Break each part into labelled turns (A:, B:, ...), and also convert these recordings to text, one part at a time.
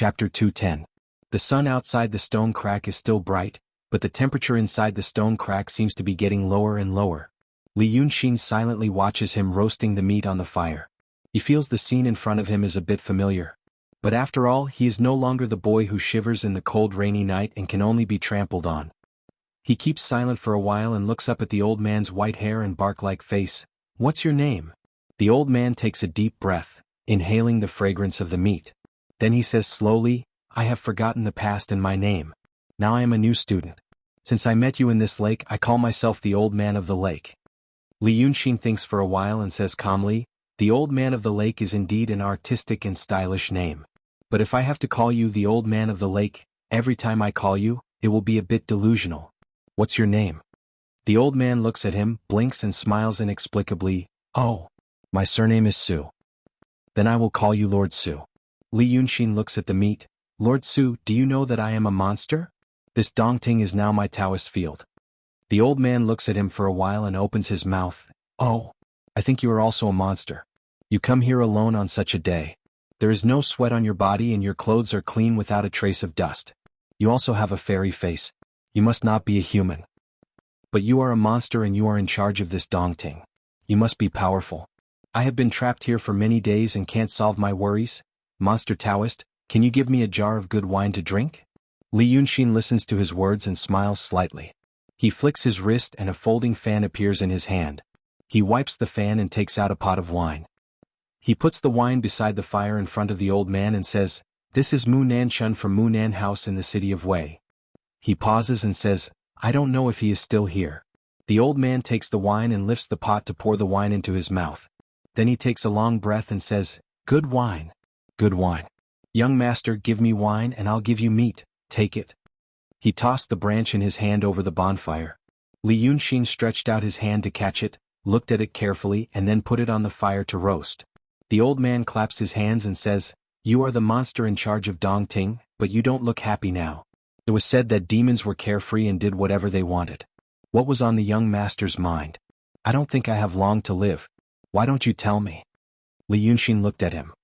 A: Chapter 210. The sun outside the stone crack is still bright, but the temperature inside the stone crack seems to be getting lower and lower. Li Yunxin silently watches him roasting the meat on the fire. He feels the scene in front of him is a bit familiar. But after all, he is no longer the boy who shivers in the cold rainy night and can only be trampled on. He keeps silent for a while and looks up at the old man's white hair and bark-like face. "What's your name?" The old man takes a deep breath, inhaling the fragrance of the meat. Then he says slowly, "I have forgotten the past and my name. Now I am a new student. Since I met you in this lake, I call myself the Old Man of the Lake." Li Yunxin thinks for a while and says calmly, "The Old Man of the Lake is indeed an artistic and stylish name. But if I have to call you the Old Man of the Lake, every time I call you, it will be a bit delusional. What's your name?" The old man looks at him, blinks and smiles inexplicably. "Oh, my surname is Su. Then I will call you Lord Su." Li Yunxin looks at the meat. "Lord Su, do you know that I am a monster? This Dongting is now my Taoist field." The old man looks at him for a while and opens his mouth. "Oh, I think you are also a monster. You come here alone on such a day. There is no sweat on your body and your clothes are clean without a trace of dust. You also have a fairy face. You must not be a human. But you are a monster and you are in charge of this Dongting. You must be powerful. I have been trapped here for many days and can't solve my worries. Monster Taoist, can you give me a jar of good wine to drink?" Li Yunxin listens to his words and smiles slightly. He flicks his wrist and a folding fan appears in his hand. He wipes the fan and takes out a pot of wine. He puts the wine beside the fire in front of the old man and says, "This is Mu Nanchun from Mu Nan House in the city of Wei." He pauses and says, "I don't know if he is still here." The old man takes the wine and lifts the pot to pour the wine into his mouth. Then he takes a long breath and says, "Good wine. Good wine. Young master, give me wine and I'll give you meat, take it." He tossed the branch in his hand over the bonfire. Li Yunxin stretched out his hand to catch it, looked at it carefully and then put it on the fire to roast. The old man claps his hands and says, "You are the monster in charge of Dongting, but you don't look happy now. It was said that demons were carefree and did whatever they wanted. What was on the young master's mind? I don't think I have long to live. Why don't you tell me?" Li Yunxin looked at him.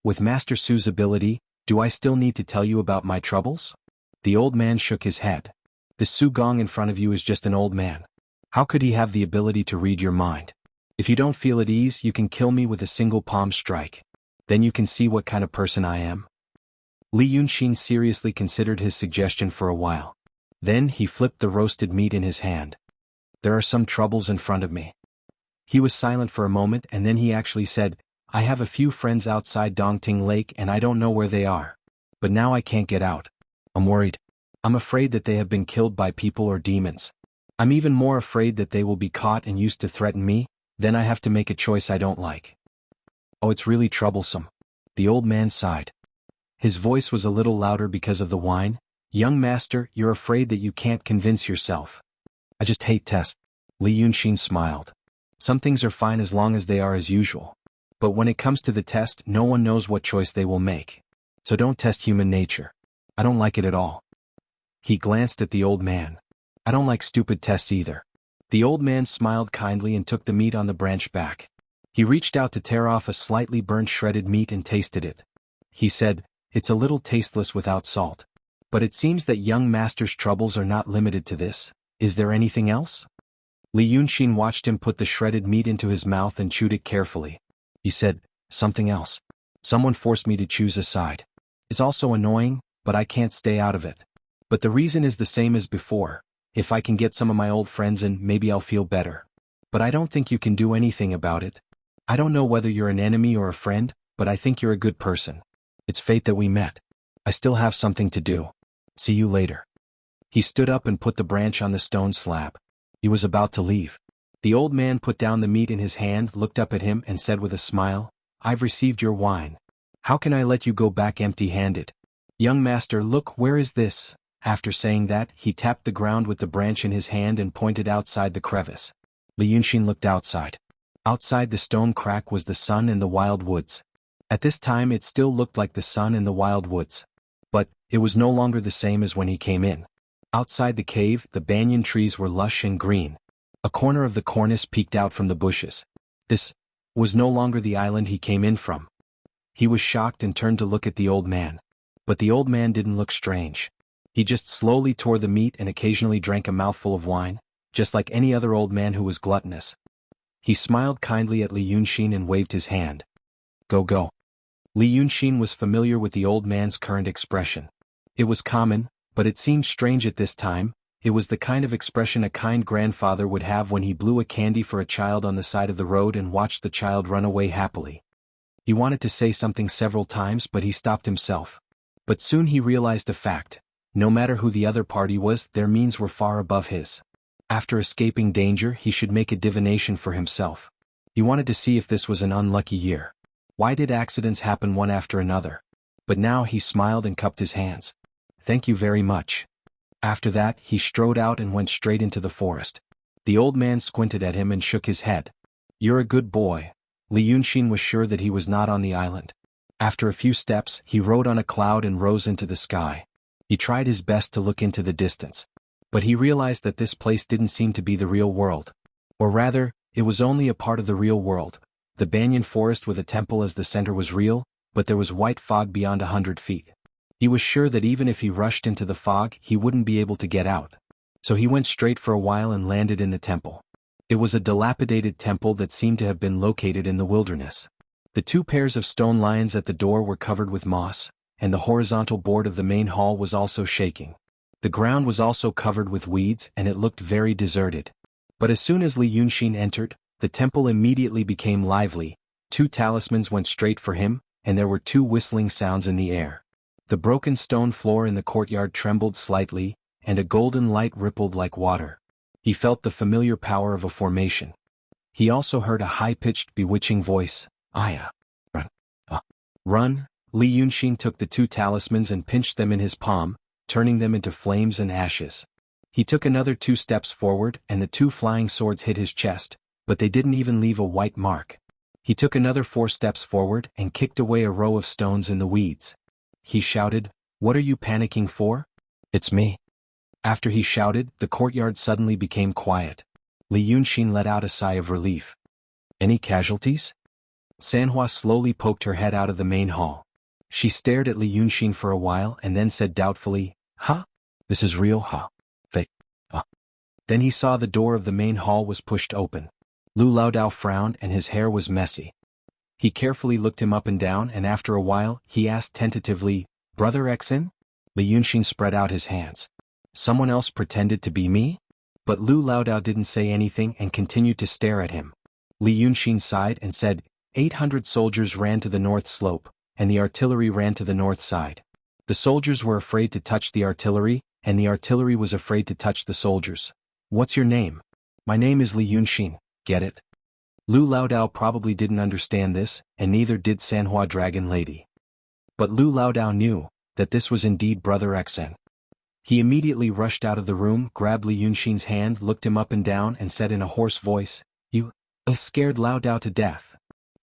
A: "With Master Su's ability, do I still need to tell you about my troubles?" The old man shook his head. "The Su Gong in front of you is just an old man. How could he have the ability to read your mind? If you don't feel at ease, you can kill me with a single palm strike. Then you can see what kind of person I am." Li Yunxin seriously considered his suggestion for a while. Then he flipped the roasted meat in his hand. "There are some troubles in front of me." He was silent for a moment and then he actually said, "I have a few friends outside Dongting Lake and I don't know where they are. But now I can't get out. I'm worried. I'm afraid that they have been killed by people or demons. I'm even more afraid that they will be caught and used to threaten me, then I have to make a choice I don't like. Oh, it's really troublesome." The old man sighed. His voice was a little louder because of the wine. "Young master, you're afraid that you can't convince yourself." "I just hate tests." Li Yunxin smiled. "Some things are fine as long as they are as usual. But when it comes to the test, no one knows what choice they will make. So don't test human nature. I don't like it at all." He glanced at the old man. "I don't like stupid tests either." The old man smiled kindly and took the meat on the branch back. He reached out to tear off a slightly burnt shredded meat and tasted it. He said, "It's a little tasteless without salt. But it seems that young master's troubles are not limited to this. Is there anything else?" Li Yunxin watched him put the shredded meat into his mouth and chewed it carefully. He said, "Something else. Someone forced me to choose a side. It's also annoying, but I can't stay out of it. But the reason is the same as before. If I can get some of my old friends in, maybe I'll feel better. But I don't think you can do anything about it. I don't know whether you're an enemy or a friend, but I think you're a good person. It's fate that we met. I still have something to do. See you later." He stood up and put the branch on the stone slab. He was about to leave. The old man put down the meat in his hand, looked up at him and said with a smile, "I've received your wine. How can I let you go back empty-handed? Young master, look, where is this?" After saying that, he tapped the ground with the branch in his hand and pointed outside the crevice. Li Yunxin looked outside. Outside the stone crack was the sun and the wild woods. At this time it still looked like the sun and the wild woods. But it was no longer the same as when he came in. Outside the cave, the banyan trees were lush and green. A corner of the cornice peeked out from the bushes. This was no longer the island he came in from. He was shocked and turned to look at the old man. But the old man didn't look strange. He just slowly tore the meat and occasionally drank a mouthful of wine, just like any other old man who was gluttonous. He smiled kindly at Li Yunxin and waved his hand. Go go. Li Yunxin was familiar with the old man's current expression. It was common, but it seemed strange at this time. It was the kind of expression a kind grandfather would have when he blew a candy for a child on the side of the road and watched the child run away happily. He wanted to say something several times, but he stopped himself. But soon he realized a fact. No matter who the other party was, their means were far above his. After escaping danger, he should make a divination for himself. He wanted to see if this was an unlucky year. Why did accidents happen one after another? But now he smiled and cupped his hands. Thank you very much. After that, he strode out and went straight into the forest. The old man squinted at him and shook his head. You're a good boy. Li Yunxin was sure that he was not on the island. After a few steps, he rode on a cloud and rose into the sky. He tried his best to look into the distance. But he realized that this place didn't seem to be the real world. Or rather, it was only a part of the real world. The banyan forest with a temple as the center was real, but there was white fog beyond 100 feet. He was sure that even if he rushed into the fog, he wouldn't be able to get out. So he went straight for a while and landed in the temple. It was a dilapidated temple that seemed to have been located in the wilderness. The 2 pairs of stone lions at the door were covered with moss, and the horizontal board of the main hall was also shaking. The ground was also covered with weeds and it looked very deserted. But as soon as Li Yunxin entered, the temple immediately became lively. 2 talismans went straight for him, and there were 2 whistling sounds in the air. The broken stone floor in the courtyard trembled slightly, and a golden light rippled like water. He felt the familiar power of a formation. He also heard a high-pitched, bewitching voice. Aya. Run. Run. Li Yunxin took the 2 talismans and pinched them in his palm, turning them into flames and ashes. He took another 2 steps forward and the 2 flying swords hit his chest, but they didn't even leave a white mark. He took another 4 steps forward and kicked away a row of stones in the weeds. He shouted, "What are you panicking for? It's me." After he shouted, the courtyard suddenly became quiet. Li Yunxin let out a sigh of relief. Any casualties? Sanhua slowly poked her head out of the main hall. She stared at Li Yunxin for a while and then said doubtfully, "Huh? This is real, huh? Fake, huh?" Then he saw the door of the main hall was pushed open. Lu Laodao frowned and his hair was messy. He carefully looked him up and down and after a while, he asked tentatively, "Brother Xen?" Li Yunxin spread out his hands. "Someone else pretended to be me?" But Lu Laodao didn't say anything and continued to stare at him. Li Yunxin sighed and said, 800 soldiers ran to the north slope, and the artillery ran to the north side. The soldiers were afraid to touch the artillery, and the artillery was afraid to touch the soldiers. What's your name? My name is Li Yunxin, get it? Lu Laodao probably didn't understand this, and neither did Sanhua Dragon Lady. But Lu Laodao knew that this was indeed Brother Xen. He immediately rushed out of the room, grabbed Li Yunxin's hand, looked him up and down and said in a hoarse voice, "You scared Laodao to death."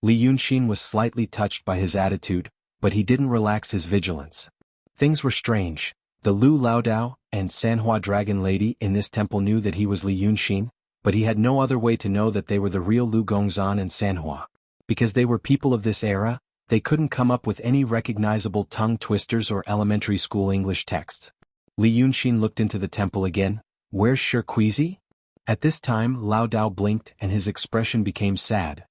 A: Li Yunxin was slightly touched by his attitude, but he didn't relax his vigilance. Things were strange. The Lu Laodao and Sanhua Dragon Lady in this temple knew that he was Li Yunxin, but he had no other way to know that they were the real Lu Gongzan and Sanhua. Because they were people of this era, they couldn't come up with any recognizable tongue twisters or elementary school English texts. Li Yunxin looked into the temple again. Where's Shirkuizi? At this time Laodao blinked and his expression became sad.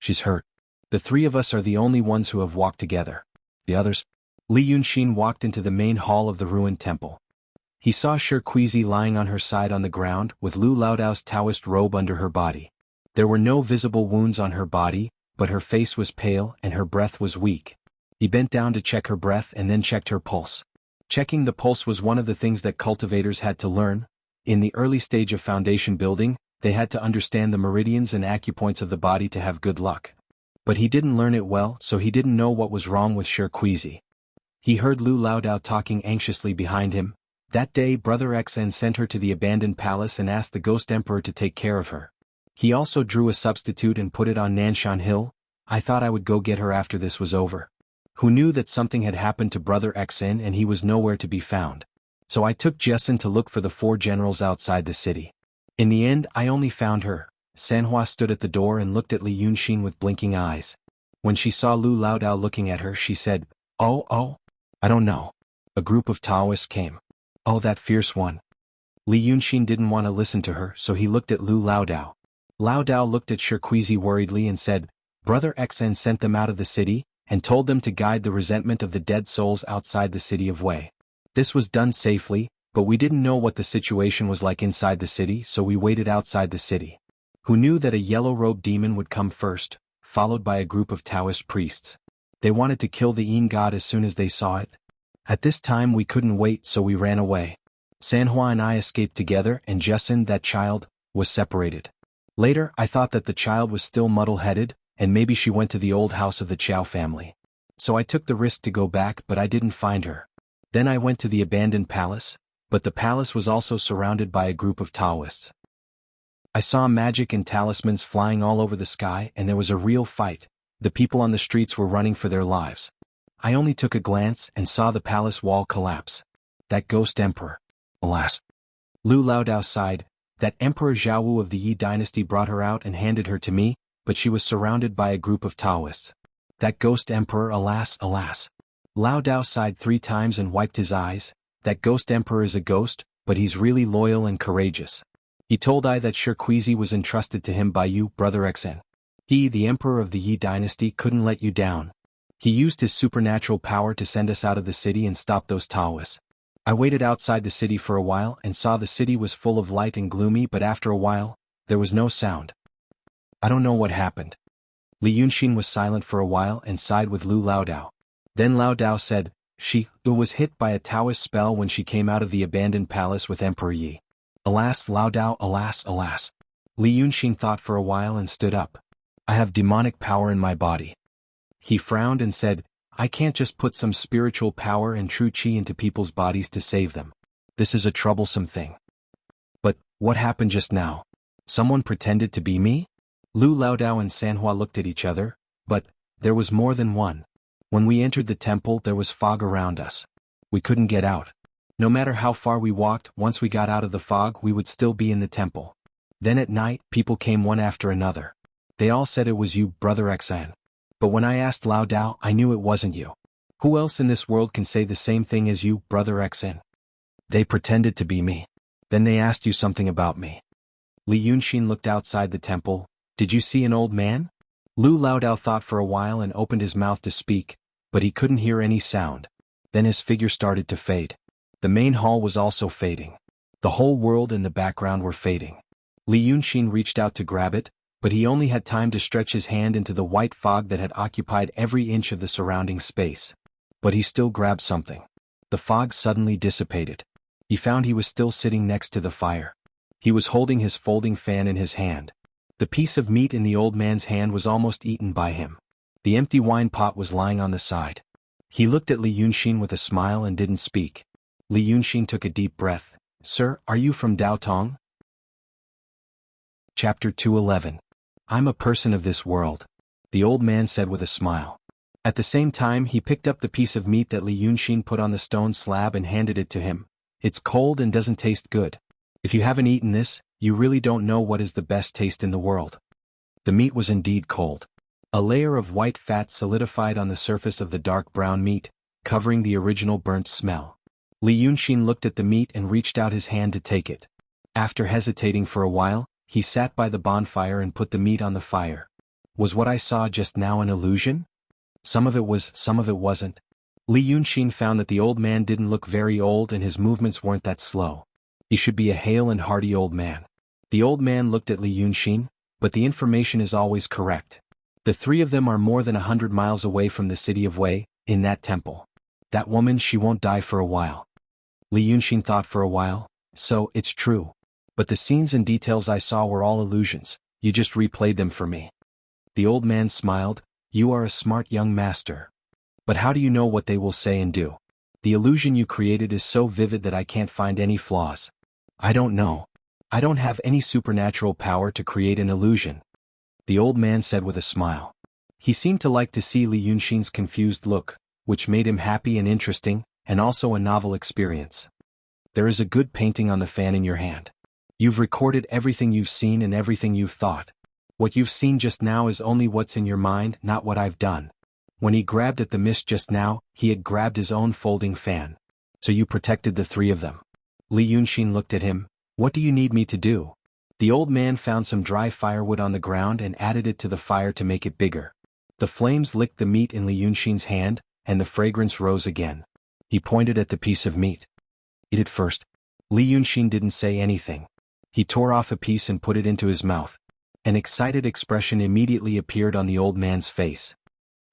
A: She's hurt. The 3 of us are the only ones who have walked together. The others? Li Yunxin walked into the main hall of the ruined temple. He saw Shirkuizi lying on her side on the ground with Lu Laodao's Taoist robe under her body. There were no visible wounds on her body, but her face was pale and her breath was weak. He bent down to check her breath and then checked her pulse. Checking the pulse was one of the things that cultivators had to learn. In the early stage of foundation building, they had to understand the meridians and acupoints of the body to have good luck. But he didn't learn it well, so he didn't know what was wrong with Shirkuizi. He heard Lu Laodao talking anxiously behind him. That day Brother Xen sent her to the abandoned palace and asked the Ghost Emperor to take care of her. He also drew a substitute and put it on Nanshan Hill. I thought I would go get her after this was over. Who knew that something had happened to Brother Xen and he was nowhere to be found. So I took Jessen to look for the 4 generals outside the city. In the end I only found her. Sanhua stood at the door and looked at Li Yunxin with blinking eyes. When she saw Lu Laodao looking at her she said, Oh. I don't know. A group of Taoists came. Oh, that fierce one. Li Yunxin didn't want to listen to her, so he looked at Lu Laodao. Laodao looked at Shirquizi worriedly and said, Brother Xen sent them out of the city, and told them to guide the resentment of the dead souls outside the city of Wei. This was done safely, but we didn't know what the situation was like inside the city, so we waited outside the city. Who knew that a yellow-robed demon would come first, followed by a group of Taoist priests. They wanted to kill the Yin god as soon as they saw it. At this time we couldn't wait, so we ran away. Sanhua and I escaped together, and Justin, that child, was separated. Later, I thought that the child was still muddle-headed, and maybe she went to the old house of the Chow family. So I took the risk to go back, but I didn't find her. Then I went to the abandoned palace, but the palace was also surrounded by a group of Taoists. I saw magic and talismans flying all over the sky, and there was a real fight. The people on the streets were running for their lives. I only took a glance and saw the palace wall collapse. That ghost emperor. Alas. Lu Laodao sighed. That Emperor Zhaowu of the Yi dynasty brought her out and handed her to me, but she was surrounded by a group of Taoists. That ghost emperor, alas, alas. Laodao sighed 3 times and wiped his eyes. That ghost emperor is a ghost, but he's really loyal and courageous. He told I that Shirquizi was entrusted to him by you, Brother Xen. He, the emperor of the Yi dynasty, couldn't let you down. He used his supernatural power to send us out of the city and stop those Taoists. I waited outside the city for a while and saw the city was full of light and gloomy, but after a while, there was no sound. I don't know what happened. Li Yunxin was silent for a while and sighed with Lu Laodao. Then Laodao said, She was hit by a Taoist spell when she came out of the abandoned palace with Emperor Yi. Alas, Laodao, alas, alas. Li Yunxin thought for a while and stood up. I have demonic power in my body. He frowned and said, I can't just put some spiritual power and true qi into people's bodies to save them. This is a troublesome thing. But, what happened just now? Someone pretended to be me? Lu Laodao and Sanhua looked at each other, but, there was more than one. When we entered the temple there was fog around us. We couldn't get out. No matter how far we walked, once we got out of the fog we would still be in the temple. Then at night, people came one after another. They all said it was you, Brother Xan. But when I asked Laodao, I knew it wasn't you. Who else in this world can say the same thing as you, Brother Xan? They pretended to be me. Then they asked you something about me. Li Yunxin looked outside the temple. Did you see an old man? Lu Laodao thought for a while and opened his mouth to speak, but he couldn't hear any sound. Then his figure started to fade. The main hall was also fading. The whole world and the background were fading. Li Yunxin reached out to grab it, but he only had time to stretch his hand into the white fog that had occupied every inch of the surrounding space. But he still grabbed something. The fog suddenly dissipated. He found he was still sitting next to the fire. He was holding his folding fan in his hand. The piece of meat in the old man's hand was almost eaten by him. The empty wine pot was lying on the side. He looked at Li Yunxin with a smile and didn't speak. Li Yunxin took a deep breath. Sir, are you from Daotong? Chapter 211. I'm a person of this world, the old man said with a smile. At the same time he picked up the piece of meat that Li Yunxin put on the stone slab and handed it to him. It's cold and doesn't taste good. If you haven't eaten this, you really don't know what is the best taste in the world. The meat was indeed cold. A layer of white fat solidified on the surface of the dark brown meat, covering the original burnt smell. Li Yunxin looked at the meat and reached out his hand to take it. After hesitating for a while, he sat by the bonfire and put the meat on the fire. Was what I saw just now an illusion? Some of it was, some of it wasn't. Li Yunxin found that the old man didn't look very old and his movements weren't that slow. He should be a hale and hearty old man. The old man looked at Li Yunxin, but the information is always correct. The 3 of them are more than 100 miles away from the city of Wei, in that temple. That woman, she won't die for a while. Li Yunxin thought for a while. So, it's true. But the scenes and details I saw were all illusions. You just replayed them for me. The old man smiled. You are a smart young master. But how do you know what they will say and do? The illusion you created is so vivid that I can't find any flaws. I don't know. I don't have any supernatural power to create an illusion. The old man said with a smile. He seemed to like to see Li Yunxin's confused look, which made him happy and interesting, and also a novel experience. There is a good painting on the fan in your hand. You've recorded everything you've seen and everything you've thought. What you've seen just now is only what's in your mind, not what I've done. When he grabbed at the mist just now, he had grabbed his own folding fan. So you protected the three of them. Li Yunxin looked at him. What do you need me to do? The old man found some dry firewood on the ground and added it to the fire to make it bigger. The flames licked the meat in Li Yunxin's hand, and the fragrance rose again. He pointed at the piece of meat. Eat it first. Li Yunxin didn't say anything. He tore off a piece and put it into his mouth. An excited expression immediately appeared on the old man's face.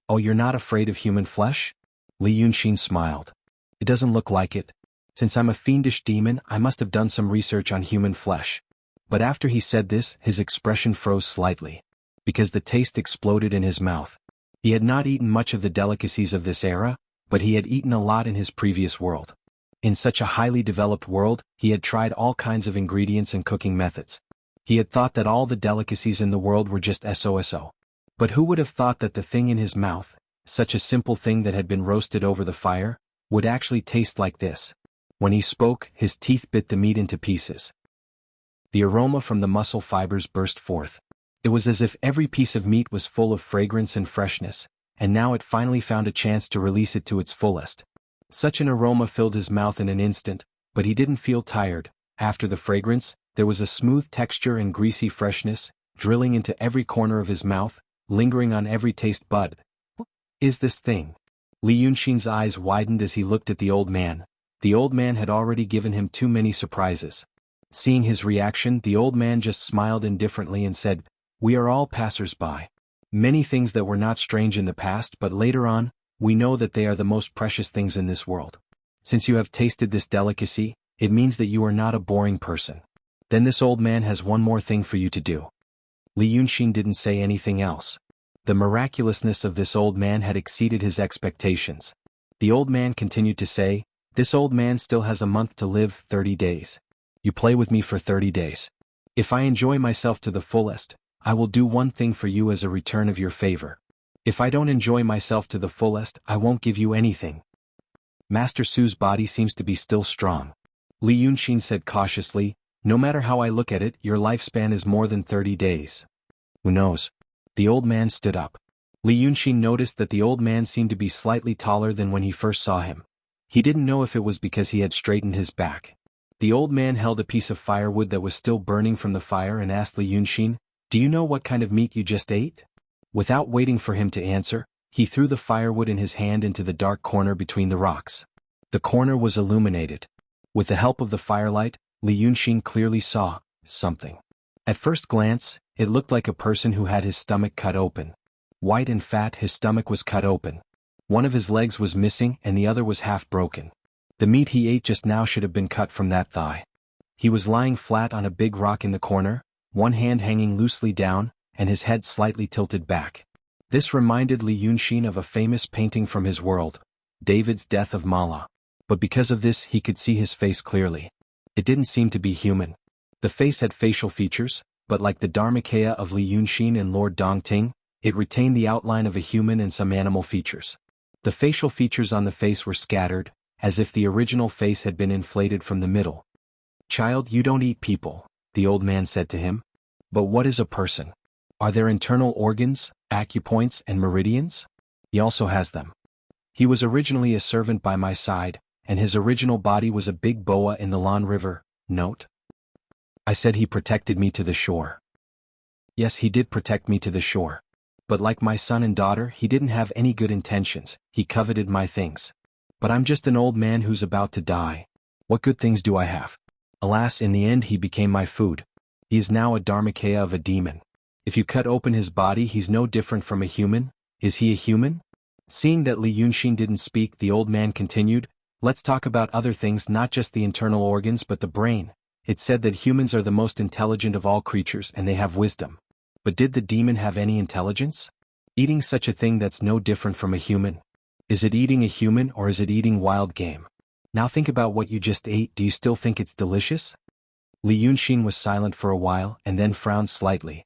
A: Oh, you're not afraid of human flesh? Li Yunxin smiled. It doesn't look like it. Since I'm a fiendish demon, I must have done some research on human flesh. But after he said this, his expression froze slightly. Because the taste exploded in his mouth. He had not eaten much of the delicacies of this era, but he had eaten a lot in his previous world. In such a highly developed world, he had tried all kinds of ingredients and cooking methods. He had thought that all the delicacies in the world were just so. But who would have thought that the thing in his mouth, such a simple thing that had been roasted over the fire, would actually taste like this? When he spoke, his teeth bit the meat into pieces. The aroma from the muscle fibers burst forth. It was as if every piece of meat was full of fragrance and freshness, and now it finally found a chance to release it to its fullest. Such an aroma filled his mouth in an instant, but he didn't feel tired. After the fragrance, there was a smooth texture and greasy freshness, drilling into every corner of his mouth, lingering on every taste bud. What is this thing? Li Yunxin's eyes widened as he looked at the old man. The old man had already given him too many surprises. Seeing his reaction, the old man just smiled indifferently and said, "We are all passers-by. Many things that were not strange in the past, but later on, we know that they are the most precious things in this world. Since you have tasted this delicacy, it means that you are not a boring person. Then this old man has one more thing for you to do." Li Yunxin didn't say anything else. The miraculousness of this old man had exceeded his expectations. The old man continued to say, "This old man still has a month to live, 30 days. You play with me for 30 days. If I enjoy myself to the fullest, I will do one thing for you as a return of your favor. If I don't enjoy myself to the fullest, I won't give you anything." Master Su's body seems to be still strong. Li Yunxin said cautiously, "No matter how I look at it, your lifespan is more than 30 days. Who knows?" The old man stood up. Li Yunxin noticed that the old man seemed to be slightly taller than when he first saw him. He didn't know if it was because he had straightened his back. The old man held a piece of firewood that was still burning from the fire and asked Li Yunxin, "Do you know what kind of meat you just ate?" Without waiting for him to answer, he threw the firewood in his hand into the dark corner between the rocks. The corner was illuminated. With the help of the firelight, Li Yunxin clearly saw something. At first glance, it looked like a person who had his stomach cut open. White and fat, his stomach was cut open. One of his legs was missing and the other was half broken. The meat he ate just now should have been cut from that thigh. He was lying flat on a big rock in the corner, one hand hanging loosely down, and his head slightly tilted back. This reminded Li Yunxin of a famous painting from his world, David's Death of Mala. But because of this he could see his face clearly. It didn't seem to be human. The face had facial features, but like the Dharmakaya of Li Yunxin and Lord Dongting, it retained the outline of a human and some animal features. The facial features on the face were scattered, as if the original face had been inflated from the middle. "Child, you don't eat people," the old man said to him. "But what is a person? Are there internal organs, acupoints, and meridians?" "He also has them. He was originally a servant by my side, and his original body was a big boa in the Lan River." Note: I said he protected me to the shore. Yes, he did protect me to the shore. But like my son and daughter, he didn't have any good intentions. He coveted my things. But I'm just an old man who's about to die. What good things do I have? Alas, in the end he became my food. He is now a Dharmakaya of a demon. If you cut open his body, he's no different from a human. Is he a human? Seeing that Li Yunxin didn't speak, the old man continued, "Let's talk about other things, not just the internal organs but the brain. It's said that humans are the most intelligent of all creatures and they have wisdom. But did the demon have any intelligence? Eating such a thing that's no different from a human. Is it eating a human or is it eating wild game? Now think about what you just ate. Do you still think it's delicious?" Li Yunxin was silent for a while and then frowned slightly.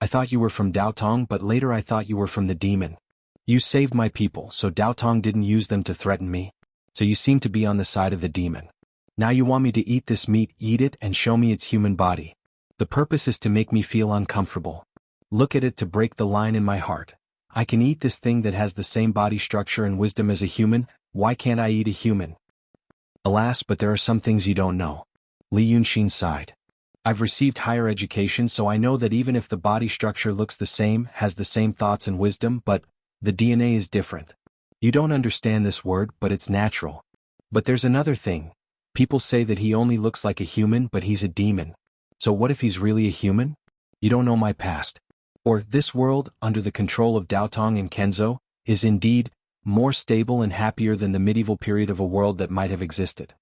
A: "I thought you were from Daotong, but later I thought you were from the demon. You saved my people, so Daotong didn't use them to threaten me. So you seem to be on the side of the demon. Now you want me to eat this meat, eat it and show me its human body. The purpose is to make me feel uncomfortable. Look at it to break the line in my heart. I can eat this thing that has the same body structure and wisdom as a human, why can't I eat a human? Alas, but there are some things you don't know. Li Yunxin sighed. I've received higher education, so I know that even if the body structure looks the same, has the same thoughts and wisdom, but the DNA is different. You don't understand this word, but it's natural. But there's another thing. People say that he only looks like a human, but he's a demon. So what if he's really a human? You don't know my past. Or, this world, under the control of Daotong and Kenzo, is indeed more stable and happier than the medieval period of a world that might have existed.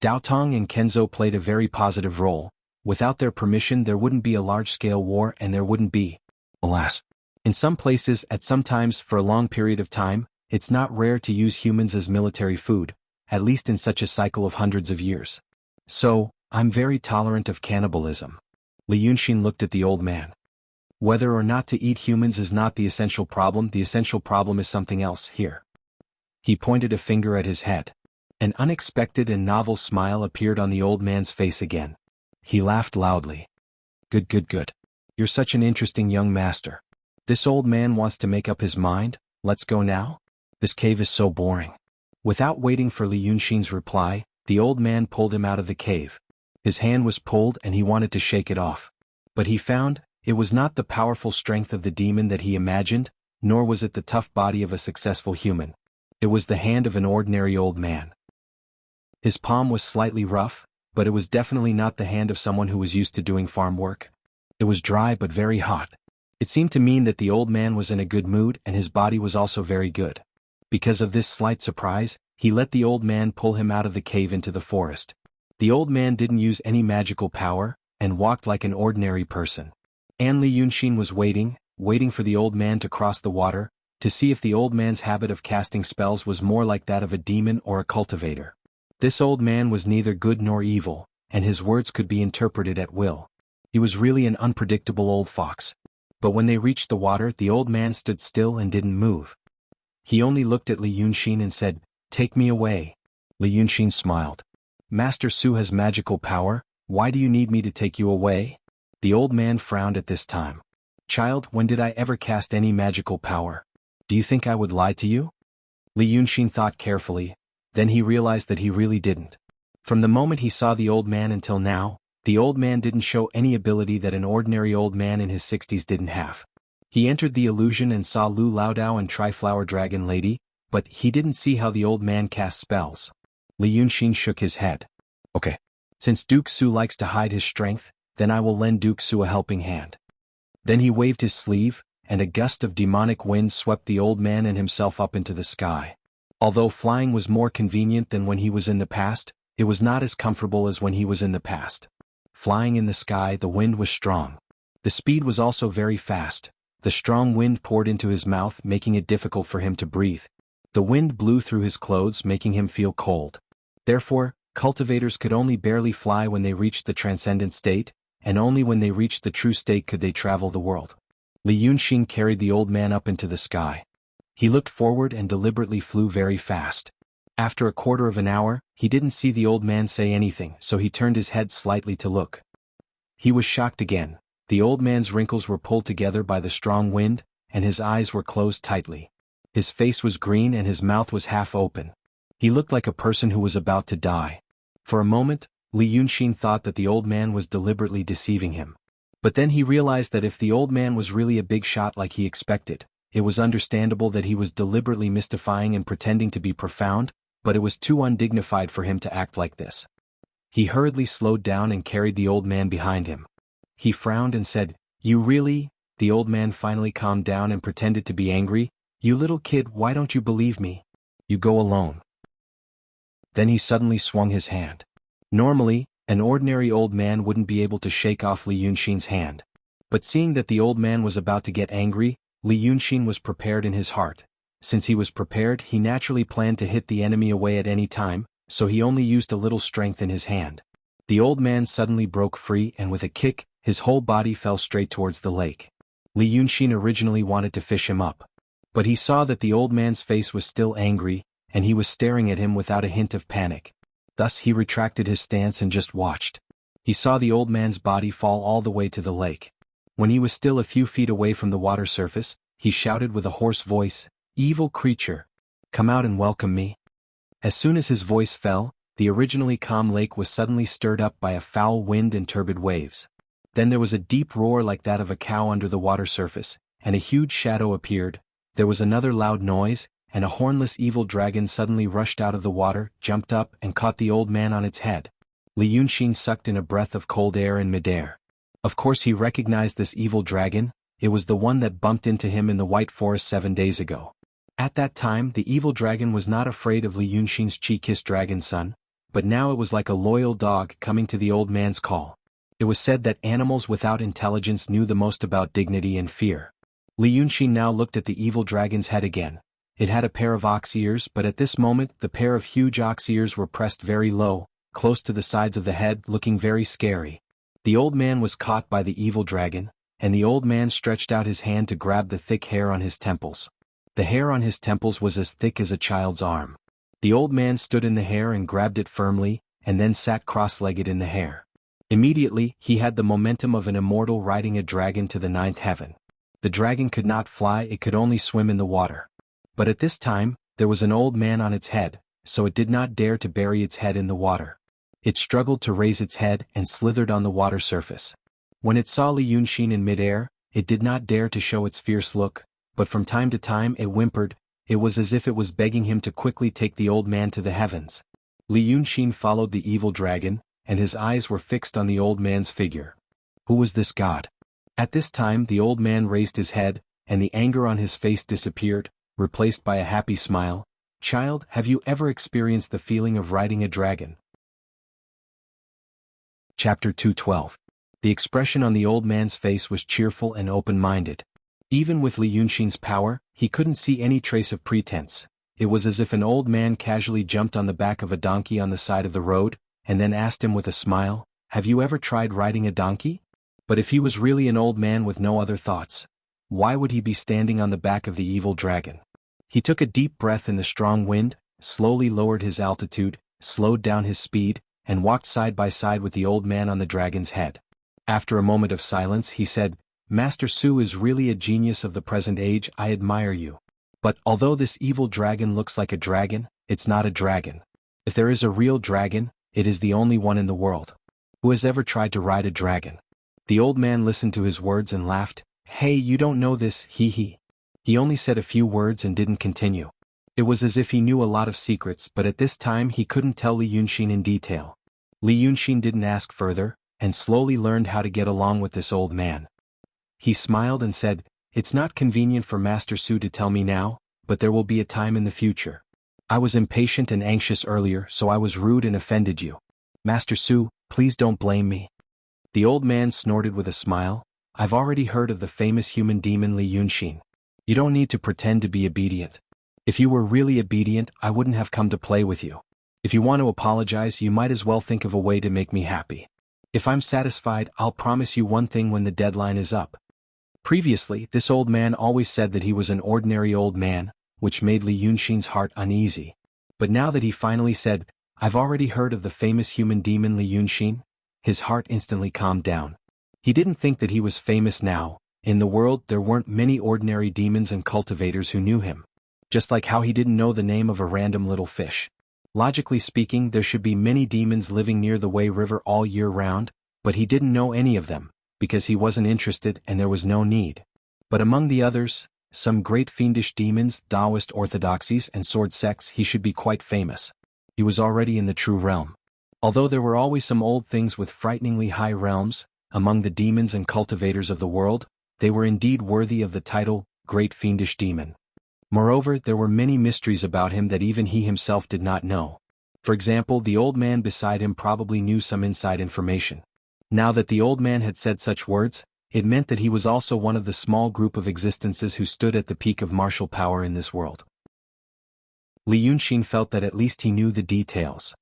A: Daotong and Kenzo played a very positive role. Without their permission there wouldn't be a large-scale war, and there wouldn't be, alas. In some places, at some times, for a long period of time, it's not rare to use humans as military food, at least in such a cycle of hundreds of years. So, I'm very tolerant of cannibalism. Li Yunxin looked at the old man. Whether or not to eat humans is not the essential problem is something else here. He pointed a finger at his head. An unexpected and novel smile appeared on the old man's face again. He laughed loudly. Good. You're such an interesting young master. This old man wants to make up his mind, let's go now? This cave is so boring. Without waiting for Li Yunxin's reply, the old man pulled him out of the cave. His hand was pulled and he wanted to shake it off. But he found, it was not the powerful strength of the demon that he imagined, nor was it the tough body of a successful human. It was the hand of an ordinary old man. His palm was slightly rough, but it was definitely not the hand of someone who was used to doing farm work. It was dry but very hot. It seemed to mean that the old man was in a good mood and his body was also very good. Because of this slight surprise, he let the old man pull him out of the cave into the forest. The old man didn't use any magical power, and walked like an ordinary person. And Li Yunxin was waiting for the old man to cross the water, to see if the old man's habit of casting spells was more like that of a demon or a cultivator. This old man was neither good nor evil, and his words could be interpreted at will. He was really an unpredictable old fox. But when they reached the water, the old man stood still and didn't move. He only looked at Li Yunxin and said, "Take me away." Li Yunxin smiled. "Master Su has magical power, why do you need me to take you away?" The old man frowned at this time. "Child, when did I ever cast any magical power? Do you think I would lie to you?" Li Yunxin thought carefully, then he realized that he really didn't. From the moment he saw the old man until now, the old man didn't show any ability that an ordinary old man in his 60s didn't have. He entered the illusion and saw Lu Laodao and Triflower Dragon Lady, but he didn't see how the old man cast spells. Li Yunxin shook his head. "Okay. Since Duke Su likes to hide his strength, then I will lend Duke Su a helping hand." Then he waved his sleeve, and a gust of demonic wind swept the old man and himself up into the sky. Although flying was more convenient than when he was in the past, it was not as comfortable as when he was in the past. Flying in the sky, the wind was strong. The speed was also very fast. The strong wind poured into his mouth, making it difficult for him to breathe. The wind blew through his clothes, making him feel cold. Therefore, cultivators could only barely fly when they reached the transcendent state, and only when they reached the true state could they travel the world. Li Yunxin carried the old man up into the sky. He looked forward and deliberately flew very fast. After a quarter of an hour, he didn't see the old man say anything, so he turned his head slightly to look. He was shocked again. The old man's wrinkles were pulled together by the strong wind, and his eyes were closed tightly. His face was green and his mouth was half open. He looked like a person who was about to die. For a moment, Li Yunxin thought that the old man was deliberately deceiving him. But then he realized that if the old man was really a big shot like he expected, it was understandable that he was deliberately mystifying and pretending to be profound, but it was too undignified for him to act like this. He hurriedly slowed down and carried the old man behind him. He frowned and said, "You really?" The old man finally calmed down and pretended to be angry. "You little kid, why don't you believe me? You go alone." Then he suddenly swung his hand. Normally, an ordinary old man wouldn't be able to shake off Li Yunxin's hand. But seeing that the old man was about to get angry, Li Yunxin was prepared in his heart. Since he was prepared, he naturally planned to hit the enemy away at any time, so he only used a little strength in his hand. The old man suddenly broke free and with a kick, his whole body fell straight towards the lake. Li Yunxin originally wanted to fish him up. But he saw that the old man's face was still angry, and he was staring at him without a hint of panic. Thus he retracted his stance and just watched. He saw the old man's body fall all the way to the lake. When he was still a few feet away from the water surface, he shouted with a hoarse voice, "Evil creature! Come out and welcome me." As soon as his voice fell, the originally calm lake was suddenly stirred up by a foul wind and turbid waves. Then there was a deep roar like that of a cow under the water surface, and a huge shadow appeared. There was another loud noise, and a hornless evil dragon suddenly rushed out of the water, jumped up, and caught the old man on its head. Li Yunxin sucked in a breath of cold air in midair. Of course he recognized this evil dragon. It was the one that bumped into him in the White Forest 7 days ago. At that time the evil dragon was not afraid of Li Yunxin's chi-kissed dragon son, but now it was like a loyal dog coming to the old man's call. It was said that animals without intelligence knew the most about dignity and fear. Li Yunxin now looked at the evil dragon's head again. It had a pair of ox ears, but at this moment the pair of huge ox ears were pressed very low, close to the sides of the head, looking very scary. The old man was caught by the evil dragon, and the old man stretched out his hand to grab the thick hair on his temples. The hair on his temples was as thick as a child's arm. The old man stood in the hair and grabbed it firmly, and then sat cross-legged in the hair. Immediately, he had the momentum of an immortal riding a dragon to the 9th heaven. The dragon could not fly, it could only swim in the water. But at this time, there was an old man on its head, so it did not dare to bury its head in the water. It struggled to raise its head and slithered on the water surface. When it saw Li Yunxin in midair, it did not dare to show its fierce look, but from time to time it whimpered. It was as if it was begging him to quickly take the old man to the heavens. Li Yunxin followed the evil dragon, and his eyes were fixed on the old man's figure. Who was this god? At this time the old man raised his head, and the anger on his face disappeared, replaced by a happy smile. "Child, have you ever experienced the feeling of riding a dragon?" Chapter 212. The expression on the old man's face was cheerful and open-minded. Even with Li Yunxin's power, he couldn't see any trace of pretense. It was as if an old man casually jumped on the back of a donkey on the side of the road, and then asked him with a smile, "Have you ever tried riding a donkey?" But if he was really an old man with no other thoughts, why would he be standing on the back of the evil dragon? He took a deep breath in the strong wind, slowly lowered his altitude, slowed down his speed, and walked side by side with the old man on the dragon's head. After a moment of silence he said, "Master Su is really a genius of the present age. I admire you. But although this evil dragon looks like a dragon, it's not a dragon. If there is a real dragon, it is the only one in the world. Who has ever tried to ride a dragon?" The old man listened to his words and laughed. "Hey, you don't know this, he. He only said a few words and didn't continue. It was as if he knew a lot of secrets, but at this time he couldn't tell Li Yunxin in detail. Li Yunxin didn't ask further, and slowly learned how to get along with this old man. He smiled and said, "It's not convenient for Master Su to tell me now, but there will be a time in the future. I was impatient and anxious earlier, so I was rude and offended you. Master Su, please don't blame me." The old man snorted with a smile. "I've already heard of the famous human demon Li Yunxin. You don't need to pretend to be obedient. If you were really obedient, I wouldn't have come to play with you. If you want to apologize, you might as well think of a way to make me happy. If I'm satisfied, I'll promise you one thing when the deadline is up." Previously, this old man always said that he was an ordinary old man, which made Li Yunxin's heart uneasy. But now that he finally said, "I've already heard of the famous human demon Li Yunxin," his heart instantly calmed down. He didn't think that he was famous now. In the world there weren't many ordinary demons and cultivators who knew him. Just like how he didn't know the name of a random little fish. Logically speaking, there should be many demons living near the Wei River all year round, but he didn't know any of them, because he wasn't interested and there was no need. But among the others, some great fiendish demons, Taoist orthodoxies and sword sects, he should be quite famous. He was already in the true realm. Although there were always some old things with frighteningly high realms, among the demons and cultivators of the world, they were indeed worthy of the title, Great Fiendish Demon. Moreover, there were many mysteries about him that even he himself did not know. For example, the old man beside him probably knew some inside information. Now that the old man had said such words, it meant that he was also one of the small group of existences who stood at the peak of martial power in this world. Li Yunxin felt that at least he knew the details.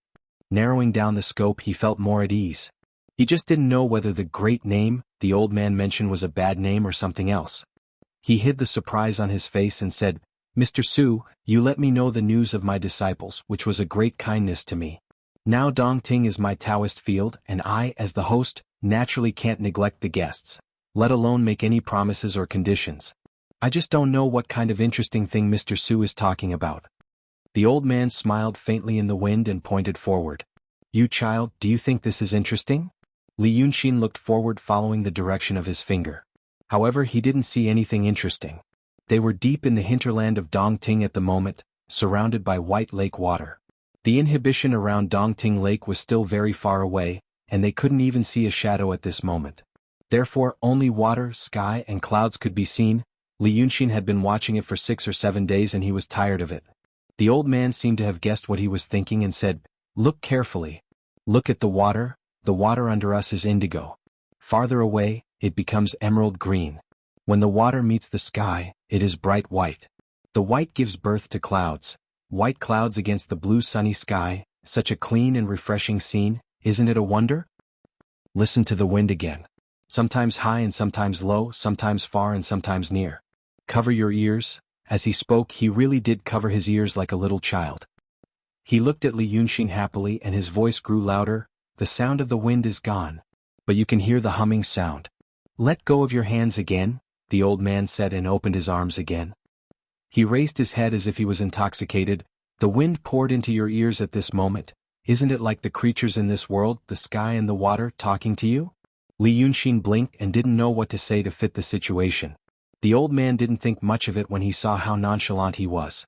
A: Narrowing down the scope, he felt more at ease. He just didn't know whether the great name the old man mentioned was a bad name or something else. He hid the surprise on his face and said, "Mr. Su, you let me know the news of my disciples, which was a great kindness to me. Now Dongting is my Taoist field, and I, as the host, naturally can't neglect the guests, let alone make any promises or conditions. I just don't know what kind of interesting thing Mr. Su is talking about. The old man smiled faintly in the wind and pointed forward. You child, do you think this is interesting? Li Yunxin looked forward following the direction of his finger. However, he didn't see anything interesting. They were deep in the hinterland of Dongting at the moment, surrounded by white lake water. The inhibition around Dongting Lake was still very far away, and they couldn't even see a shadow at this moment. Therefore, only water, sky, and clouds could be seen. Li Yunxin had been watching it for 6 or 7 days and he was tired of it. The old man seemed to have guessed what he was thinking and said, "Look carefully. Look at the water under us is indigo. Farther away, it becomes emerald green. When the water meets the sky, it is bright white. The white gives birth to clouds. White clouds against the blue sunny sky, such a clean and refreshing scene, isn't it a wonder? Listen to the wind again. Sometimes high and sometimes low, sometimes far and sometimes near. Cover your ears." As he spoke, he really did cover his ears like a little child. He looked at Li Yunxin happily and his voice grew louder. The sound of the wind is gone, but you can hear the humming sound. Let go of your hands again, the old man said and opened his arms again. He raised his head as if he was intoxicated. The wind poured into your ears at this moment. Isn't it like the creatures in this world, the sky and the water, talking to you? Li Yunxin blinked and didn't know what to say to fit the situation. The old man didn't think much of it when he saw how nonchalant he was.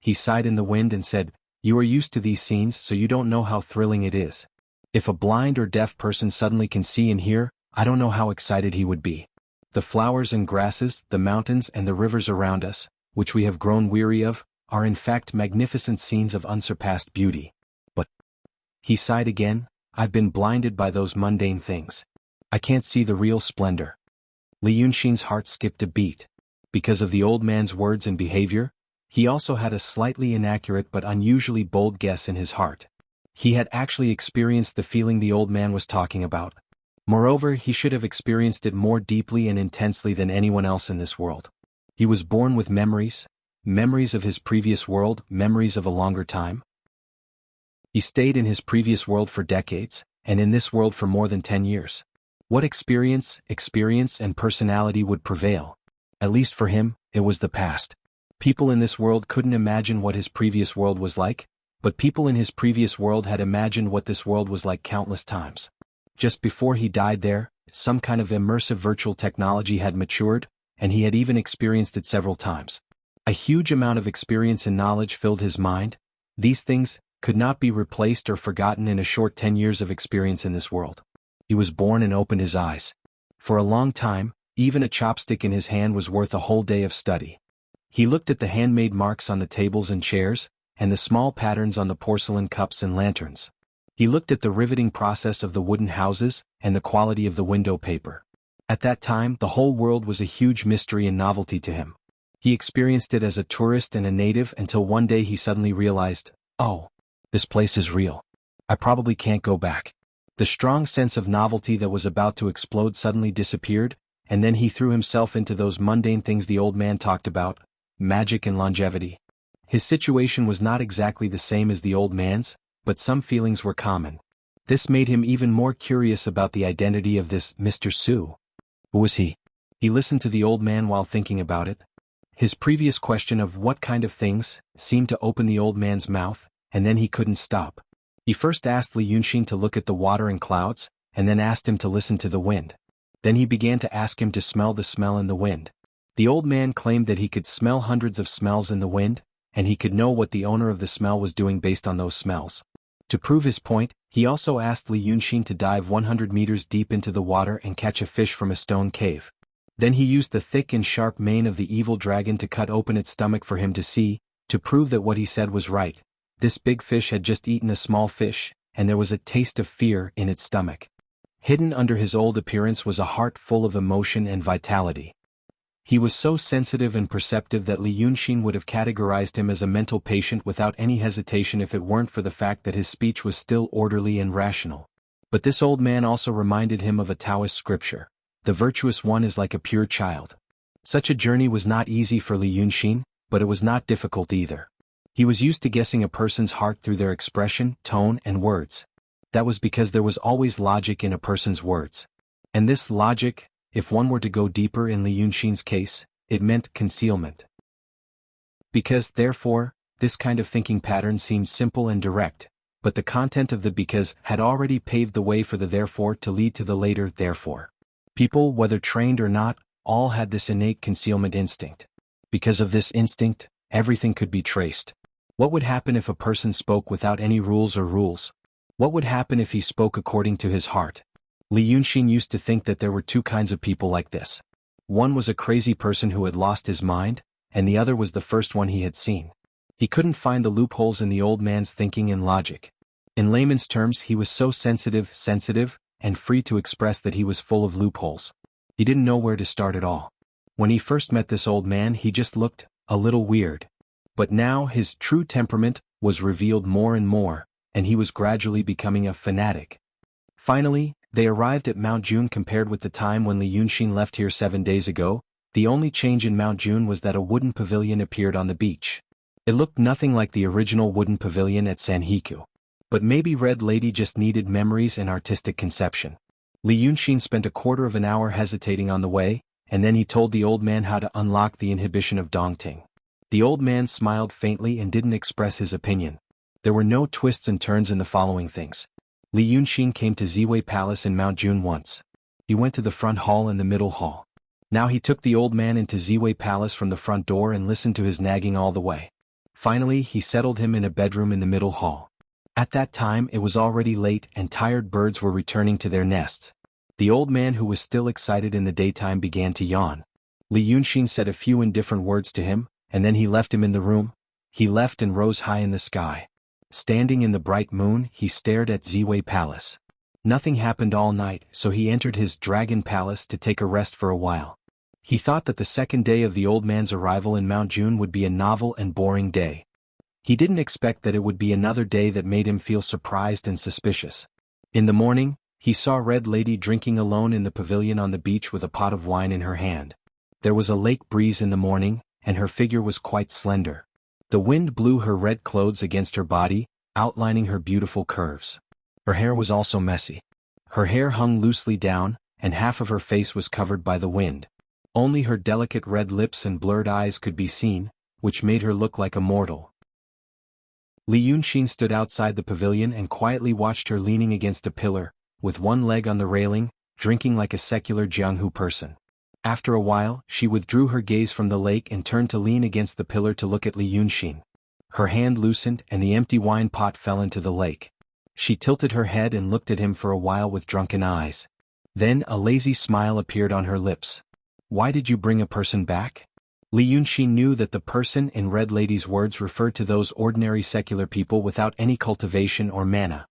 A: He sighed in the wind and said, "You are used to these scenes, so you don't know how thrilling it is. If a blind or deaf person suddenly can see and hear, I don't know how excited he would be. The flowers and grasses, the mountains and the rivers around us, which we have grown weary of, are in fact magnificent scenes of unsurpassed beauty. But," he sighed again, "I've been blinded by those mundane things. I can't see the real splendor." Li Yunxin's heart skipped a beat. Because of the old man's words and behavior, he also had a slightly inaccurate but unusually bold guess in his heart. He had actually experienced the feeling the old man was talking about. Moreover, he should have experienced it more deeply and intensely than anyone else in this world. He was born with memories of his previous world, memories of a longer time. He stayed in his previous world for decades, and in this world for more than 10 years. What experience and personality would prevail? At least for him, it was the past. People in this world couldn't imagine what his previous world was like, but people in his previous world had imagined what this world was like countless times. Just before he died there, some kind of immersive virtual technology had matured, and he had even experienced it several times. A huge amount of experience and knowledge filled his mind. These things could not be replaced or forgotten in a short 10 years of experience in this world. He was born and opened his eyes. For a long time, even a chopstick in his hand was worth a whole day of study. He looked at the handmade marks on the tables and chairs, and the small patterns on the porcelain cups and lanterns. He looked at the riveting process of the wooden houses, and the quality of the window paper. At that time, the whole world was a huge mystery and novelty to him. He experienced it as a tourist and a native until one day he suddenly realized, "Oh, this place is real. I probably can't go back." The strong sense of novelty that was about to explode suddenly disappeared, and then he threw himself into those mundane things the old man talked about, magic and longevity. His situation was not exactly the same as the old man's, but some feelings were common. This made him even more curious about the identity of this Mr. Su. Who was he? He listened to the old man while thinking about it. His previous question of what kind of things seemed to open the old man's mouth, and then he couldn't stop. He first asked Li Yunxin to look at the water and clouds, and then asked him to listen to the wind. Then he began to ask him to smell the smell in the wind. The old man claimed that he could smell hundreds of smells in the wind, and he could know what the owner of the smell was doing based on those smells. To prove his point, he also asked Li Yunxin to dive 100 meters deep into the water and catch a fish from a stone cave. Then he used the thick and sharp mane of the evil dragon to cut open its stomach for him to see, to prove that what he said was right. This big fish had just eaten a small fish, and there was a taste of fear in its stomach. Hidden under his old appearance was a heart full of emotion and vitality. He was so sensitive and perceptive that Li Yunxin would have categorized him as a mental patient without any hesitation if it weren't for the fact that his speech was still orderly and rational. But this old man also reminded him of a Taoist scripture. The virtuous one is like a pure child. Such a journey was not easy for Li Yunxin, but it was not difficult either. He was used to guessing a person's heart through their expression, tone, and words. That was because there was always logic in a person's words. And this logic, if one were to go deeper in Li Yunxin's case, it meant concealment. Because, therefore, this kind of thinking pattern seemed simple and direct, but the content of the because had already paved the way for the therefore to lead to the later therefore. People, whether trained or not, all had this innate concealment instinct. Because of this instinct, everything could be traced. What would happen if a person spoke without any rules or rules? What would happen if he spoke according to his heart? Li Yunxin used to think that there were two kinds of people like this. One was a crazy person who had lost his mind, and the other was the first one he had seen. He couldn't find the loopholes in the old man's thinking and logic. In layman's terms, he was so sensitive, and free to express that he was full of loopholes. He didn't know where to start at all. When he first met this old man, he just looked a little weird. But now his true temperament was revealed more and more, and he was gradually becoming a fanatic. Finally, they arrived at Mount June. Compared with the time when Li Yunxin left here 7 days ago, the only change in Mount June was that a wooden pavilion appeared on the beach. It looked nothing like the original wooden pavilion at Sanhiku. But maybe Red Lady just needed memories and artistic conception. Li Yunxin spent a quarter of an hour hesitating on the way, and then he told the old man how to unlock the inhibition of Dongting. The old man smiled faintly and didn't express his opinion. There were no twists and turns in the following things. Li Yunxin came to Ziwei Palace in Mount June once. He went to the front hall and the middle hall. Now he took the old man into Ziwei Palace from the front door and listened to his nagging all the way. Finally, he settled him in a bedroom in the middle hall. At that time it was already late and tired birds were returning to their nests. The old man, who was still excited in the daytime, began to yawn. Li Yunxin said a few indifferent words to him, and then he left him in the room. He left and rose high in the sky. Standing in the bright moon, he stared at Ziwei Palace. Nothing happened all night, so he entered his dragon palace to take a rest for a while. He thought that the second day of the old man's arrival in Mount June would be a novel and boring day. He didn't expect that it would be another day that made him feel surprised and suspicious. In the morning, he saw Red Lady drinking alone in the pavilion on the beach with a pot of wine in her hand. There was a lake breeze in the morning, and her figure was quite slender. The wind blew her red clothes against her body, outlining her beautiful curves. Her hair was also messy. Her hair hung loosely down, and half of her face was covered by the wind. Only her delicate red lips and blurred eyes could be seen, which made her look like a mortal. Li Yunxin stood outside the pavilion and quietly watched her leaning against a pillar, with one leg on the railing, drinking like a secular Jianghu person. After a while, she withdrew her gaze from the lake and turned to lean against the pillar to look at Li Yunxin. Her hand loosened and the empty wine pot fell into the lake. She tilted her head and looked at him for a while with drunken eyes. Then a lazy smile appeared on her lips. "Why did you bring a person back?" Li Yunxin knew that the person in Red Lady's words referred to those ordinary secular people without any cultivation or mana.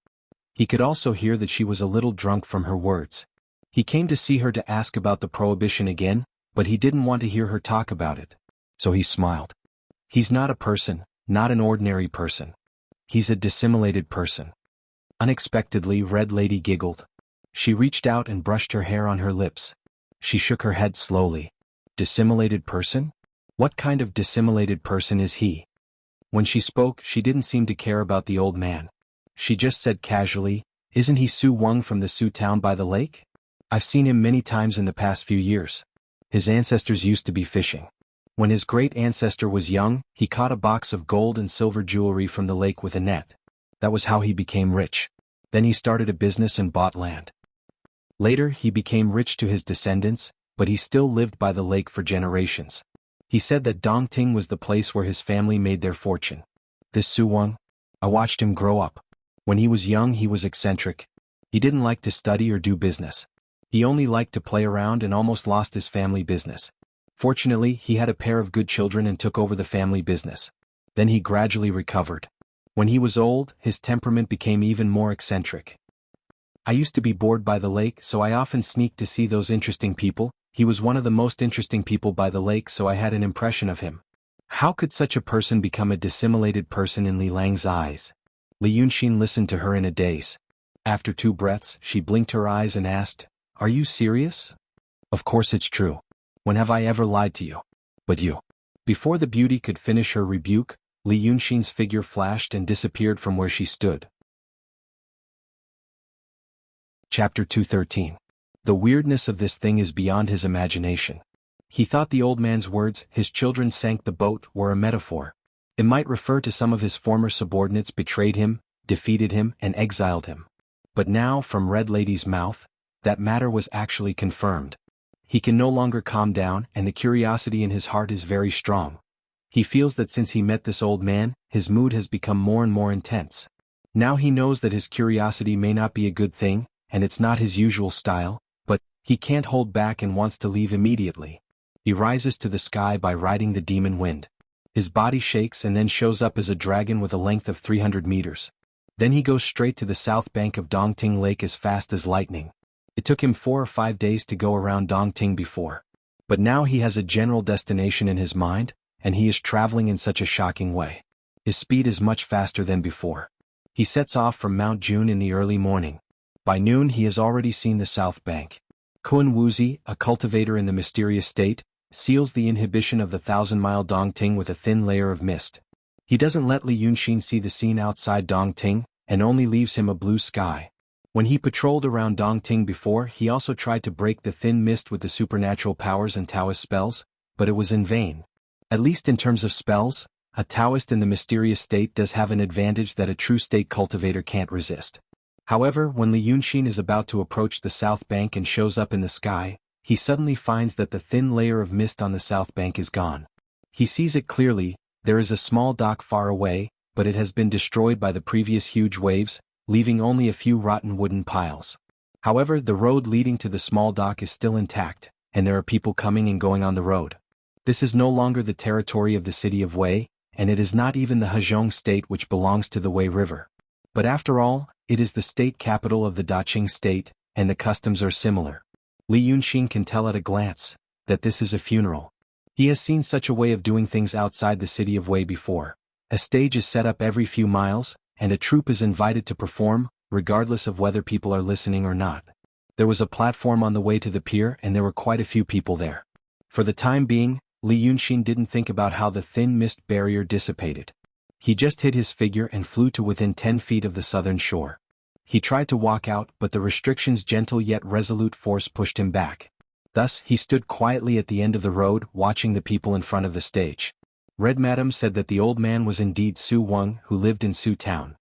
A: He could also hear that she was a little drunk from her words. He came to see her to ask about the prohibition again, but he didn't want to hear her talk about it. So he smiled. "He's not a person, not an ordinary person. He's a dissimulated person." Unexpectedly, Red Lady giggled. She reached out and brushed her hair on her lips. She shook her head slowly. "Dissimulated person? What kind of dissimulated person is he?" When she spoke, she didn't seem to care about the old man. She just said casually, "Isn't he Su Wang from the Su town by the lake? I've seen him many times in the past few years. His ancestors used to be fishing. When his great-ancestor was young, he caught a box of gold and silver jewelry from the lake with a net. That was how he became rich. Then he started a business and bought land. Later he became rich to his descendants, but he still lived by the lake for generations. He said that Dongting was the place where his family made their fortune. This Su Wang, I watched him grow up. When he was young he was eccentric. He didn't like to study or do business. He only liked to play around and almost lost his family business. Fortunately, he had a pair of good children and took over the family business. Then he gradually recovered. When he was old, his temperament became even more eccentric. I used to be bored by the lake, so I often sneaked to see those interesting people. He was one of the most interesting people by the lake, so I had an impression of him." How could such a person become a dissimulated person in Li Lang's eyes? Li Yunxin listened to her in a daze. After 2 breaths, she blinked her eyes and asked, "Are you serious?" "Of course it's true. When have I ever lied to you?" "But you." Before the beauty could finish her rebuke, Li Yunxin's figure flashed and disappeared from where she stood. Chapter 213. The weirdness of this thing is beyond his imagination. He thought the old man's words, "his children sank the boat," were a metaphor. It might refer to some of his former subordinates betrayed him, defeated him, and exiled him. But now, from Red Lady's mouth, that matter was actually confirmed. He can no longer calm down, and the curiosity in his heart is very strong. He feels that since he met this old man, his mood has become more and more intense. Now he knows that his curiosity may not be a good thing, and it's not his usual style, but he can't hold back and wants to leave immediately. He rises to the sky by riding the demon wind. His body shakes and then shows up as a dragon with a length of 300 meters. Then he goes straight to the south bank of Dongting Lake as fast as lightning. It took him 4 or 5 days to go around Dongting before. But now he has a general destination in his mind, and he is traveling in such a shocking way. His speed is much faster than before. He sets off from Mount June in the early morning. By noon he has already seen the south bank. Kun Wuxia, a cultivator in the mysterious state, seals the inhibition of the 1,000-mile Dongting with a thin layer of mist. He doesn't let Li Yunxin see the scene outside Dongting, and only leaves him a blue sky. When he patrolled around Dongting before, he also tried to break the thin mist with the supernatural powers and Taoist spells, but it was in vain. At least in terms of spells, a Taoist in the mysterious state does have an advantage that a true state cultivator can't resist. However, when Li Yunxin is about to approach the south bank and shows up in the sky, he suddenly finds that the thin layer of mist on the south bank is gone. He sees it clearly. There is a small dock far away, but it has been destroyed by the previous huge waves, leaving only a few rotten wooden piles. However, the road leading to the small dock is still intact, and there are people coming and going on the road. This is no longer the territory of the city of Wei, and it is not even the Hezhong state which belongs to the Wei River. But after all, it is the state capital of the Daqing state, and the customs are similar. Li Yunxin can tell at a glance that this is a funeral. He has seen such a way of doing things outside the city of Wei before. A stage is set up every few miles, and a troupe is invited to perform, regardless of whether people are listening or not. There was a platform on the way to the pier and there were quite a few people there. For the time being, Li Yunxin didn't think about how the thin mist barrier dissipated. He just hid his figure and flew to within 10 feet of the southern shore. He tried to walk out, but the restriction's gentle yet resolute force pushed him back. Thus, he stood quietly at the end of the road, watching the people in front of the stage. Red Madam said that the old man was indeed Su Wang, who lived in Su Town.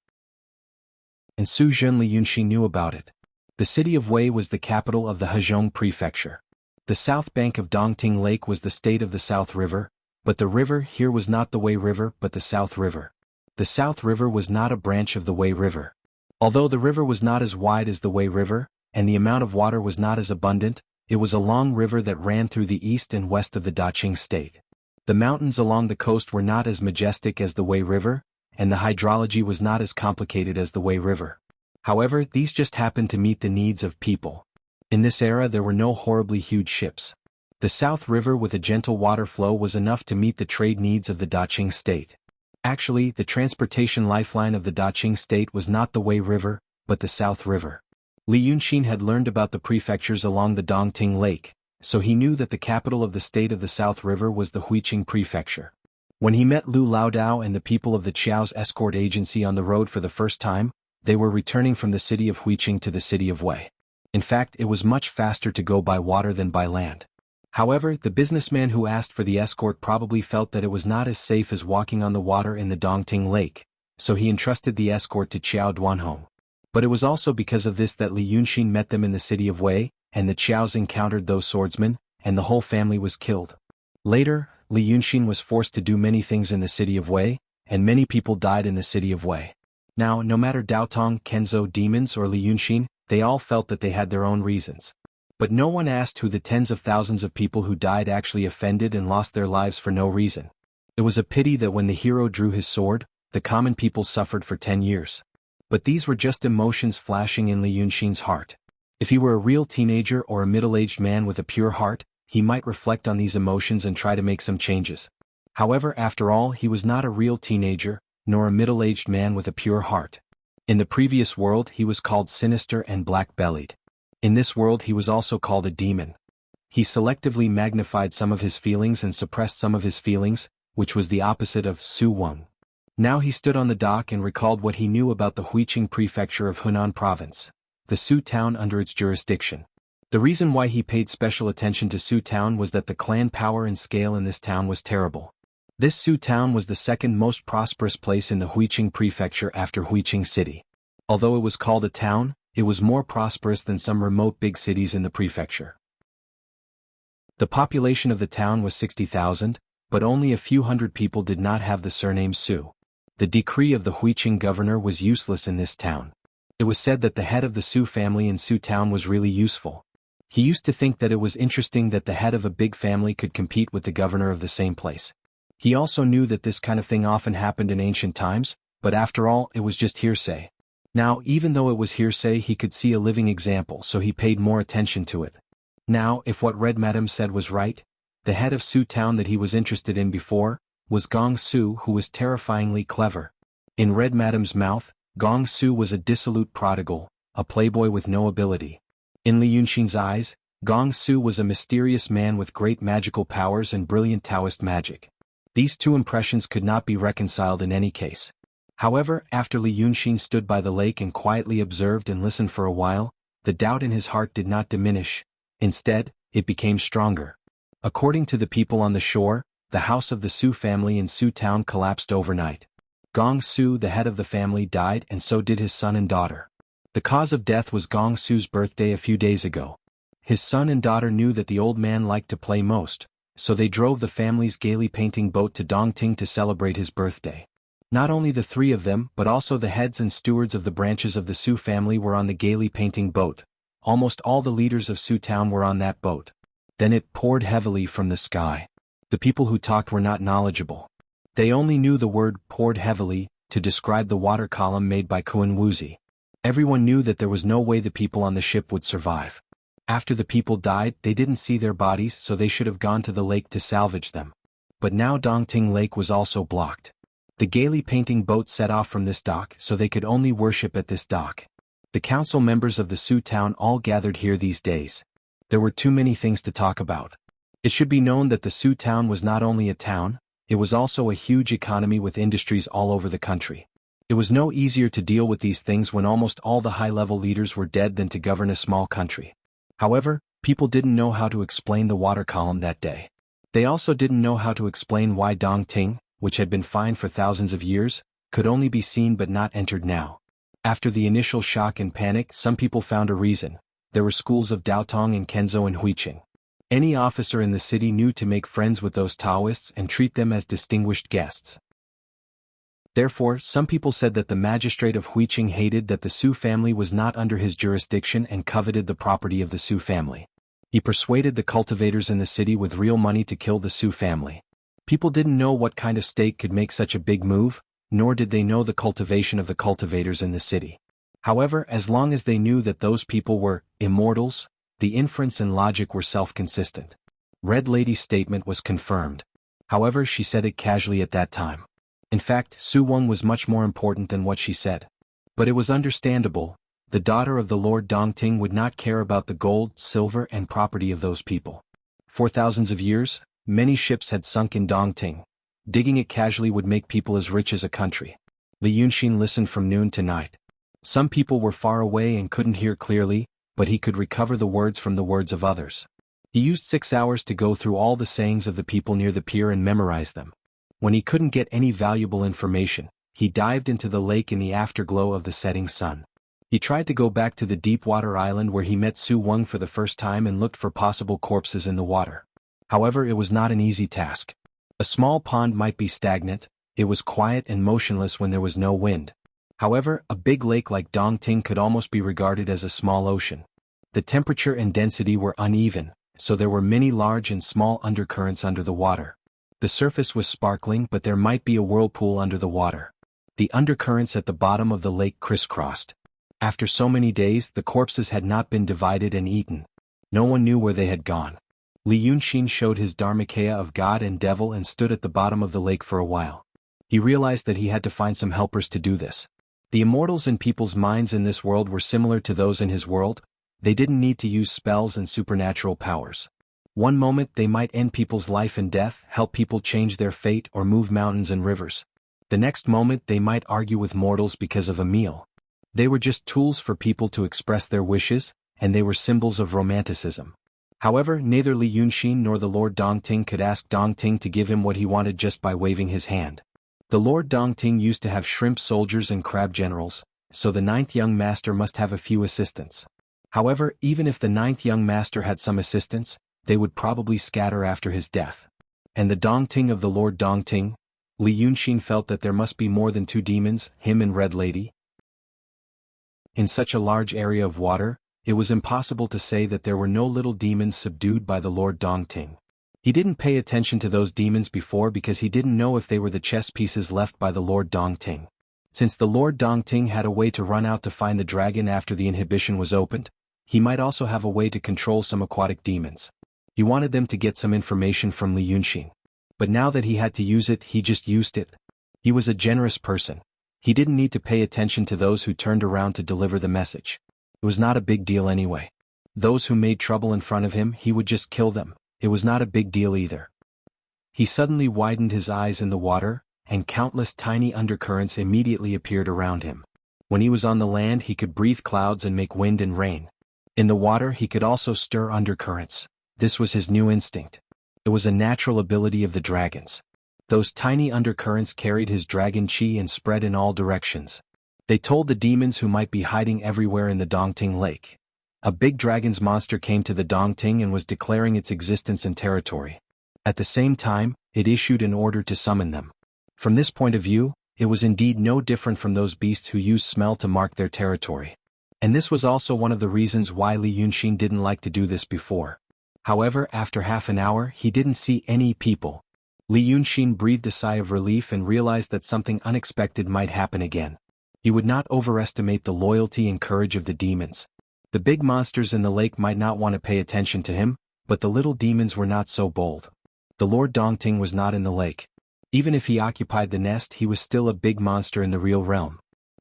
A: And Su Zhen. Li Yunxin knew about it. The city of Wei was the capital of the Hezhong prefecture. The south bank of Dongting Lake was the state of the South River, but the river here was not the Wei River but the South River. The South River was not a branch of the Wei River. Although the river was not as wide as the Wei River, and the amount of water was not as abundant, it was a long river that ran through the east and west of the Daqing state. The mountains along the coast were not as majestic as the Wei River, and the hydrology was not as complicated as the Wei River. However, these just happened to meet the needs of people. In this era there were no horribly huge ships. The South River with a gentle water flow was enough to meet the trade needs of the Daqing state. Actually, the transportation lifeline of the Daqing state was not the Wei River, but the South River. Li Yunxin had learned about the prefectures along the Dongting Lake, so he knew that the capital of the state of the South River was the Huiqing prefecture. When he met Lu Laodao and the people of the Qiao's escort agency on the road for the first time, they were returning from the city of Huiqing to the city of Wei. In fact, it was much faster to go by water than by land. However, the businessman who asked for the escort probably felt that it was not as safe as walking on the water in the Dongting Lake, so he entrusted the escort to Qiao Duanhong. But it was also because of this that Li Yunxin met them in the city of Wei, and the Qiaos encountered those swordsmen, and the whole family was killed. Later, Li Yunxin was forced to do many things in the city of Wei, and many people died in the city of Wei. Now, no matter Daotong, Kenzo demons or Li Yunxin, they all felt that they had their own reasons. But no one asked who the tens of thousands of people who died actually offended and lost their lives for no reason. It was a pity that when the hero drew his sword, the common people suffered for 10 years. But these were just emotions flashing in Li Yunxin's heart. If he were a real teenager or a middle-aged man with a pure heart, he might reflect on these emotions and try to make some changes. However, after all, he was not a real teenager, nor a middle-aged man with a pure heart. In the previous world he was called sinister and black-bellied. In this world he was also called a demon. He selectively magnified some of his feelings and suppressed some of his feelings, which was the opposite of Su Wang. Now he stood on the dock and recalled what he knew about the Huiqing prefecture of Hunan province, the Su town under its jurisdiction. The reason why he paid special attention to Su town was that the clan power and scale in this town was terrible. This Su town was the second most prosperous place in the Huiqing prefecture after Huiqing city. Although it was called a town, it was more prosperous than some remote big cities in the prefecture. The population of the town was 60,000, but only a few hundred people did not have the surname Su. The decree of the Huiqing governor was useless in this town. It was said that the head of the Su family in Su town was really useful. He used to think that it was interesting that the head of a big family could compete with the governor of the same place. He also knew that this kind of thing often happened in ancient times, but after all, it was just hearsay. Now, even though it was hearsay, he could see a living example, so he paid more attention to it. Now, if what Red Madam said was right, the head of Su town that he was interested in before was Gong Su, who was terrifyingly clever. In Red Madam's mouth, Gong Su was a dissolute prodigal, a playboy with no ability. In Li Yunxin's eyes, Gong Su was a mysterious man with great magical powers and brilliant Taoist magic. These two impressions could not be reconciled in any case. However, after Li Yunxin stood by the lake and quietly observed and listened for a while, the doubt in his heart did not diminish. Instead, it became stronger. According to the people on the shore, the house of the Su family in Su town collapsed overnight. Gong Su, the head of the family, died, and so did his son and daughter. The cause of death was Gong Su's birthday a few days ago. His son and daughter knew that the old man liked to play most, so they drove the family's gaily painting boat to Dongting to celebrate his birthday. Not only the three of them, but also the heads and stewards of the branches of the Su family were on the gaily painting boat. Almost all the leaders of Su town were on that boat. Then it poured heavily from the sky. The people who talked were not knowledgeable. They only knew the word poured heavily to describe the water column made by Kuan Wuxia. Everyone knew that there was no way the people on the ship would survive. After the people died, they didn't see their bodies, so they should have gone to the lake to salvage them. But now Dongting Lake was also blocked. The gaily painting boat set off from this dock, so they could only worship at this dock. The council members of the Su town all gathered here these days. There were too many things to talk about. It should be known that the Su town was not only a town, it was also a huge economy with industries all over the country. It was no easier to deal with these things when almost all the high-level leaders were dead than to govern a small country. However, people didn't know how to explain the water column that day. They also didn't know how to explain why Dongting, which had been fine for thousands of years, could only be seen but not entered now. After the initial shock and panic, some people found a reason. There were schools of Daotong and Kenzo and Huiqing. Any officer in the city knew to make friends with those Taoists and treat them as distinguished guests. Therefore, some people said that the magistrate of Huiqing hated that the Su family was not under his jurisdiction and coveted the property of the Su family. He persuaded the cultivators in the city with real money to kill the Su family. People didn't know what kind of state could make such a big move, nor did they know the cultivation of the cultivators in the city. However, as long as they knew that those people were immortals, the inference and logic were self-consistent. Red Lady's statement was confirmed. However, she said it casually at that time. In fact, Su Wang was much more important than what she said. But it was understandable. The daughter of the Lord Dongting would not care about the gold, silver, and property of those people. For thousands of years, many ships had sunk in Dongting. Digging it casually would make people as rich as a country. Li Yunxin listened from noon to night. Some people were far away and couldn't hear clearly, but he could recover the words from the words of others. He used 6 hours to go through all the sayings of the people near the pier and memorize them. When he couldn't get any valuable information, he dived into the lake in the afterglow of the setting sun. He tried to go back to the deep-water island where he met Su Wang for the first time and looked for possible corpses in the water. However, it was not an easy task. A small pond might be stagnant, it was quiet and motionless when there was no wind. However, a big lake like Dongting could almost be regarded as a small ocean. The temperature and density were uneven, so there were many large and small undercurrents under the water. The surface was sparkling, but there might be a whirlpool under the water. The undercurrents at the bottom of the lake crisscrossed. After so many days, the corpses had not been divided and eaten. No one knew where they had gone. Li Yunxin showed his Dharmakaya of God and Devil and stood at the bottom of the lake for a while. He realized that he had to find some helpers to do this. The immortals in people's minds in this world were similar to those in his world. They didn't need to use spells and supernatural powers. One moment they might end people's life and death, help people change their fate, or move mountains and rivers. The next moment they might argue with mortals because of a meal. They were just tools for people to express their wishes, and they were symbols of romanticism. However, neither Li Yunxin nor the Lord Dongting could ask Dongting to give him what he wanted just by waving his hand. The Lord Dongting used to have shrimp soldiers and crab generals, so the ninth young master must have a few assistants. However, even if the ninth young master had some assistants, they would probably scatter after his death. And the Dongting of the Lord Dongting? Li Yunxin felt that there must be more than two demons, him and Red Lady. In such a large area of water, it was impossible to say that there were no little demons subdued by the Lord Dongting. He didn't pay attention to those demons before because he didn't know if they were the chess pieces left by the Lord Dongting. Since the Lord Dongting had a way to run out to find the dragon after the inhibition was opened, he might also have a way to control some aquatic demons. He wanted them to get some information from Li Yunxin. But now that he had to use it, he just used it. He was a generous person. He didn't need to pay attention to those who turned around to deliver the message. It was not a big deal anyway. Those who made trouble in front of him, he would just kill them. It was not a big deal either. He suddenly widened his eyes in the water, and countless tiny undercurrents immediately appeared around him. When he was on the land, he could breathe clouds and make wind and rain. In the water, he could also stir undercurrents. This was his new instinct. It was a natural ability of the dragons. Those tiny undercurrents carried his dragon chi and spread in all directions. They told the demons who might be hiding everywhere in the Dongting Lake. A big dragon's monster came to the Dongting and was declaring its existence and territory. At the same time, it issued an order to summon them. From this point of view, it was indeed no different from those beasts who used smell to mark their territory. And this was also one of the reasons why Li Yunxin didn't like to do this before. However, after half an hour, he didn't see any people. Li Yunxin breathed a sigh of relief and realized that something unexpected might happen again. He would not overestimate the loyalty and courage of the demons. The big monsters in the lake might not want to pay attention to him, but the little demons were not so bold. The Lord Dongting was not in the lake. Even if he occupied the nest, he was still a big monster in the real realm.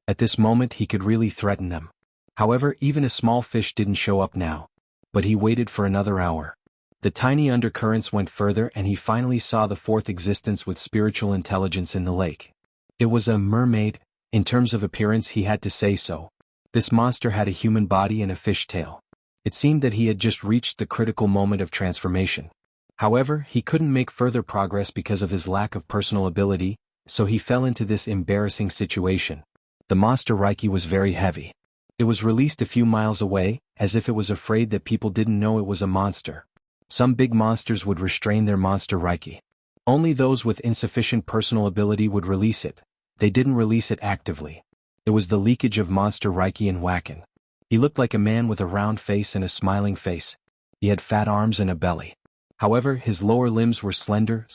A: At this moment, he could really threaten them. However, even a small fish didn't show up now. But he waited for another hour. The tiny undercurrents went further and he finally saw the fourth existence with spiritual intelligence in the lake. It was a mermaid. In terms of appearance, he had to say so. This monster had a human body and a fish tail. It seemed that he had just reached the critical moment of transformation. However, he couldn't make further progress because of his lack of personal ability, so he fell into this embarrassing situation. The monster Reiki was very heavy. It was released a few miles away, as if it was afraid that people didn't know it was a monster. Some big monsters would restrain their monster Reiki. Only those with insufficient personal ability would release it. They didn't release it actively. It was the leakage of monster Reiki in Wacken. He looked like a man with a round face and a smiling face. He had fat arms and a belly. However, his lower limbs were slender,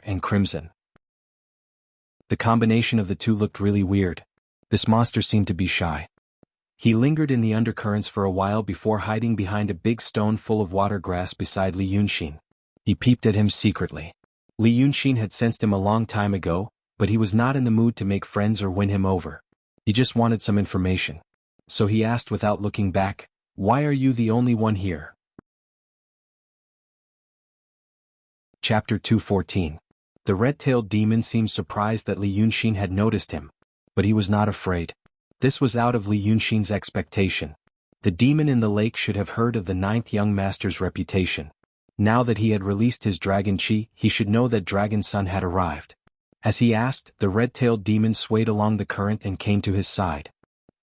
A: and crimson. The combination of the two looked really weird. This monster seemed to be shy. He lingered in the undercurrents for a while before hiding behind a big stone full of water grass beside Li Yunxin. He peeped at him secretly. Li Yunxin had sensed him a long time ago, but he was not in the mood to make friends or win him over. He just wanted some information. So he asked without looking back, "Why are you the only one here?" Chapter 214. The red-tailed demon seemed surprised that Li Yunxin had noticed him. But he was not afraid. This was out of Li Yunxin's expectation. The demon in the lake should have heard of the ninth young master's reputation. Now that he had released his dragon chi, he should know that Dragon Sun had arrived. As he asked, the red-tailed demon swayed along the current and came to his side.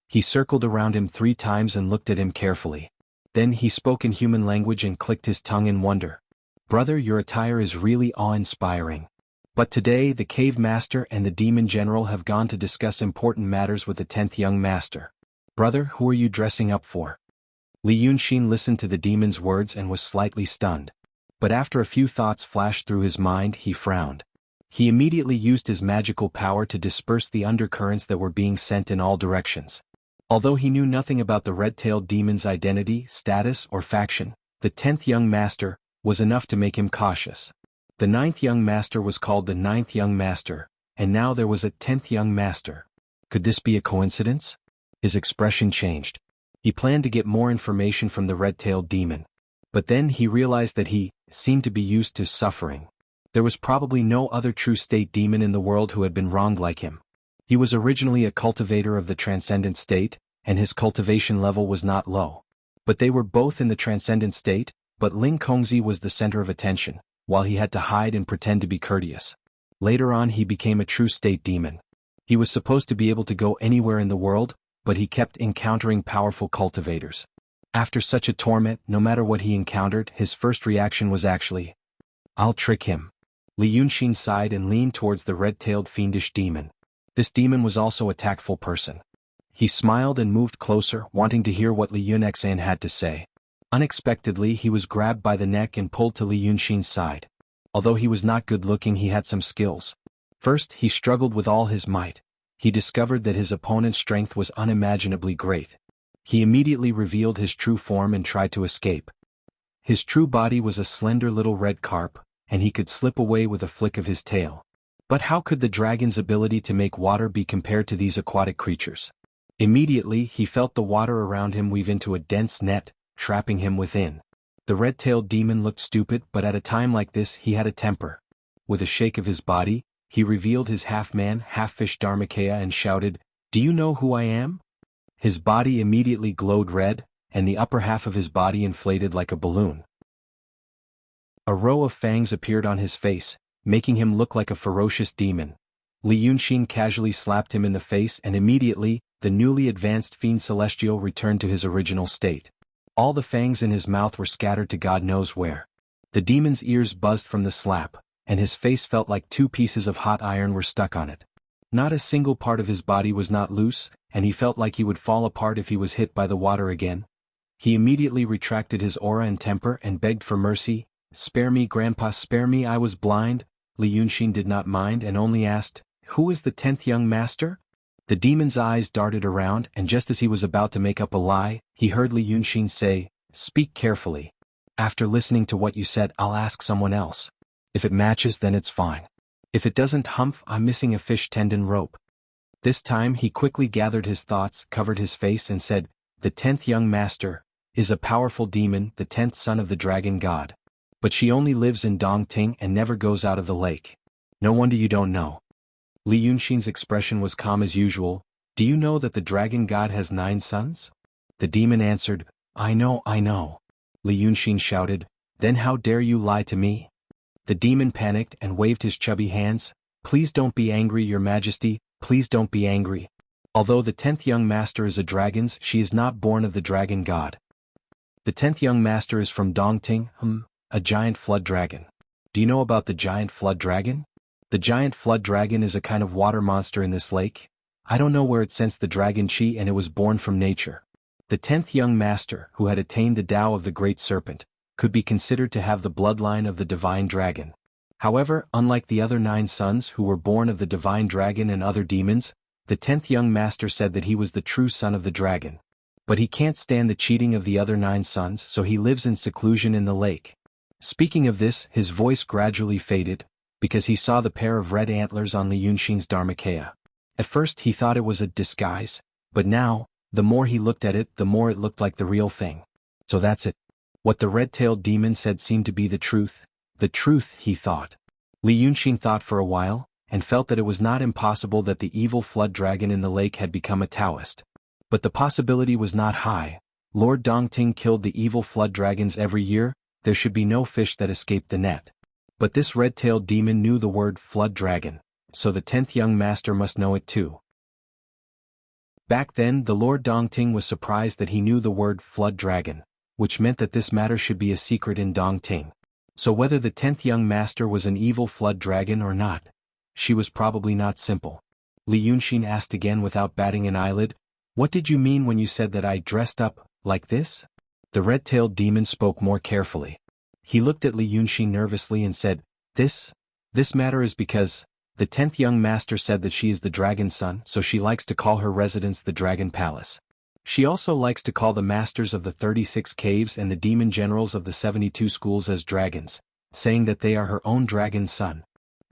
A: He circled around him 3 times and looked at him carefully. Then he spoke in human language and clicked his tongue in wonder. "Brother, your attire is really awe-inspiring. But today the cave master and the demon general have gone to discuss important matters with the 10th young master. Brother, who are you dressing up for?" Li Yunxin listened to the demon's words and was slightly stunned. But after a few thoughts flashed through his mind, he frowned. He immediately used his magical power to disperse the undercurrents that were being sent in all directions. Although he knew nothing about the red-tailed demon's identity, status, or faction, the 10th young master was enough to make him cautious. The 9th young master was called the 9th young master, and now there was a 10th young master. Could this be a coincidence? His expression changed. He planned to get more information from the red-tailed demon. But then he realized that he seemed to be used to suffering. There was probably no other true state demon in the world who had been wronged like him. He was originally a cultivator of the transcendent state, and his cultivation level was not low. But they were both in the transcendent state, but Ling Kongzi was the center of attention, while he had to hide and pretend to be courteous. Later on he became a true state demon. He was supposed to be able to go anywhere in the world, but he kept encountering powerful cultivators. After such a torment, no matter what he encountered, his first reaction was actually, "I'll trick him." Li Yunxin sighed and leaned towards the red-tailed fiendish demon. This demon was also a tactful person. He smiled and moved closer, wanting to hear what Li Yunxin had to say. Unexpectedly he was grabbed by the neck and pulled to Li Yunxin's side. Although he was not good-looking, he had some skills. First, he struggled with all his might. He discovered that his opponent's strength was unimaginably great. He immediately revealed his true form and tried to escape. His true body was a slender little red carp, and he could slip away with a flick of his tail. But how could the dragon's ability to make water be compared to these aquatic creatures? Immediately he felt the water around him weave into a dense net, trapping him within. The red-tailed demon looked stupid, but at a time like this he had a temper. With a shake of his body, he revealed his half-man, half-fish Dharmakaya and shouted, "Do you know who I am?" His body immediately glowed red, and the upper half of his body inflated like a balloon. A row of fangs appeared on his face, making him look like a ferocious demon. Li Yunxin casually slapped him in the face, and immediately, the newly advanced fiend celestial returned to his original state. All the fangs in his mouth were scattered to God knows where. The demon's ears buzzed from the slap, and his face felt like 2 pieces of hot iron were stuck on it. Not a single part of his body was not loose, and he felt like he would fall apart if he was hit by the water again. He immediately retracted his aura and temper and begged for mercy. "Spare me, Grandpa, spare me, I was blind." Li Yunxin did not mind and only asked, "Who is the 10th young master?" The demon's eyes darted around, and just as he was about to make up a lie, he heard Li Yunxin say, "Speak carefully. After listening to what you said, I'll ask someone else. If it matches, then it's fine. If it doesn't, humph, I'm missing a fish tendon rope." This time he quickly gathered his thoughts, covered his face and said, "The 10th young master is a powerful demon, the 10th son of the dragon god. But she only lives in Dongting and never goes out of the lake. No wonder you don't know." Li Yunxin's expression was calm as usual. "Do you know that the dragon god has 9 sons?" The demon answered, I know. Li Yunxin shouted, "Then how dare you lie to me?" The demon panicked and waved his chubby hands. "Please don't be angry, your majesty, please don't be angry. Although the 10th young master is a dragon's, she is not born of the dragon god. The 10th young master is from Dongting, a giant flood dragon. Do you know about the giant flood dragon? The giant flood dragon is a kind of water monster in this lake. I don't know where it sensed the dragon chi, and it was born from nature. The 10th young master, who had attained the Tao of the great serpent, could be considered to have the bloodline of the divine dragon. However, unlike the other 9 sons who were born of the divine dragon and other demons, the 10th young master said that he was the true son of the dragon. But he can't stand the cheating of the other 9 sons, so he lives in seclusion in the lake." Speaking of this, his voice gradually faded, because he saw the pair of red antlers on Li Yunxin's Dharmakaya. At first he thought it was a disguise, but now, the more he looked at it, the more it looked like the real thing. So that's it. What the red-tailed demon said seemed to be the truth. The truth, he thought. Li Yunxin thought for a while, and felt that it was not impossible that the evil flood dragon in the lake had become a Taoist. But the possibility was not high. Lord Dongting killed the evil flood dragons every year. There should be no fish that escaped the net. But this red-tailed demon knew the word flood dragon, so the 10th young master must know it too. Back then, the Lord Dongting was surprised that he knew the word flood dragon, which meant that this matter should be a secret in Dongting. So whether the 10th young master was an evil flood dragon or not, she was probably not simple. Li Yunxin asked again without batting an eyelid, "What did you mean when you said that I dressed up like this?" The red-tailed demon spoke more carefully. He looked at Li Yunxin nervously and said, This matter is because the 10th young master said that she is the dragon's son, so she likes to call her residence the Dragon Palace. She also likes to call the masters of the 36 caves and the demon generals of the 72 schools as dragons, saying that they are her own dragon's son.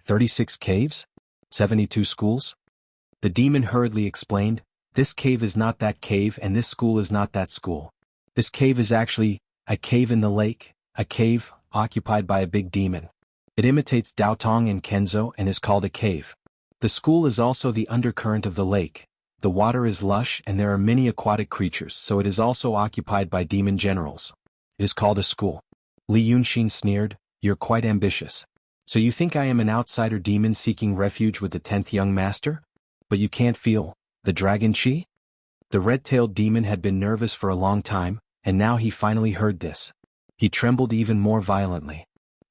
A: 36 caves? 72 schools? The demon hurriedly explained, "This cave is not that cave and this school is not that school. This cave is actually a cave in the lake, a cave occupied by a big demon. It imitates Daotong and Kenzo and is called a cave. The school is also the undercurrent of the lake, The water is lush and there are many aquatic creatures, so it is also occupied by demon generals. It is called a school. Li Yunxin sneered, "You're quite ambitious. So you think I am an outsider demon seeking refuge with the 10th young master? But you can't feel the dragon chi?" The red-tailed demon had been nervous for a long time, and now he finally heard this. He trembled even more violently.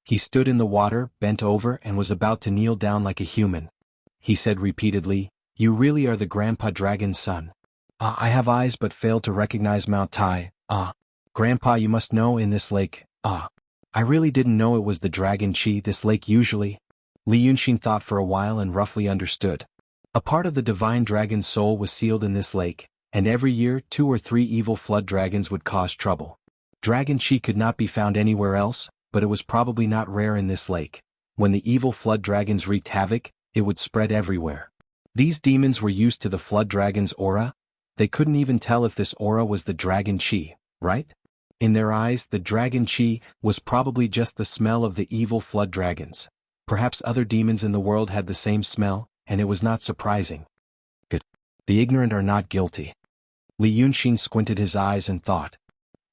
A: He stood in the water, bent over, and was about to kneel down like a human. He said repeatedly, "You really are the Grandpa Dragon's son. I have eyes but fail to recognize Mount Tai. Grandpa, you must know in this lake. I really didn't know it was the dragon chi, this lake usually." Li Yunxin thought for a while and roughly understood. A part of the divine dragon's soul was sealed in this lake, and every year 2 or 3 evil flood dragons would cause trouble. Dragon chi could not be found anywhere else, but it was probably not rare in this lake. When the evil flood dragons wreaked havoc, it would spread everywhere. These demons were used to the flood dragon's aura. They couldn't even tell if this aura was the dragon chi, right? In their eyes, the dragon chi was probably just the smell of the evil flood dragons. Perhaps other demons in the world had the same smell, and it was not surprising. Good. The ignorant are not guilty. Li Yunxin squinted his eyes and thought.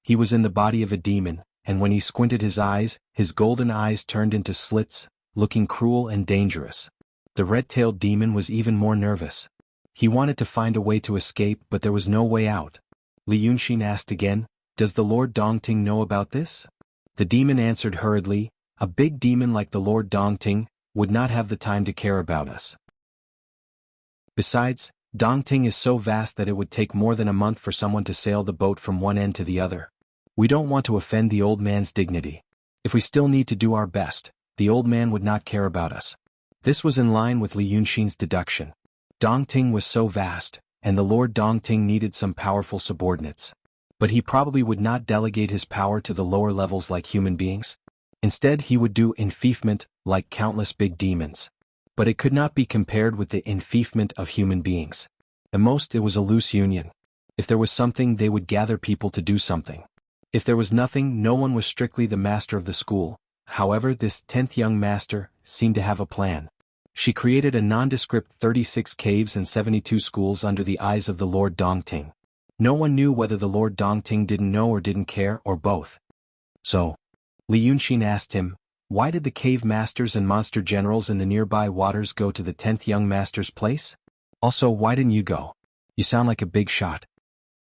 A: He was in the body of a demon, and when he squinted his eyes, his golden eyes turned into slits, looking cruel and dangerous. The red-tailed demon was even more nervous. He wanted to find a way to escape, but there was no way out. Li Yunxin asked again, "Does the Lord Dongting know about this?" The demon answered hurriedly, "A big demon like the Lord Dongting would not have the time to care about us. Besides, Dongting is so vast that it would take more than a month for someone to sail the boat from one end to the other. We don't want to offend the old man's dignity. If we still need to do our best, the old man would not care about us." This was in line with Li Yunxin's deduction. Dongting was so vast, and the Lord Dongting needed some powerful subordinates. But he probably would not delegate his power to the lower levels like human beings. Instead, he would do enfeoffment like countless big demons. But it could not be compared with the enfeoffment of human beings. At most, it was a loose union. If there was something, they would gather people to do something. If there was nothing, no one was strictly the master of the school. However, this 10th young master seemed to have a plan. She created a nondescript 36 caves and 72 schools under the eyes of the Lord Dongting. No one knew whether the Lord Dongting didn't know or didn't care, or both. So, Li Yunxin asked him, "Why did the cave masters and monster generals in the nearby waters go to the 10th young master's place? Also, why didn't you go? You sound like a big shot."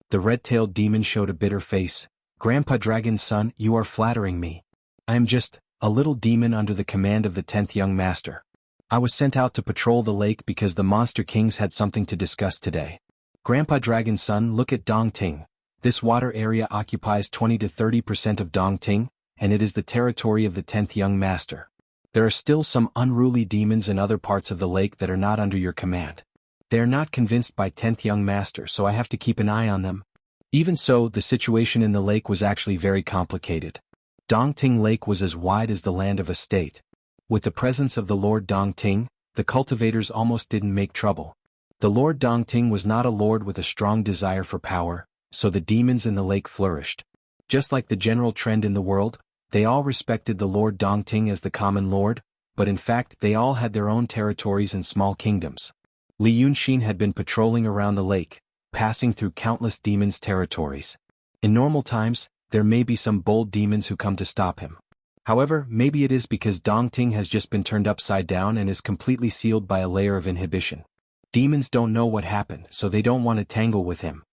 A: The red-tailed demon showed a bitter face. "Grandpa Dragon's son, you are flattering me. I am just a little demon under the command of the 10th young master. I was sent out to patrol the lake because the monster kings had something to discuss today. Grandpa Dragon's son, look at Dongting. This water area occupies 20 to 30% of Dongting, and it is the territory of the 10th young master. There are still some unruly demons in other parts of the lake that are not under your command. They are not convinced by 10th young master, so I have to keep an eye on them." Even so, the situation in the lake was actually very complicated. Dongting Lake was as wide as the land of a state. With the presence of the Lord Dongting, the cultivators almost didn't make trouble. The Lord Dongting was not a lord with a strong desire for power, so the demons in the lake flourished. Just like the general trend in the world, they all respected the Lord Dongting as the common lord, but in fact they all had their own territories and small kingdoms. Li Yunxin had been patrolling around the lake, passing through countless demons' territories. In normal times, there may be some bold demons who come to stop him. However, maybe it is because Dongting has just been turned upside down and is completely sealed by a layer of inhibition. Demons don't know what happened, so they don't want to tangle with him.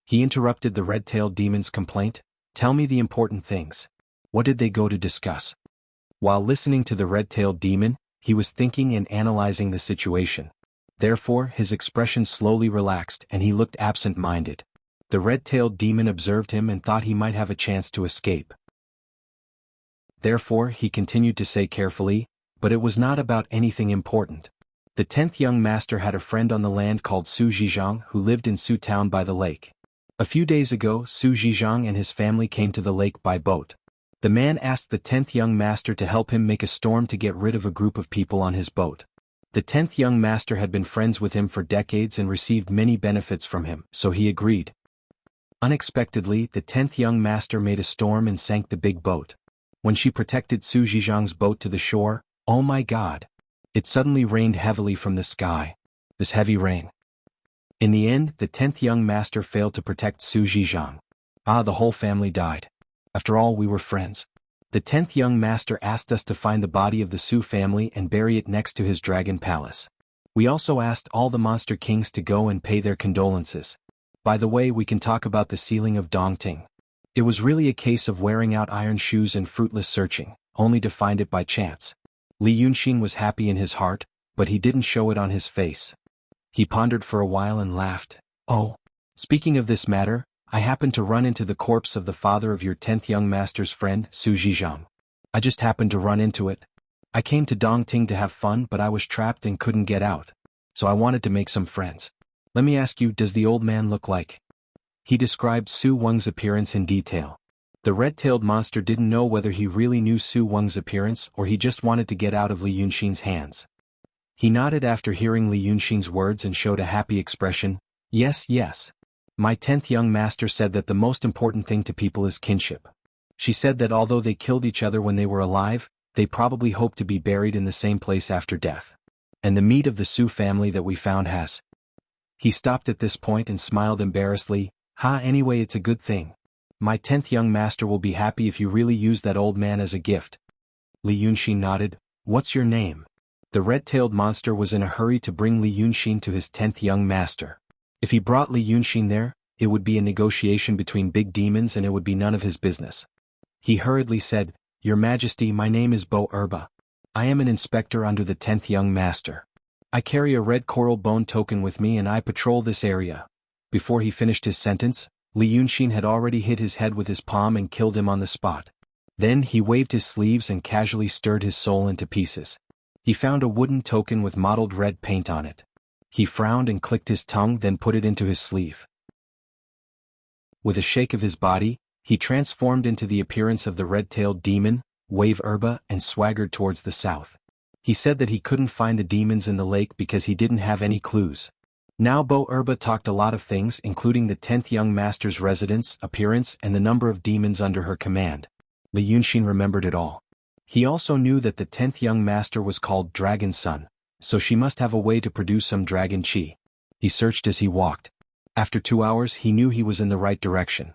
A: He interrupted the red-tailed demon's complaint. "Tell me the important things. What did they go to discuss?" While listening to the red-tailed demon, he was thinking and analyzing the situation. Therefore, his expression slowly relaxed and he looked absent-minded. The red-tailed demon observed him and thought he might have a chance to escape. Therefore, he continued to say carefully, "But it was not about anything important. The 10th young master had a friend on the land called Su Zhizhang who lived in Su Town by the lake. A few days ago, Su Zhizhang and his family came to the lake by boat. The man asked the 10th young master to help him make a storm to get rid of a group of people on his boat. The 10th young master had been friends with him for decades and received many benefits from him, so he agreed. Unexpectedly, the 10th young master made a storm and sank the big boat. When she protected Su Zhizhang's boat to the shore, oh my God! It suddenly rained heavily from the sky. This heavy rain. In the end, the 10th young master failed to protect Su Zhizhang. The whole family died. After all, we were friends. The 10th young master asked us to find the body of the Su family and bury it next to his dragon palace. We also asked all the monster kings to go and pay their condolences. By the way, we can talk about the sealing of Dongting. It was really a case of wearing out iron shoes and fruitless searching, only to find it by chance. Li Yunxin was happy in his heart, but he didn't show it on his face. He pondered for a while and laughed. Oh, speaking of this matter, I happened to run into the corpse of the father of your 10th young master's friend, Su Zhizhang. I just happened to run into it. I came to Dongting to have fun, but I was trapped and couldn't get out. So I wanted to make some friends. Let me ask you, does the old man look like? He described Su Weng's appearance in detail. The red-tailed monster didn't know whether he really knew Su Weng's appearance or he just wanted to get out of Li Yunxin's hands. He nodded after hearing Li Yunxin's words and showed a happy expression. Yes, yes. My 10th young master said that the most important thing to people is kinship. She said that although they killed each other when they were alive, they probably hope to be buried in the same place after death. And the meat of the Su family that we found has. He stopped at this point and smiled embarrassedly. Anyway, it's a good thing. My 10th young master will be happy if you really use that old man as a gift. Li Yunxin nodded. What's your name? The red-tailed monster was in a hurry to bring Li Yunxin to his 10th young master. If he brought Li Yunxin there, it would be a negotiation between big demons and it would be none of his business. He hurriedly said, Your Majesty, my name is Bo Erba. I am an inspector under the 10th young master. I carry a red coral bone token with me and I patrol this area. Before he finished his sentence, Li Yunxin had already hit his head with his palm and killed him on the spot. Then he waved his sleeves and casually stirred his soul into pieces. He found a wooden token with mottled red paint on it. He frowned and clicked his tongue, then put it into his sleeve. With a shake of his body, he transformed into the appearance of the red-tailed demon, Wave Erba, and swaggered towards the south. He said that he couldn't find the demons in the lake because he didn't have any clues. Now Bo Erba talked a lot of things, including the 10th young master's residence, appearance, and the number of demons under her command. Li Yunxin remembered it all. He also knew that the 10th young master was called Dragon Sun, so she must have a way to produce some dragon chi. He searched as he walked. After 2 hours, he knew he was in the right direction.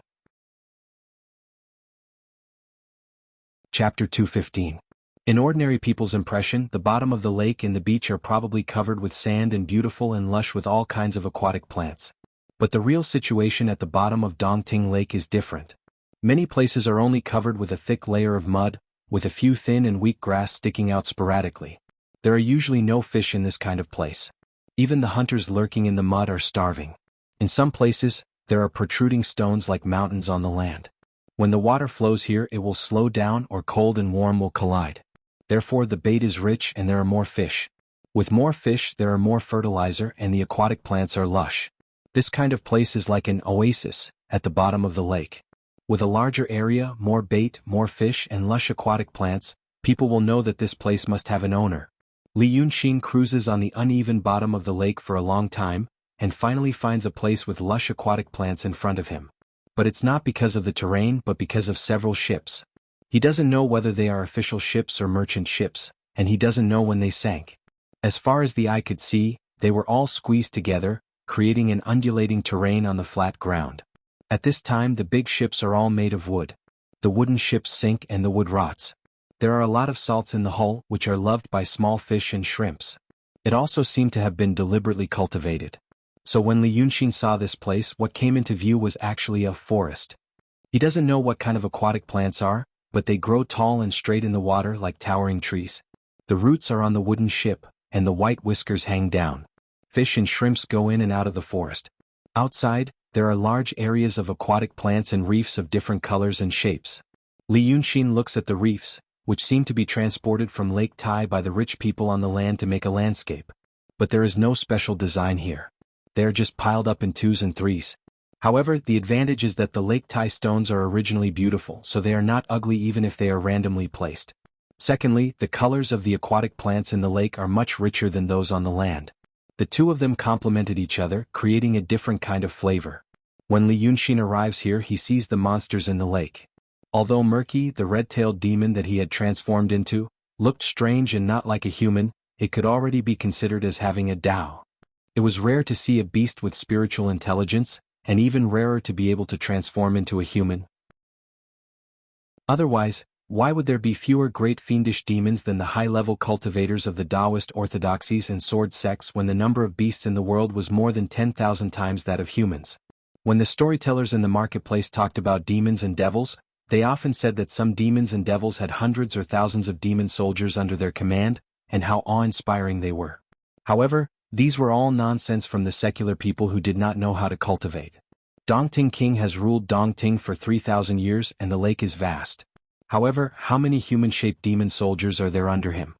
A: Chapter 215. In ordinary people's impression, the bottom of the lake and the beach are probably covered with sand and beautiful and lush with all kinds of aquatic plants. But the real situation at the bottom of Dongting Lake is different. Many places are only covered with a thick layer of mud, with a few thin and weak grass sticking out sporadically. There are usually no fish in this kind of place. Even the hunters lurking in the mud are starving. In some places, there are protruding stones like mountains on the land. When the water flows here, it will slow down or cold and warm will collide. Therefore the bait is rich and there are more fish. With more fish there are more fertilizer and the aquatic plants are lush. This kind of place is like an oasis at the bottom of the lake. With a larger area, more bait, more fish and lush aquatic plants, people will know that this place must have an owner. Li Yunxin cruises on the uneven bottom of the lake for a long time, and finally finds a place with lush aquatic plants in front of him. But it's not because of the terrain but because of several ships. He doesn't know whether they are official ships or merchant ships, and he doesn't know when they sank. As far as the eye could see, they were all squeezed together, creating an undulating terrain on the flat ground. At this time the big ships are all made of wood. The wooden ships sink and the wood rots. There are a lot of salts in the hull which are loved by small fish and shrimps. It also seemed to have been deliberately cultivated. So when Li Yunxin saw this place, what came into view was actually a forest. He doesn't know what kind of aquatic plants are, but they grow tall and straight in the water like towering trees. The roots are on the wooden ship, and the white whiskers hang down. Fish and shrimps go in and out of the forest. Outside, there are large areas of aquatic plants and reefs of different colors and shapes. Li Yunxin looks at the reefs, which seem to be transported from Lake Tai by the rich people on the land to make a landscape. But there is no special design here. They are just piled up in 2s and 3s. However, the advantage is that the Lake Tai stones are originally beautiful, so they are not ugly even if they are randomly placed. Secondly, the colors of the aquatic plants in the lake are much richer than those on the land. The two of them complemented each other, creating a different kind of flavor. When Li Yunxin arrives here, he sees the monsters in the lake. Although Murky, the red-tailed demon that he had transformed into, looked strange and not like a human, it could already be considered as having a Tao. It was rare to see a beast with spiritual intelligence, and even rarer to be able to transform into a human. Otherwise, why would there be fewer great fiendish demons than the high-level cultivators of the Taoist orthodoxies and sword sects when the number of beasts in the world was more than 10,000 times that of humans? When the storytellers in the marketplace talked about demons and devils, they often said that some demons and devils had hundreds or thousands of demon soldiers under their command, and how awe-inspiring they were. However, these were all nonsense from the secular people who did not know how to cultivate. Dongting King has ruled Dongting for 3,000 years and the lake is vast. However, how many human-shaped demon soldiers are there under him?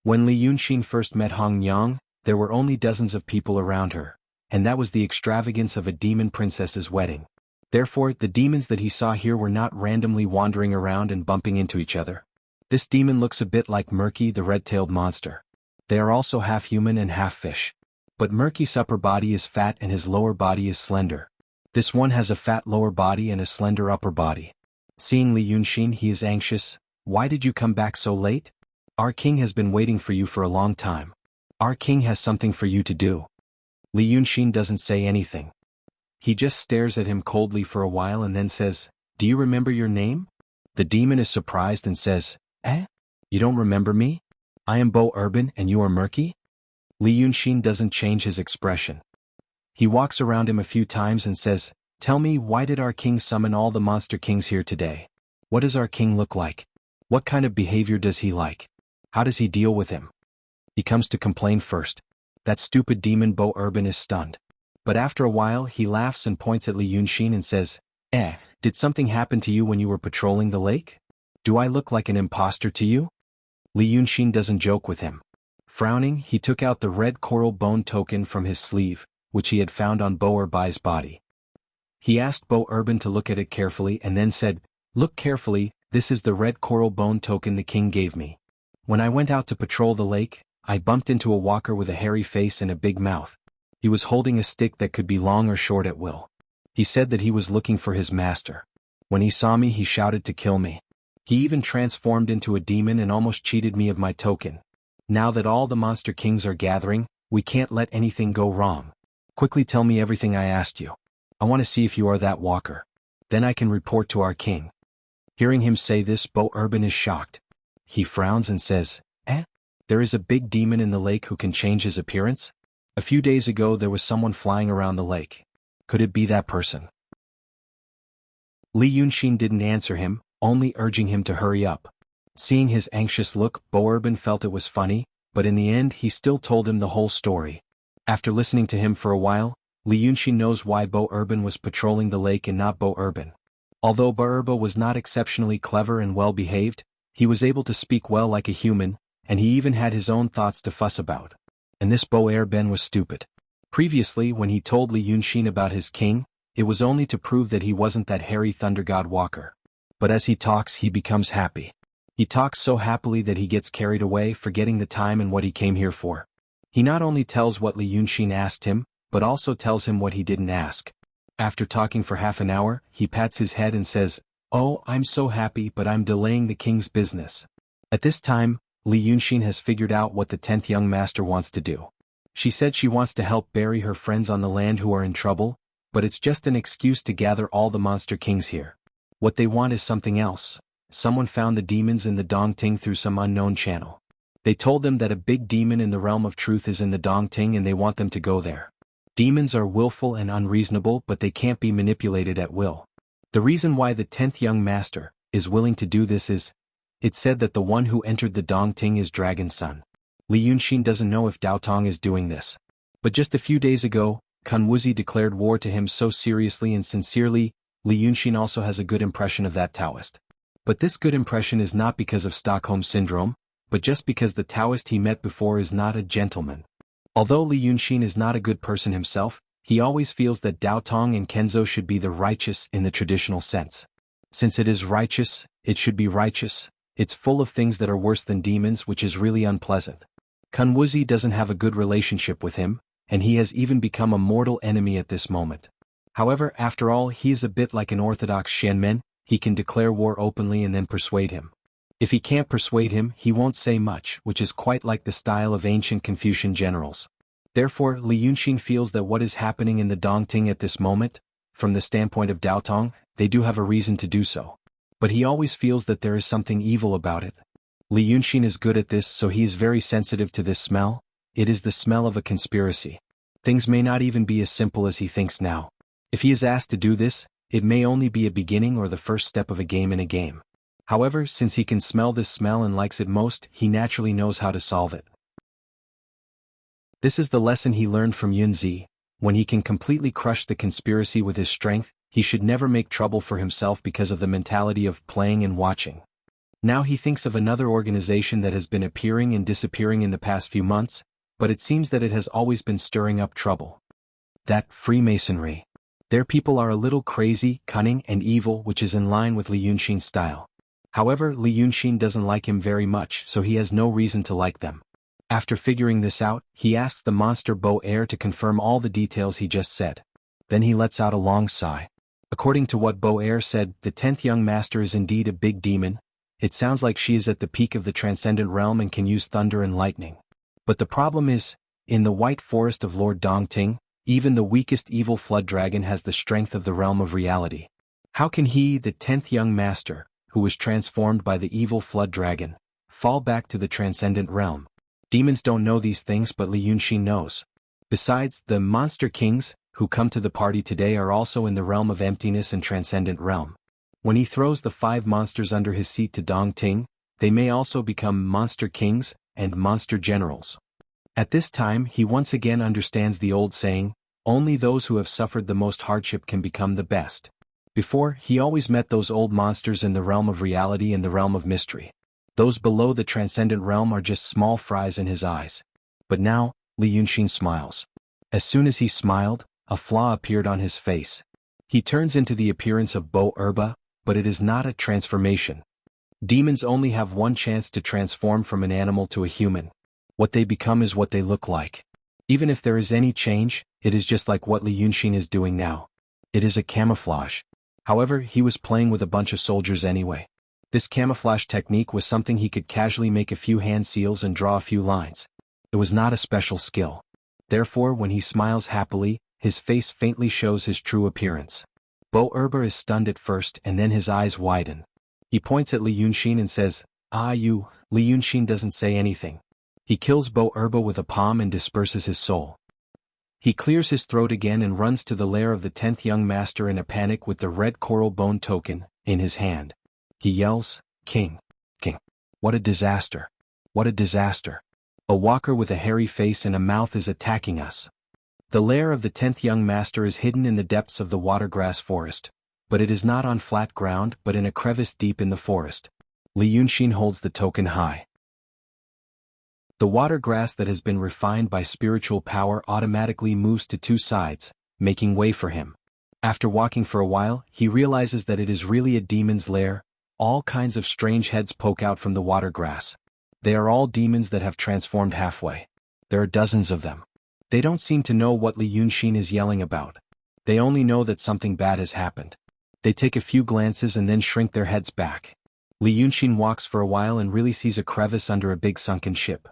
A: When Li Yunxin first met Hong Yang, there were only dozens of people around her, and that was the extravagance of a demon princess's wedding. Therefore, the demons that he saw here were not randomly wandering around and bumping into each other. This demon looks a bit like Murky the red-tailed monster. They are also half human and half fish. But Murky's upper body is fat and his lower body is slender. This one has a fat lower body and a slender upper body. Seeing Li Yunxin, he is anxious. Why did you come back so late? Our king has been waiting for you for a long time. Our king has something for you to do. Li Yunxin doesn't say anything. He just stares at him coldly for a while and then says, "Do you remember your name?" The demon is surprised and says, "Eh? You don't remember me? I am Bo Urban and you are Murky?" Li Yunxin doesn't change his expression. He walks around him a few times and says, "Tell me, why did our king summon all the monster kings here today? What does our king look like? What kind of behavior does he like? How does he deal with him?" He comes to complain first. That stupid demon Bo Urban is stunned. But after a while he laughs and points at Li Yunxin and says, Did something happen to you when you were patrolling the lake? Do I look like an imposter to you?" Li Yunxin doesn't joke with him. Frowning, he took out the red coral bone token from his sleeve, which he had found on Bo Urbai's body. He asked Bo Urban to look at it carefully and then said, "Look carefully, this is the red coral bone token the king gave me. When I went out to patrol the lake, I bumped into a walker with a hairy face and a big mouth. He was holding a stick that could be long or short at will. He said that he was looking for his master. When he saw me, he shouted to kill me. He even transformed into a demon and almost cheated me of my token. Now that all the monster kings are gathering, we can't let anything go wrong. Quickly tell me everything I asked you. I want to see if you are that walker. Then I can report to our king." Hearing him say this, Bo Urban is shocked. He frowns and says, There is a big demon in the lake who can change his appearance? A few days ago there was someone flying around the lake. Could it be that person?" Li Yunxin didn't answer him, only urging him to hurry up. Seeing his anxious look, Bo Urban felt it was funny, but in the end he still told him the whole story. After listening to him for a while, Li Yunxin knows why Bo Urban was patrolling the lake and not Bo Urban. Although Bo Urban was not exceptionally clever and well-behaved, he was able to speak well like a human, and he even had his own thoughts to fuss about. And this Bo Urban was stupid. Previously, when he told Li Yunxin about his king, it was only to prove that he wasn't that hairy thunder god walker. But as he talks, he becomes happy. He talks so happily that he gets carried away, forgetting the time and what he came here for. He not only tells what Li Yunxin asked him, but also tells him what he didn't ask. After talking for half an hour, he pats his head and says, "Oh, I'm so happy, but I'm delaying the king's business." At this time, Li Yunxin has figured out what the 10th young master wants to do. She said she wants to help bury her friends on the land who are in trouble, but it's just an excuse to gather all the monster kings here. What they want is something else. Someone found the demons in the Dongting through some unknown channel. They told them that a big demon in the realm of truth is in the Dongting and they want them to go there. Demons are willful and unreasonable, but they can't be manipulated at will. The reason why the 10th young master is willing to do this is, it's said that the one who entered the Dongting is Dragon's son. Li Yunxin doesn't know if Dao Tong is doing this. But just a few days ago, Kun Wuxia declared war to him so seriously and sincerely. Li Yunxin also has a good impression of that Taoist. But this good impression is not because of Stockholm Syndrome, but just because the Taoist he met before is not a gentleman. Although Li Yunxin is not a good person himself, he always feels that Dao Tong and Kenzo should be the righteous in the traditional sense. Since it is righteous, it should be righteous. It's full of things that are worse than demons, which is really unpleasant. Kun Wuxia doesn't have a good relationship with him, and he has even become a mortal enemy at this moment. However, after all, he is a bit like an orthodox Shenmen. He can declare war openly and then persuade him. If he can't persuade him, he won't say much, which is quite like the style of ancient Confucian generals. Therefore, Li Yunxin feels that what is happening in the Dongting at this moment, from the standpoint of Daotong, they do have a reason to do so. But he always feels that there is something evil about it. Li Yunxin is good at this, so he is very sensitive to this smell. It is the smell of a conspiracy. Things may not even be as simple as he thinks now. If he is asked to do this, it may only be a beginning or the first step of a game in a game. However, since he can smell this smell and likes it most, he naturally knows how to solve it. This is the lesson he learned from Yunzi. When he can completely crush the conspiracy with his strength, he should never make trouble for himself because of the mentality of playing and watching. Now he thinks of another organization that has been appearing and disappearing in the past few months, but it seems that it has always been stirring up trouble. That Freemasonry. Their people are a little crazy, cunning, and evil, which is in line with Li Yunxin's style. However, Li Yunxin doesn't like him very much, so he has no reason to like them. After figuring this out, he asks the monster Bo-Er to confirm all the details he just said. Then he lets out a long sigh. According to what Bo-Er said, the 10th young master is indeed a big demon. It sounds like she is at the peak of the transcendent realm and can use thunder and lightning. But the problem is, in the white forest of Lord Dongting, even the weakest evil flood dragon has the strength of the realm of reality. How can he, the 10th young master, who was transformed by the evil flood dragon, fall back to the transcendent realm? Demons don't know these things, but Li Yunxin knows. Besides, the monster kings, who come to the party today, are also in the realm of emptiness and transcendent realm. When he throws the 5 monsters under his seat to Dongting, they may also become monster kings and monster generals. At this time, he once again understands the old saying, only those who have suffered the most hardship can become the best. Before, he always met those old monsters in the realm of reality and the realm of mystery. Those below the transcendent realm are just small fries in his eyes. But now, Li Yunxin smiles. As soon as he smiled, a flaw appeared on his face. He turns into the appearance of Bo-Erba, but it is not a transformation. Demons only have one chance to transform from an animal to a human. What they become is what they look like. Even if there is any change, it is just like what Li Yunxin is doing now. It is a camouflage. However, he was playing with a bunch of soldiers anyway. This camouflage technique was something he could casually make a few hand seals and draw a few lines. It was not a special skill. Therefore, when he smiles happily, his face faintly shows his true appearance. Bo-Erba is stunned at first, and then his eyes widen. He points at Li Yunxin and says, "Ah, you." Li Yunxin doesn't say anything. He kills Bo-Erba with a palm and disperses his soul. He clears his throat again and runs to the lair of the 10th young master in a panic with the red coral bone token in his hand. He yells, "King! King! What a disaster! What a disaster! A walker with a hairy face and a mouth is attacking us." The lair of the 10th young master is hidden in the depths of the watergrass forest, but it is not on flat ground but in a crevice deep in the forest. Li Yunxin holds the token high. The watergrass that has been refined by spiritual power automatically moves to 2 sides, making way for him. After walking for a while, he realizes that it is really a demon's lair. All kinds of strange heads poke out from the watergrass. They are all demons that have transformed halfway. There are dozens of them. They don't seem to know what Li Yunxin is yelling about. They only know that something bad has happened. They take a few glances and then shrink their heads back. Li Yunxin walks for a while and really sees a crevice under a big sunken ship.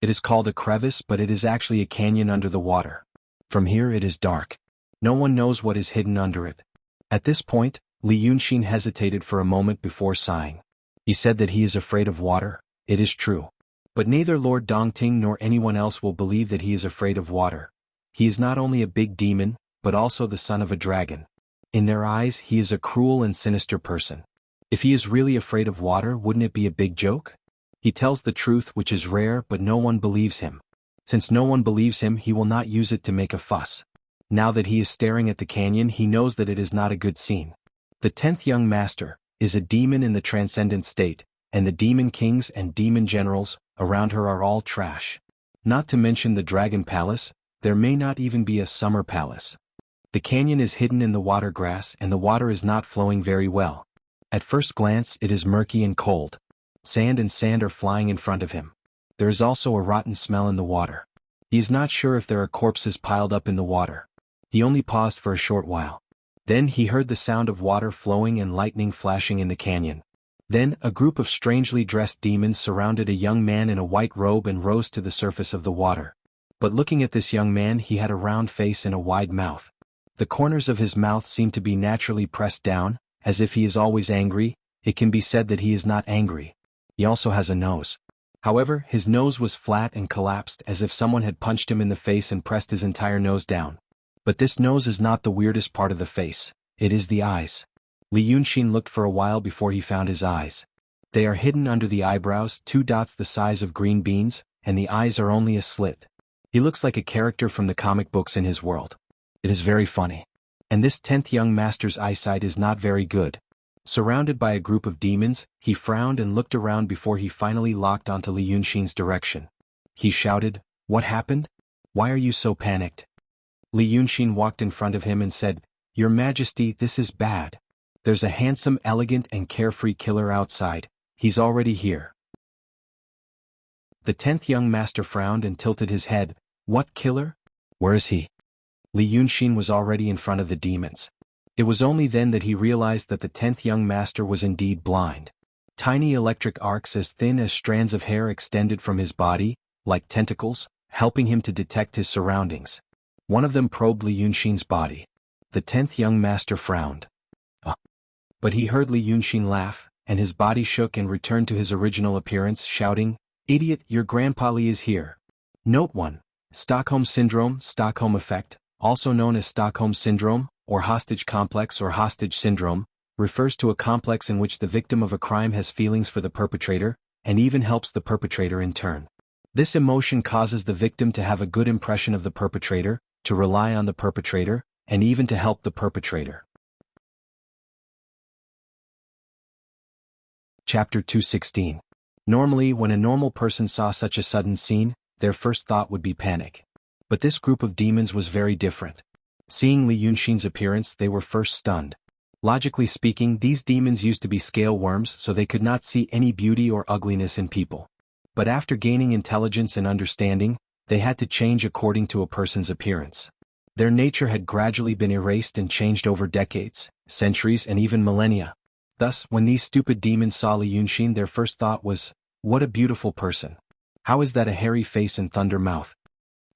A: It is called a crevice, but it is actually a canyon under the water. From here it is dark. No one knows what is hidden under it. At this point, Li Yunxin hesitated for a moment before sighing. He said that he is afraid of water. It is true. But neither Lord Dongting nor anyone else will believe that he is afraid of water. He is not only a big demon, but also the son of a dragon. In their eyes, he is a cruel and sinister person. If he is really afraid of water, wouldn't it be a big joke? He tells the truth, which is rare, but no one believes him. Since no one believes him, he will not use it to make a fuss. Now that he is staring at the canyon, he knows that it is not a good scene. The 10th young master is a demon in the transcendent state, and the demon kings and demon generals around her are all trash. Not to mention the dragon palace, there may not even be a summer palace. The canyon is hidden in the water grass and the water is not flowing very well. At first glance it is murky and cold. Sand and sand are flying in front of him. There is also a rotten smell in the water. He is not sure if there are corpses piled up in the water. He only paused for a short while. Then he heard the sound of water flowing and lightning flashing in the canyon. Then a group of strangely dressed demons surrounded a young man in a white robe and rose to the surface of the water. But looking at this young man, he had a round face and a wide mouth. The corners of his mouth seem to be naturally pressed down, as if he is always angry. It can be said that he is not angry. He also has a nose. However, his nose was flat and collapsed as if someone had punched him in the face and pressed his entire nose down. But this nose is not the weirdest part of the face. It is the eyes. Li Yunxin looked for a while before he found his eyes. They are hidden under the eyebrows, 2 dots the size of green beans, and the eyes are only a slit. He looks like a character from the comic books in his world. It is very funny. And this 10th young master's eyesight is not very good. Surrounded by a group of demons, he frowned and looked around before he finally locked onto Li Yunxin's direction. He shouted, "What happened? Why are you so panicked?" Li Yunxin walked in front of him and said, "Your Majesty, this is bad. There's a handsome, elegant and carefree killer outside. He's already here." The 10th young master frowned and tilted his head. "What killer? Where is he?" Li Yunxin was already in front of the demons. It was only then that he realized that the 10th young master was indeed blind. Tiny electric arcs as thin as strands of hair extended from his body, like tentacles, helping him to detect his surroundings. One of them probed Li Yunxin's body. The 10th young master frowned. But he heard Li Yunxin laugh, and his body shook and returned to his original appearance, shouting, "Idiot, your grandpa Li is here." Note 1. Stockholm Syndrome, Stockholm Effect, also known as Stockholm Syndrome, or hostage complex or hostage syndrome, refers to a complex in which the victim of a crime has feelings for the perpetrator, and even helps the perpetrator in turn. This emotion causes the victim to have a good impression of the perpetrator, to rely on the perpetrator, and even to help the perpetrator. Chapter 216. Normally, when a normal person saw such a sudden scene, their first thought would be panic. But this group of demons was very different. Seeing Li Yunxin's appearance, they were first stunned. Logically speaking, these demons used to be scale worms, so they could not see any beauty or ugliness in people. But after gaining intelligence and understanding, they had to change according to a person's appearance. Their nature had gradually been erased and changed over decades, centuries and even millennia. Thus, when these stupid demons saw Li Yunxin, their first thought was, "What a beautiful person. How is that a hairy face and thunder mouth?"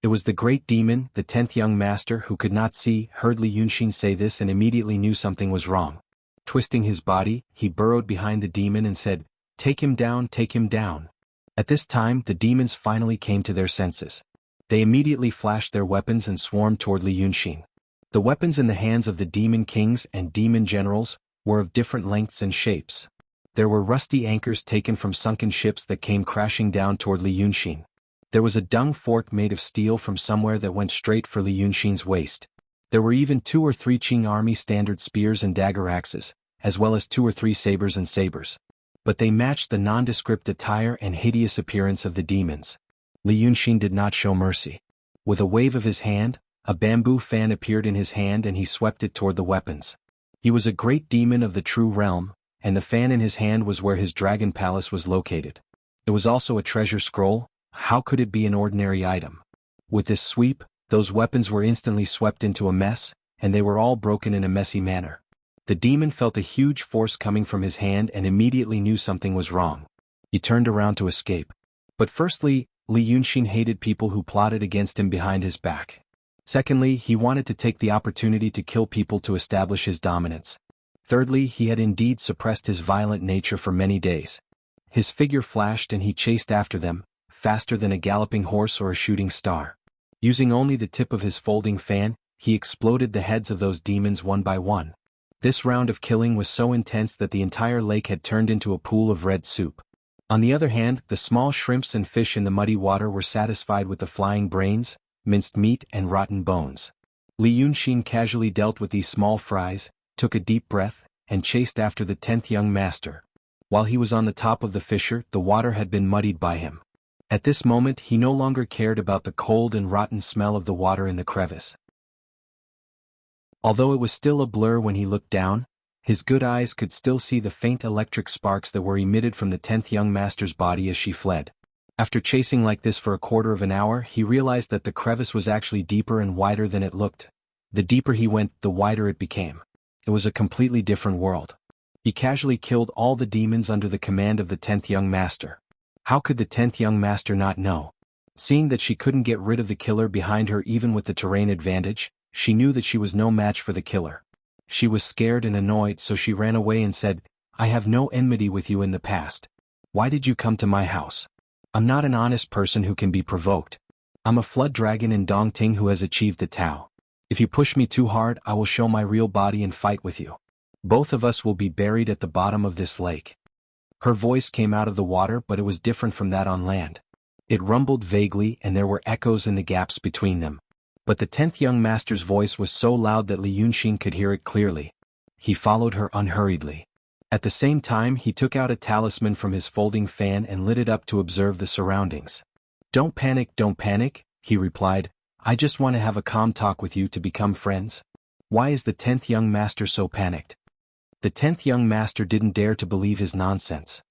A: It was the great demon, the 10th young master, who could not see, heard Li Yunxin say this and immediately knew something was wrong. Twisting his body, he burrowed behind the demon and said, "Take him down, take him down." At this time, the demons finally came to their senses. They immediately flashed their weapons and swarmed toward Li Yunxin. The weapons in the hands of the demon kings and demon generals were of different lengths and shapes. There were rusty anchors taken from sunken ships that came crashing down toward Li Yunxin. There was a dung fork made of steel from somewhere that went straight for Li Yunxin's waist. There were even 2 or 3 Qing army standard spears and dagger axes, as well as 2 or 3 sabers and sabers. But they matched the nondescript attire and hideous appearance of the demons. Li Yunxin did not show mercy. With a wave of his hand, a bamboo fan appeared in his hand and he swept it toward the weapons. He was a great demon of the true realm, and the fan in his hand was where his dragon palace was located. It was also a treasure scroll. How could it be an ordinary item? With this sweep, those weapons were instantly swept into a mess, and they were all broken in a messy manner. The demon felt a huge force coming from his hand and immediately knew something was wrong. He turned around to escape. But firstly, Li Yunxin hated people who plotted against him behind his back. Secondly, he wanted to take the opportunity to kill people to establish his dominance. Thirdly, he had indeed suppressed his violent nature for many days. His figure flashed and he chased after them, faster than a galloping horse or a shooting star. Using only the tip of his folding fan, he exploded the heads of those demons one by one. This round of killing was so intense that the entire lake had turned into a pool of red soup. On the other hand, the small shrimps and fish in the muddy water were satisfied with the flying brains, minced meat and rotten bones. Li Yunxin casually dealt with these small fries, took a deep breath, and chased after the 10th young master. While he was on the top of the fissure, the water had been muddied by him. At this moment he no longer cared about the cold and rotten smell of the water in the crevice. Although it was still a blur when he looked down, his good eyes could still see the faint electric sparks that were emitted from the 10th young master's body as she fled. After chasing like this for a quarter of an hour, he realized that the crevice was actually deeper and wider than it looked. The deeper he went, the wider it became. It was a completely different world. He casually killed all the demons under the command of the 10th young master. How could the 10th young master not know? Seeing that she couldn't get rid of the killer behind her even with the terrain advantage, she knew that she was no match for the killer. She was scared and annoyed, so she ran away and said, "I have no enmity with you in the past. Why did you come to my house? I'm not an honest person who can be provoked. I'm a flood dragon in Dongting who has achieved the Tao. If you push me too hard, I will show my real body and fight with you. Both of us will be buried at the bottom of this lake." Her voice came out of the water, but it was different from that on land. It rumbled vaguely and there were echoes in the gaps between them. But the 10th young master's voice was so loud that Li Yunxin could hear it clearly. He followed her unhurriedly. At the same time, he took out a talisman from his folding fan and lit it up to observe the surroundings. Don't panic, he replied. "I just want to have a calm talk with you to become friends." Why is the 10th young master so panicked? The 10th young master didn't dare to believe his nonsense.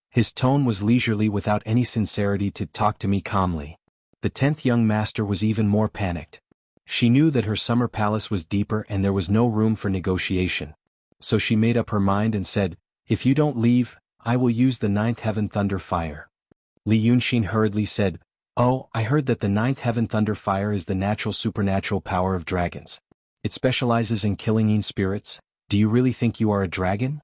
A: His tone was leisurely without any sincerity. "To talk to me calmly." The 10th young master was even more panicked. She knew that her summer palace was deeper and there was no room for negotiation. So she made up her mind and said, "If you don't leave, I will use the 9th heaven thunder fire." Li Yunxin hurriedly said, "Oh, I heard that the 9th heaven thunder fire is the natural supernatural power of dragons. It specializes in killing spirits. Do you really think you are a dragon?"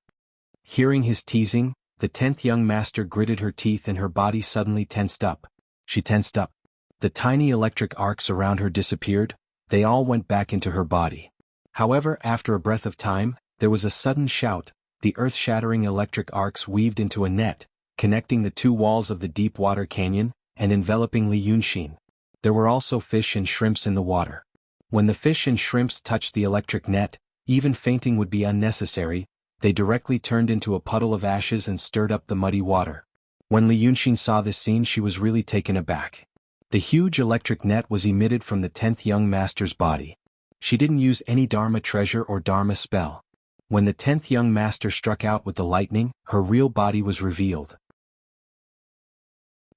A: Hearing his teasing, the 10th young master gritted her teeth and her body suddenly tensed up. She tensed up. The tiny electric arcs around her disappeared. They all went back into her body. However, after a breath of time, there was a sudden shout. The earth-shattering electric arcs weaved into a net, connecting the two walls of the deep water canyon, and enveloping Li Yunxin. There were also fish and shrimps in the water. When the fish and shrimps touched the electric net, even fainting would be unnecessary. They directly turned into a puddle of ashes and stirred up the muddy water. When Li Yunxin saw this scene, she was really taken aback. The huge electric net was emitted from the 10th young master's body. She didn't use any Dharma treasure or Dharma spell. When the 10th young master struck out with the lightning, her real body was revealed.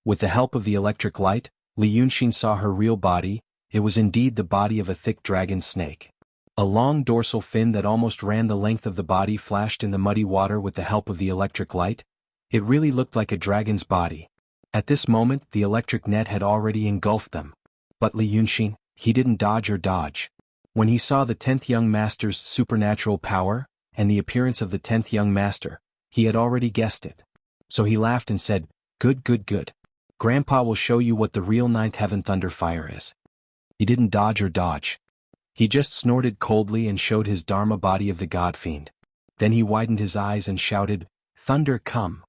A: With the help of the electric light, Li Yunxin saw her real body. It was indeed the body of a thick dragon snake. A long dorsal fin that almost ran the length of the body flashed in the muddy water with the help of the electric light. It really looked like a dragon's body. At this moment, the electric net had already engulfed them. But Li Yunxin, he didn't dodge. When he saw the 10th young master's supernatural power, and the appearance of the 10th young master, he had already guessed it. So he laughed and said, Good. Grandpa will show you what the real 9th heaven thunder fire is." He didn't dodge. He just snorted coldly and showed his Dharma body of the god fiend. Then he widened his eyes and shouted, "Thunder, come."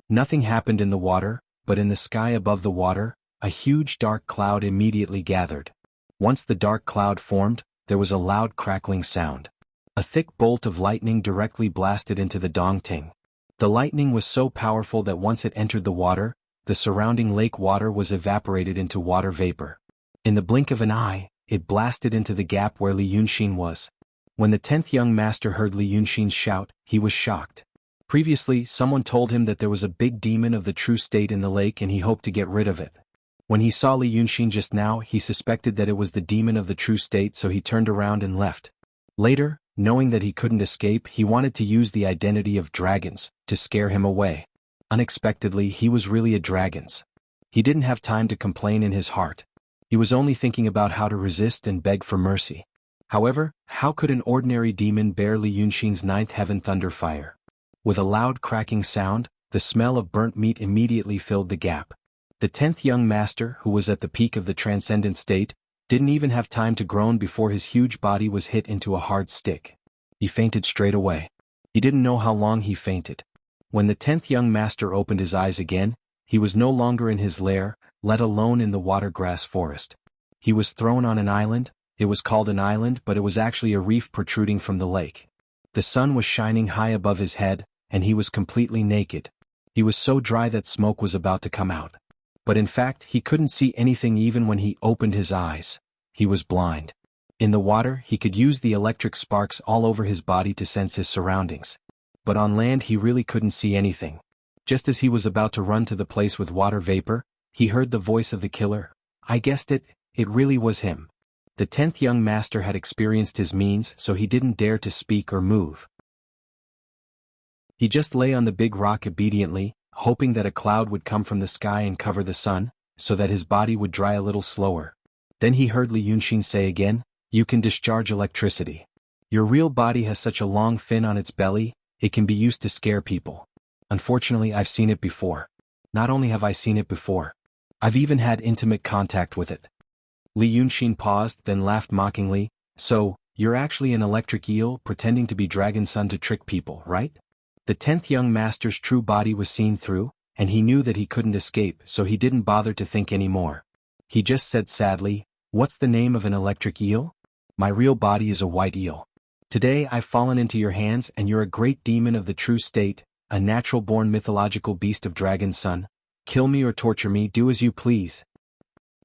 A: Nothing happened in the water, but in the sky above the water, a huge dark cloud immediately gathered. Once the dark cloud formed, there was a loud crackling sound. A thick bolt of lightning directly blasted into the Dongting. The lightning was so powerful that once it entered the water, the surrounding lake water was evaporated into water vapor. In the blink of an eye, it blasted into the gap where Li Yunxin was. When the 10th young master heard Li Yunxin's shout, he was shocked. Previously, someone told him that there was a big demon of the true state in the lake and he hoped to get rid of it. When he saw Li Yunxin just now, he suspected that it was the demon of the true state, so he turned around and left. Later, knowing that he couldn't escape, he wanted to use the identity of dragons to scare him away. Unexpectedly, he was really a dragon's. He didn't have time to complain in his heart. He was only thinking about how to resist and beg for mercy. However, how could an ordinary demon bear Li Yunxin's 9th heaven thunder fire? With a loud cracking sound, the smell of burnt meat immediately filled the gap. The 10th young master, who was at the peak of the transcendent state, didn't even have time to groan before his huge body was hit into a hard stick. He fainted straight away. He didn't know how long he fainted. When the 10th young master opened his eyes again, he was no longer in his lair, let alone in the watergrass forest. He was thrown on an island. It was called an island, but it was actually a reef protruding from the lake. The sun was shining high above his head, and he was completely naked. He was so dry that smoke was about to come out. But in fact, he couldn't see anything even when he opened his eyes. He was blind. In the water, he could use the electric sparks all over his body to sense his surroundings. But on land, he really couldn't see anything. Just as he was about to run to the place with water vapor, he heard the voice of the killer. I guessed it, it really was him. The 10th young master had experienced his means, so he didn't dare to speak or move. He just lay on the big rock obediently, hoping that a cloud would come from the sky and cover the sun, so that his body would dry a little slower. Then he heard Li Yunxin say again, "You can discharge electricity. Your real body has such a long fin on its belly, it can be used to scare people. Unfortunately, I've seen it before. Not only have I seen it before, I've even had intimate contact with it." Li Yunxin paused, then laughed mockingly. "So, you're actually an electric eel pretending to be Dragon Son to trick people, right?" The 10th young master's true body was seen through, and he knew that he couldn't escape, so he didn't bother to think anymore. He just said sadly, "What's the name of an electric eel? My real body is a white eel. Today I've fallen into your hands and you're a great demon of the true state, a natural-born mythological beast of Dragon Son. Kill me or torture me, do as you please."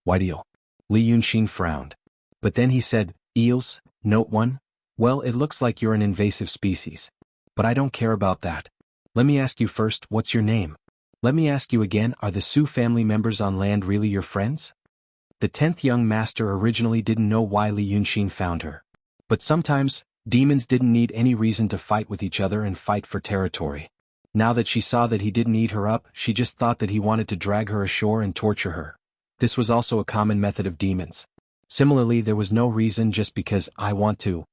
A: "White eel." Li Yunxin frowned. But then he said, "Eels, note 1? Well, it looks like you're an invasive species. But I don't care about that. Let me ask you first, what's your name? Let me ask you again, are the Su family members on land really your friends?" The 10th young master originally didn't know why Li Yunxin found her. But sometimes, demons didn't need any reason to fight with each other and fight for territory. Now that she saw that he didn't eat her up, she just thought that he wanted to drag her ashore and torture her. This was also a common method of demons. Similarly, there was no reason just because I want to.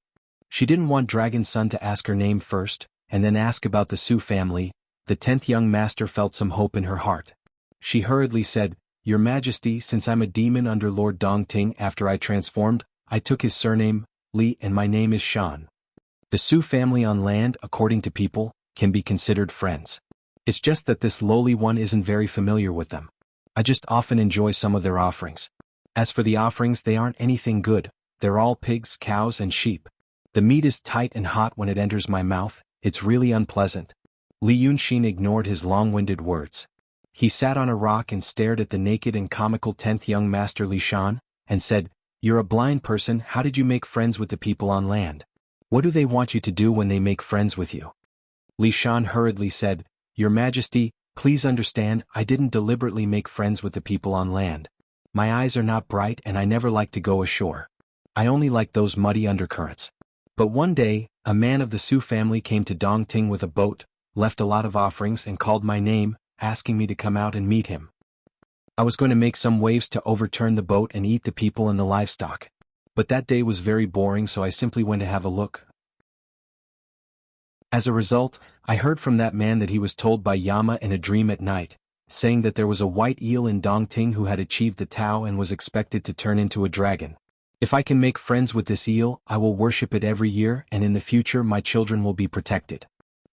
A: She didn't want Dragon Son to ask her name first, and then ask about the Su family. The 10th young master felt some hope in her heart. She hurriedly said, "Your Majesty, since I'm a demon under Lord Dongting after I transformed, I took his surname, Li, and my name is Shan. The Su family on land, according to people, can be considered friends. It's just that this lowly one isn't very familiar with them. I just often enjoy some of their offerings. As for the offerings, they aren't anything good, they're all pigs, cows, and sheep. The meat is tight and hot when it enters my mouth, it's really unpleasant." Li Yunxin ignored his long-winded words. He sat on a rock and stared at the naked and comical 10th young master Li Shan, and said, "You're a blind person, how did you make friends with the people on land? What do they want you to do when they make friends with you?" Li Shan hurriedly said, "Your Majesty, please understand, I didn't deliberately make friends with the people on land. My eyes are not bright and I never like to go ashore. I only like those muddy undercurrents. But one day, a man of the Su family came to Dongting with a boat, left a lot of offerings and called my name, asking me to come out and meet him. I was going to make some waves to overturn the boat and eat the people and the livestock. But that day was very boring, so I simply went to have a look. As a result, I heard from that man that he was told by Yama in a dream at night, saying that there was a white eel in Dongting who had achieved the Tao and was expected to turn into a dragon. If I can make friends with this eel, I will worship it every year, and in the future my children will be protected.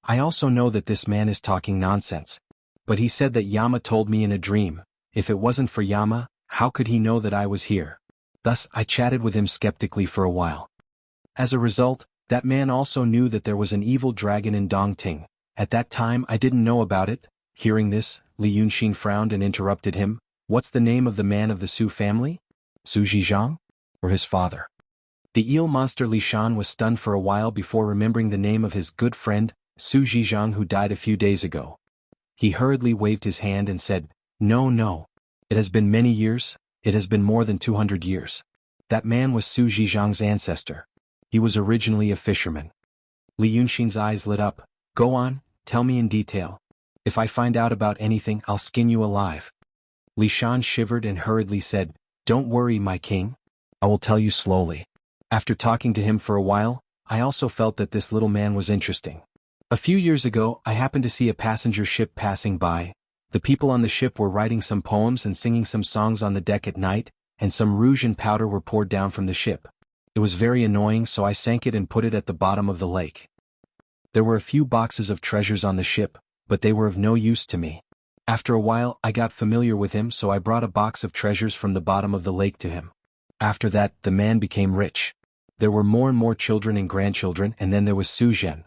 A: I also know that this man is talking nonsense. But he said that Yama told me in a dream. If it wasn't for Yama, how could he know that I was here? Thus, I chatted with him skeptically for a while. As a result, that man also knew that there was an evil dragon in Dongting. At that time I didn't know about it." Hearing this, Li Yunxin frowned and interrupted him. "What's the name of the man of the Su family? Su Zhizhang? Or his father?" The eel monster Li Shan was stunned for a while before remembering the name of his good friend, Su Zhizhang, who died a few days ago. He hurriedly waved his hand and said, No. It has been many years, it has been more than 200 years. That man was Su Zhizhang's ancestor. He was originally a fisherman." Li Yunxin's eyes lit up. "Go on, tell me in detail. If I find out about anything, I'll skin you alive." Li Shan shivered and hurriedly said, "Don't worry, my king. I will tell you slowly." After talking to him for a while, I also felt that this little man was interesting. A few years ago, I happened to see a passenger ship passing by. The people on the ship were writing some poems and singing some songs on the deck at night, and some rouge and powder were poured down from the ship. It was very annoying, so I sank it and put it at the bottom of the lake. There were a few boxes of treasures on the ship, but they were of no use to me. After a while, I got familiar with him, so I brought a box of treasures from the bottom of the lake to him. After that, the man became rich. There were more and more children and grandchildren, and then there was Su Zhen.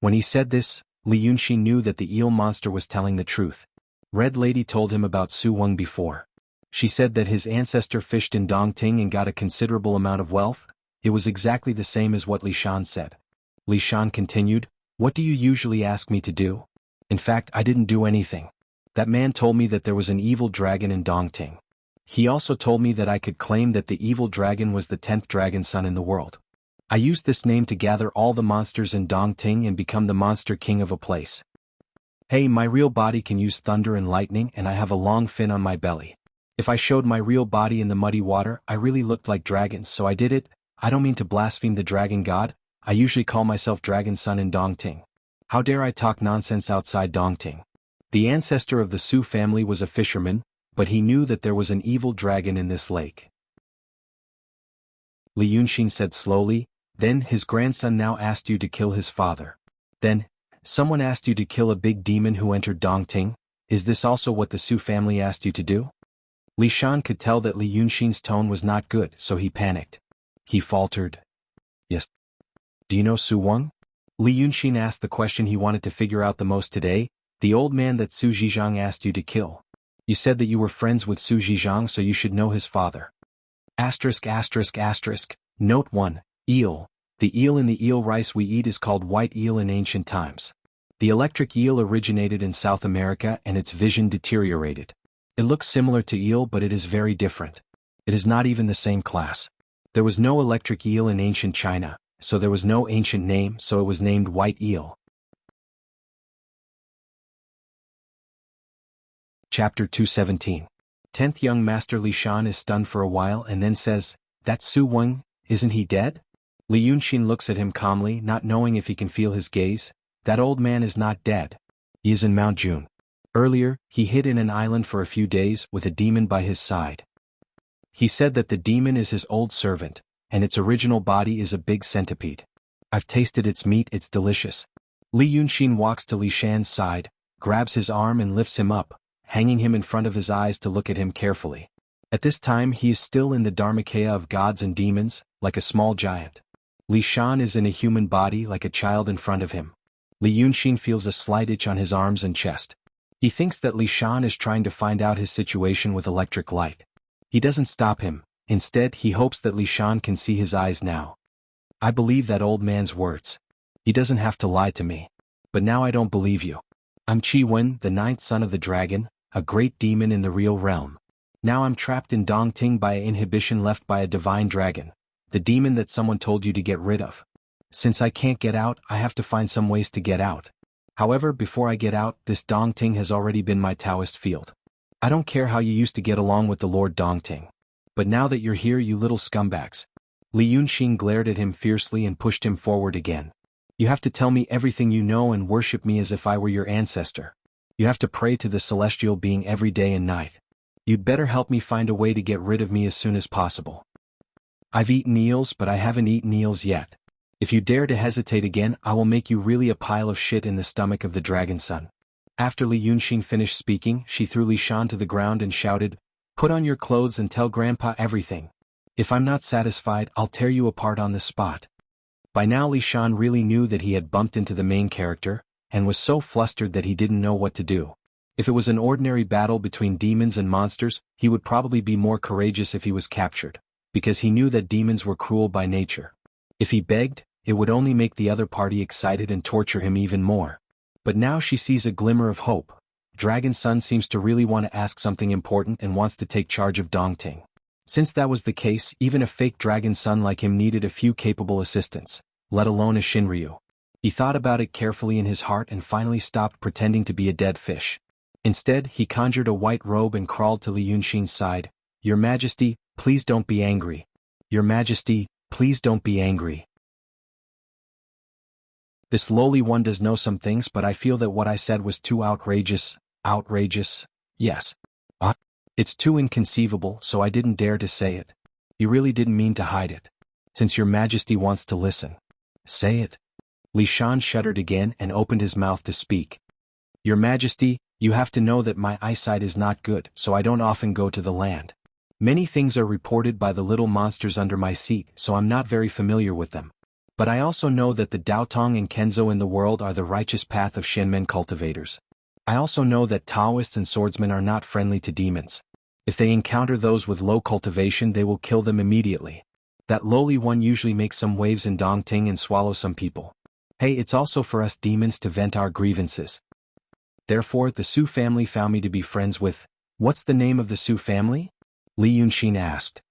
A: When he said this, Li Yunxin knew that the eel monster was telling the truth. Red Lady told him about Su Weng before. She said that his ancestor fished in Dongting and got a considerable amount of wealth. It was exactly the same as what Li Shan said. Li Shan continued, "What do you usually ask me to do? In fact, I didn't do anything. That man told me that there was an evil dragon in Dongting. He also told me that I could claim that the evil dragon was the 10th dragon son in the world. I used this name to gather all the monsters in Dongting and become the monster king of a place. Hey, my real body can use thunder and lightning, and I have a long fin on my belly. If I showed my real body in the muddy water, I really looked like dragons, so I did it. I don't mean to blaspheme the dragon god. I usually call myself Dragon Son in Dongting. How dare I talk nonsense outside Dongting? The ancestor of the Su family was a fisherman, but he knew that there was an evil dragon in this lake. Li Yunxin said slowly, then his grandson now asked you to kill his father. Then, someone asked you to kill a big demon who entered Dongting. Is this also what the Su family asked you to do? Li Shan could tell that Li Yunxin's tone was not good, so he panicked. He faltered. Yes. Do you know Su Wang? Li Yunxin asked the question he wanted to figure out the most today, the old man that Su Zhizhang asked you to kill. You said that you were friends with Su Zhizhang, so you should know his father. ****. Note 1. Eel. The eel in the eel rice we eat is called white eel in ancient times. The electric eel originated in South America and its vision deteriorated. It looks similar to eel, but it is very different. It is not even the same class. There was no electric eel in ancient China, so there was no ancient name, so it was named white eel. Chapter 217. 10th Young Master Li Shan is stunned for a while and then says, "That's Su Wang, isn't he dead?" Li Yunxin looks at him calmly, not knowing if he can feel his gaze. That old man is not dead. He is in Mount June. Earlier, he hid in an island for a few days with a demon by his side. He said that the demon is his old servant, and its original body is a big centipede. I've tasted its meat, it's delicious. Li Yunxin walks to Li Shan's side, grabs his arm and lifts him up, hanging him in front of his eyes to look at him carefully. At this time he is still in the Dharmakaya of gods and demons, like a small giant. Li Shan is in a human body like a child in front of him. Li Yunxin feels a slight itch on his arms and chest. He thinks that Li Shan is trying to find out his situation with electric light. He doesn't stop him, instead he hopes that Li Shan can see his eyes now. I believe that old man's words. He doesn't have to lie to me. But now I don't believe you. I'm Qi Wen, the 9th son of the dragon, a great demon in the real realm. Now I'm trapped in Dongting by an inhibition left by a divine dragon, the demon that someone told you to get rid of. Since I can't get out, I have to find some ways to get out. However, before I get out, this Dongting has already been my Taoist field. I don't care how you used to get along with the Lord Dongting. But now that you're here, you little scumbags. Li Yunxin glared at him fiercely and pushed him forward again. You have to tell me everything you know and worship me as if I were your ancestor. You have to pray to the celestial being every day and night. You'd better help me find a way to get rid of me as soon as possible. I've eaten eels, but I haven't eaten eels yet. If you dare to hesitate again, I will make you really a pile of shit in the stomach of the Dragon Son. After Li Yunxin finished speaking, she threw Li Shan to the ground and shouted, "Put on your clothes and tell Grandpa everything. If I'm not satisfied, I'll tear you apart on the spot." By now Li Shan really knew that he had bumped into the main character, and was so flustered that he didn't know what to do. If it was an ordinary battle between demons and monsters, he would probably be more courageous if he was captured, because he knew that demons were cruel by nature. If he begged, it would only make the other party excited and torture him even more. But now she sees a glimmer of hope. Dragon Son seems to really want to ask something important and wants to take charge of Dongting. Since that was the case, even a fake Dragon Son like him needed a few capable assistants, let alone a Shinryu. He thought about it carefully in his heart and finally stopped pretending to be a dead fish. Instead, he conjured a white robe and crawled to Li Yunxin's side. "Your Majesty, please don't be angry. Your Majesty, please don't be angry. This lowly one does know some things, but I feel that what I said was too outrageous. Outrageous? Yes. It's too inconceivable, so I didn't dare to say it. You really didn't mean to hide it. Since your Majesty wants to listen, say it." Li Shan shuddered again and opened his mouth to speak. "Your Majesty, you have to know that my eyesight is not good, so I don't often go to the land. Many things are reported by the little monsters under my seat, so I'm not very familiar with them. But I also know that the Daotong and Kenzo in the world are the righteous path of Shenmen cultivators. I also know that Taoists and swordsmen are not friendly to demons. If they encounter those with low cultivation, they will kill them immediately. That lowly one usually makes some waves in Dongting and swallow some people. Hey, it's also for us demons to vent our grievances. Therefore, the Su family found me to be friends with—" "What's the name of the Su family?" Li Yunxin asked.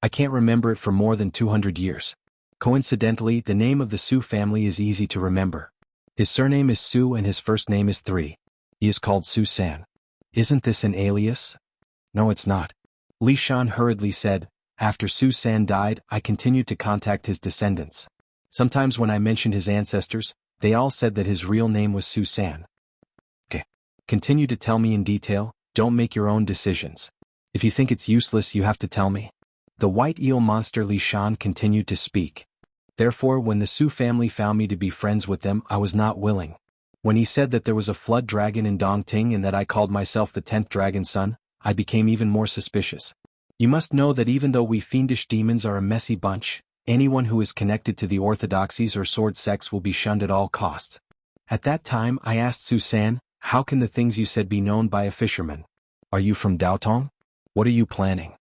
A: "I can't remember it for more than 200 years. Coincidentally, the name of the Su family is easy to remember. His surname is Su and his first name is 3. He is called Su San. Isn't this an alias?" No, it's not. Li Shan hurriedly said. After Su San died, I continued to contact his descendants. Sometimes when I mentioned his ancestors, they all said that his real name was Su San. Okay. Continue to tell me in detail, don't make your own decisions. If you think it's useless, you have to tell me. The white eel monster Li Shan continued to speak. Therefore, when the Su family found me to be friends with them, I was not willing. When he said that there was a flood dragon in Dongting and that I called myself the 10th dragon son, I became even more suspicious. You must know that even though we fiendish demons are a messy bunch, anyone who is connected to the orthodoxies or sword sects will be shunned at all costs. At that time I asked Su San, how can the things you said be known by a fisherman? Are you from Daotong? What are you planning?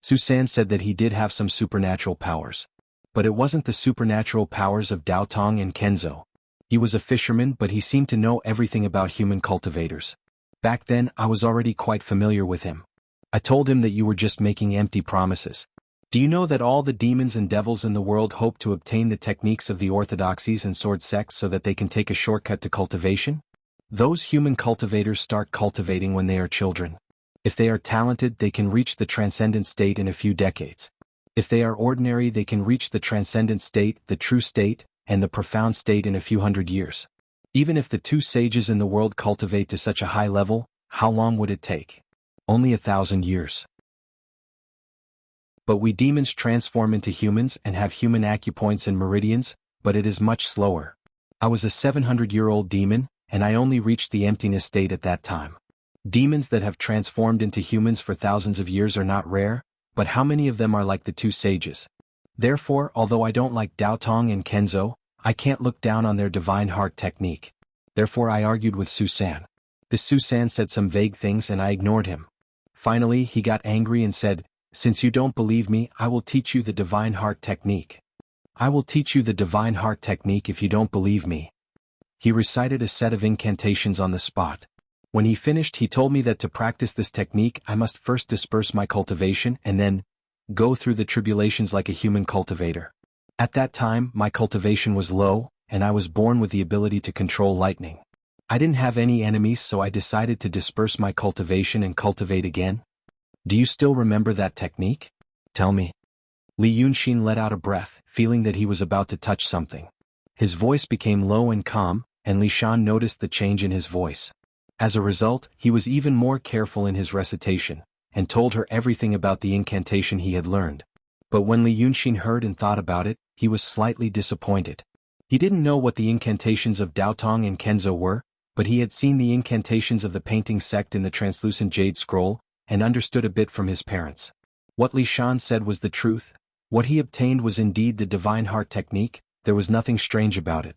A: Su San said that he did have some supernatural powers. But it wasn't the supernatural powers of Daotong and Kenzo. He was a fisherman, but he seemed to know everything about human cultivators. Back then, I was already quite familiar with him. I told him that you were just making empty promises. Do you know that all the demons and devils in the world hope to obtain the techniques of the orthodoxies and sword sects so that they can take a shortcut to cultivation? Those human cultivators start cultivating when they are children. If they are talented, they can reach the transcendent state in a few decades. If they are ordinary, they can reach the transcendent state, the true state, and the profound state in a few hundred years. Even if the two sages in the world cultivate to such a high level, how long would it take? Only 1,000 years. But we demons transform into humans and have human acupoints and meridians, but it is much slower. I was a 700-year-old demon, and I only reached the emptiness state at that time. Demons that have transformed into humans for thousands of years are not rare, but how many of them are like the two sages? Therefore, although I don't like Daotong and Kenzo, I can't look down on their divine heart technique. Therefore I argued with Su San. This Su San said some vague things and I ignored him. Finally, he got angry and said, since you don't believe me, I will teach you the divine heart technique. I will teach you the divine heart technique if you don't believe me. He recited a set of incantations on the spot. When he finished, he told me that to practice this technique I must first disperse my cultivation and then go through the tribulations like a human cultivator. At that time, my cultivation was low, and I was born with the ability to control lightning. I didn't have any enemies, so I decided to disperse my cultivation and cultivate again. Do you still remember that technique? Tell me. Li Yunxin let out a breath, feeling that he was about to touch something. His voice became low and calm, and Li Shan noticed the change in his voice. As a result, he was even more careful in his recitation, and told her everything about the incantation he had learned. But when Li Yunxin heard and thought about it, he was slightly disappointed. He didn't know what the incantations of Daotong and Kenzo were, but he had seen the incantations of the painting sect in the translucent jade scroll, and understood a bit from his parents. What Li Shan said was the truth. What he obtained was indeed the divine heart technique, there was nothing strange about it.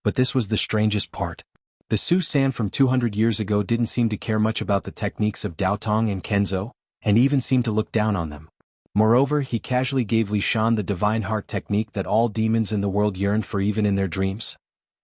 A: But this was the strangest part. The Su San from 200 years ago didn't seem to care much about the techniques of Daotong and Kenzo, and even seemed to look down on them. Moreover, he casually gave Li Shan the divine heart technique that all demons in the world yearned for even in their dreams.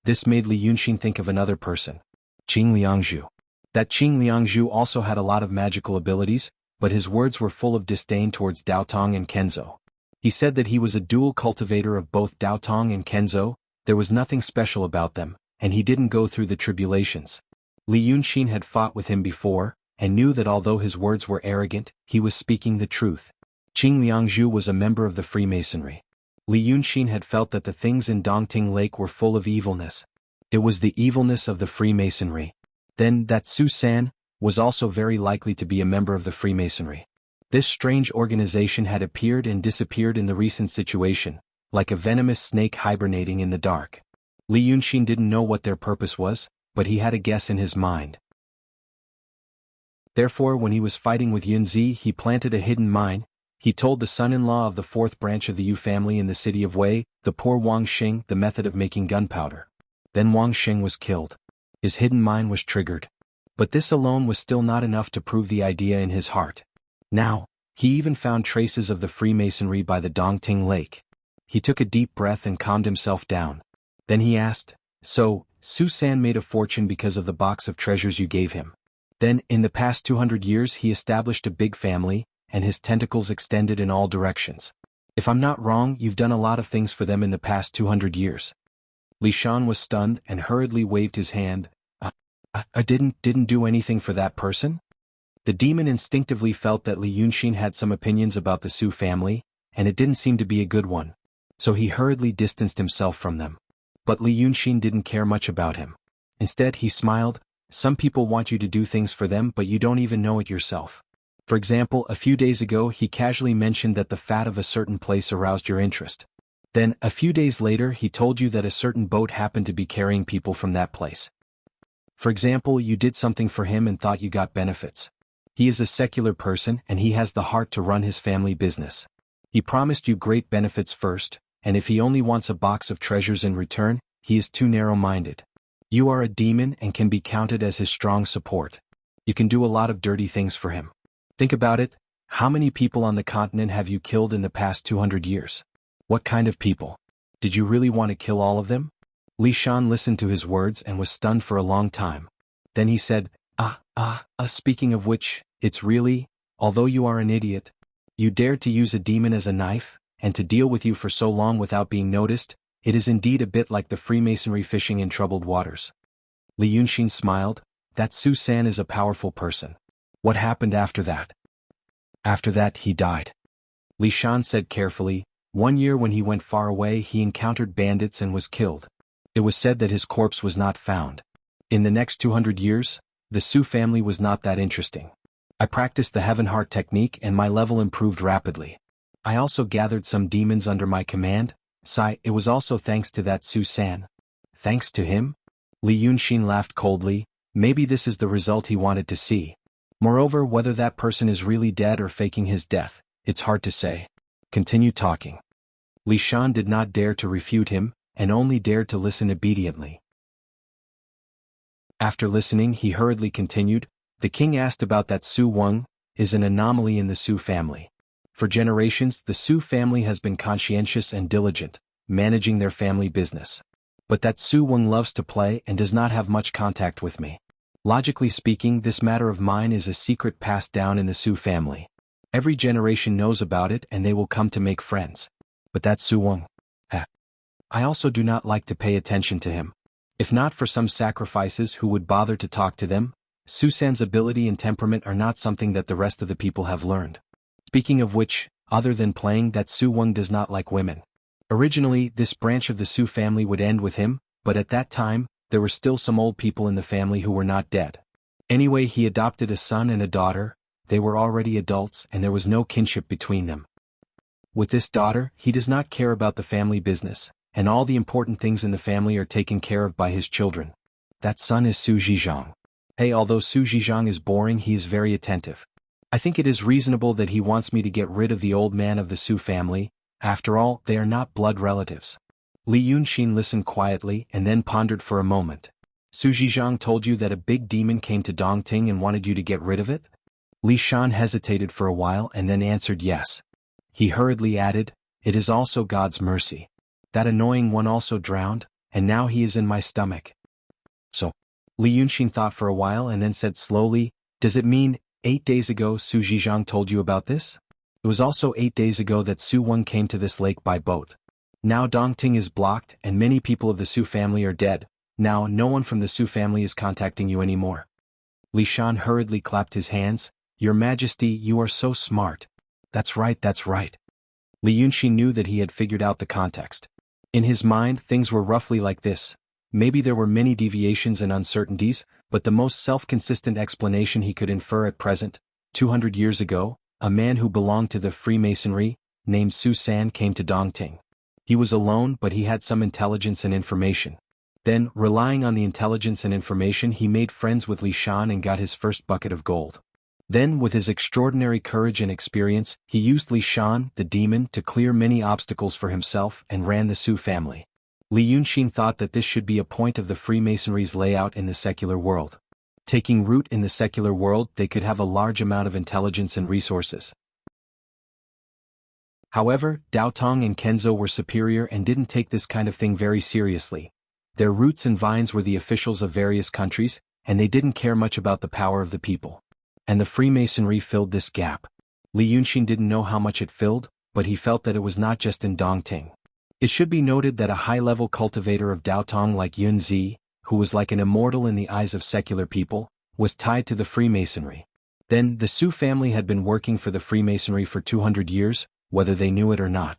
A: This made Li Yunxin think of another person. Qing Liangzhu. That Qing Liangzhu also had a lot of magical abilities, but his words were full of disdain towards Daotong and Kenzo. He said that he was a dual cultivator of both Daotong and Kenzo, there was nothing special about them, and he didn't go through the tribulations. Li Yunxin had fought with him before, and knew that although his words were arrogant, he was speaking the truth. Qing Liangzhu was a member of the Freemasonry. Li Yunxin had felt that the things in Dongting Lake were full of evilness. It was the evilness of the Freemasonry. Then, that Su San was also very likely to be a member of the Freemasonry. This strange organization had appeared and disappeared in the recent situation, like a venomous snake hibernating in the dark. Li Yunxin didn't know what their purpose was, but he had a guess in his mind. Therefore, when he was fighting with Yunzi, he planted a hidden mine. He told the son-in-law of the fourth branch of the Yu family in the city of Wei, the poor Wang Xing, the method of making gunpowder. Then Wang Xing was killed. His hidden mine was triggered. But this alone was still not enough to prove the idea in his heart. Now, he even found traces of the Freemasonry by the Dongting Lake. He took a deep breath and calmed himself down. Then he asked, so, Su San made a fortune because of the box of treasures you gave him. Then, in the past 200 years he established a big family, and his tentacles extended in all directions. If I'm not wrong, you've done a lot of things for them in the past 200 years. Li Shan was stunned and hurriedly waved his hand. I didn't do anything for that person? The demon instinctively felt that Li Yunxin had some opinions about the Su family, and it didn't seem to be a good one. So he hurriedly distanced himself from them. But Li Yunxin didn't care much about him. Instead, he smiled. Some people want you to do things for them, but you don't even know it yourself. For example, a few days ago he casually mentioned that the fat of a certain place aroused your interest. Then, a few days later he told you that a certain boat happened to be carrying people from that place. For example, you did something for him and thought you got benefits. He is a secular person and he has the heart to run his family business. He promised you great benefits first, and if he only wants a box of treasures in return, he is too narrow-minded. You are a demon and can be counted as his strong support. You can do a lot of dirty things for him. Think about it, how many people on the continent have you killed in the past 200 years? What kind of people? Did you really want to kill all of them? Li Shan listened to his words and was stunned for a long time. Then he said, speaking of which, it's really, although you are an idiot, you dared to use a demon as a knife, and to deal with you for so long without being noticed, it is indeed a bit like the Freemasonry fishing in troubled waters. Li Yunxin smiled. That Su San is a powerful person. What happened after that? After that he died. Li Shan said carefully, 1 year when he went far away he encountered bandits and was killed. It was said that his corpse was not found. In the next 200 years, the Su family was not that interesting. I practiced the Heaven Heart technique and my level improved rapidly. I also gathered some demons under my command. It was also thanks to that Su San. Thanks to him? Li Yunxin laughed coldly. Maybe this is the result he wanted to see. Moreover, whether that person is really dead or faking his death, it's hard to say. Continue talking. Li Shan did not dare to refute him, and only dared to listen obediently. After listening, he hurriedly continued. The king asked about that Su Weng, is an anomaly in the Su family. For generations, the Su family has been conscientious and diligent, managing their family business. But that Su Weng loves to play and does not have much contact with me. Logically speaking, this matter of mine is a secret passed down in the Su family. Every generation knows about it and they will come to make friends. But that Su Weng, I also do not like to pay attention to him. If not for some sacrifices, who would bother to talk to them? Su San's ability and temperament are not something that the rest of the people have learned. Speaking of which, other than playing, that Su Weng does not like women. Originally, this branch of the Su family would end with him, but at that time, there were still some old people in the family who were not dead. Anyway, he adopted a son and a daughter. They were already adults and there was no kinship between them. With this daughter, he does not care about the family business, and all the important things in the family are taken care of by his children. That son is Su Zhizhang. Although Su Zhizhang is boring, he is very attentive. I think it is reasonable that he wants me to get rid of the old man of the Su family. After all, they are not blood relatives. Li Yunxin listened quietly and then pondered for a moment. Su Zhizhang told you that a big demon came to Dongting and wanted you to get rid of it? Li Shan hesitated for a while and then answered yes. He hurriedly added, it is also God's mercy. That annoying one also drowned, and now he is in my stomach. So, Li Yunxin thought for a while and then said slowly, does it mean 8 days ago Su Zhizhang told you about this? It was also 8 days ago that Su Weng came to this lake by boat. Now Dongting is blocked and many people of the Su family are dead. Now no one from the Su family is contacting you anymore. Li Shan hurriedly clapped his hands. Your Majesty, you are so smart. That's right, that's right. Li Yunxin knew that he had figured out the context. In his mind, things were roughly like this. Maybe there were many deviations and uncertainties, but the most self-consistent explanation he could infer at present, 200 years ago, a man who belonged to the Freemasonry, named Su San, came to Dongting. He was alone, but he had some intelligence and information. Then, relying on the intelligence and information, he made friends with Li Shan and got his first bucket of gold. Then, with his extraordinary courage and experience, he used Li Shan, the demon, to clear many obstacles for himself and ran the Su family. Li Yunxin thought that this should be a point of the Freemasonry's layout in the secular world. Taking root in the secular world, they could have a large amount of intelligence and resources. However, Dao Tong and Kenzo were superior and didn't take this kind of thing very seriously. Their roots and vines were the officials of various countries, and they didn't care much about the power of the people. And the Freemasonry filled this gap. Li Yunxin didn't know how much it filled, but he felt that it was not just in Dongting. It should be noted that a high-level cultivator of Dao Tong like Yun Zi, who was like an immortal in the eyes of secular people, was tied to the Freemasonry. Then, the Su family had been working for the Freemasonry for 200 years, whether they knew it or not.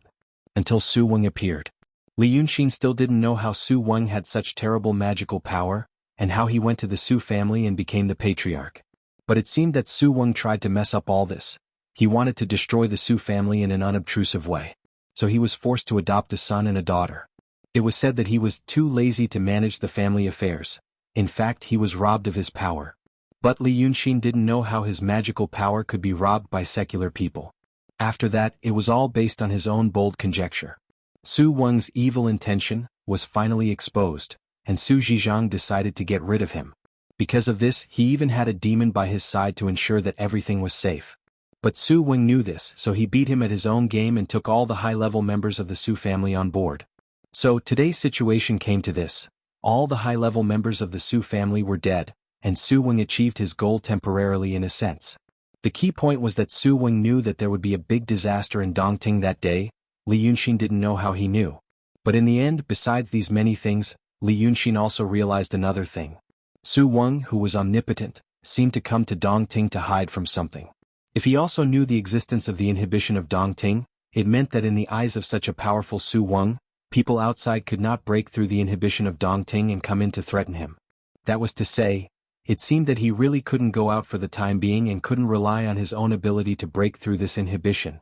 A: Until Su Weng appeared. Li Yunxin still didn't know how Su Weng had such terrible magical power, and how he went to the Su family and became the patriarch. But it seemed that Su Weng tried to mess up all this. He wanted to destroy the Su family in an unobtrusive way. So he was forced to adopt a son and a daughter. It was said that he was too lazy to manage the family affairs. In fact, he was robbed of his power. But Li Yunxin didn't know how his magical power could be robbed by secular people. After that, it was all based on his own bold conjecture. Su Weng's evil intention was finally exposed, and Su Zhizhang decided to get rid of him. Because of this, he even had a demon by his side to ensure that everything was safe. But Su Weng knew this, so he beat him at his own game and took all the high-level members of the Su family on board. So today's situation came to this. All the high-level members of the Su family were dead, and Su Weng achieved his goal temporarily in a sense. The key point was that Su Weng knew that there would be a big disaster in Dongting that day. Li Yunxin didn't know how he knew. But in the end, besides these many things, Li Yunxin also realized another thing. Su Weng, who was omnipotent, seemed to come to Dongting to hide from something. If he also knew the existence of the inhibition of Dongting, it meant that in the eyes of such a powerful Su Weng, people outside could not break through the inhibition of Dongting and come in to threaten him. That was to say, it seemed that he really couldn't go out for the time being and couldn't rely on his own ability to break through this inhibition.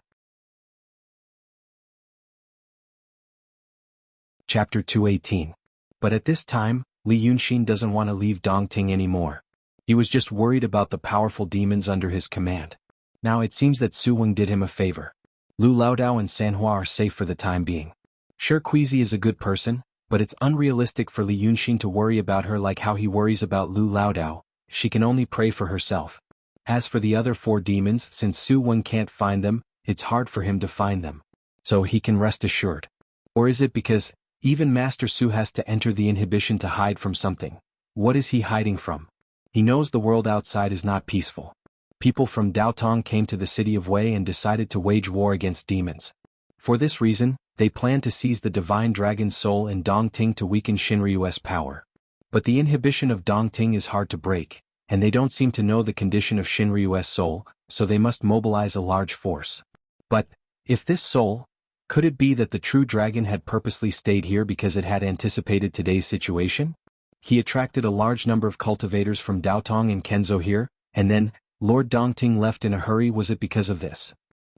A: Chapter 218. But at this time, Li Yunxin doesn't want to leave Dongting anymore. He was just worried about the powerful demons under his command. Now it seems that Su Weng did him a favor. Lu Laodao and Sanhua are safe for the time being. Sure, Queasy is a good person, but it's unrealistic for Li Yunxin to worry about her like how he worries about Lu Laodao. She can only pray for herself. As for the other 4 demons, since Su Weng can't find them, it's hard for him to find them. So he can rest assured. Or is it because even Master Su has to enter the inhibition to hide from something? What is he hiding from? He knows the world outside is not peaceful. People from Daotong came to the city of Wei and decided to wage war against demons. For this reason, they planned to seize the divine dragon's soul in Dongting to weaken Shinryu's power. But the inhibition of Dongting is hard to break, and they don't seem to know the condition of Shinryu's soul, so they must mobilize a large force. But, if this soul, could it be that the true dragon had purposely stayed here because it had anticipated today's situation? He attracted a large number of cultivators from Daotong and Kenzo here, and then, Lord Dongting left in a hurry. Was it because of this?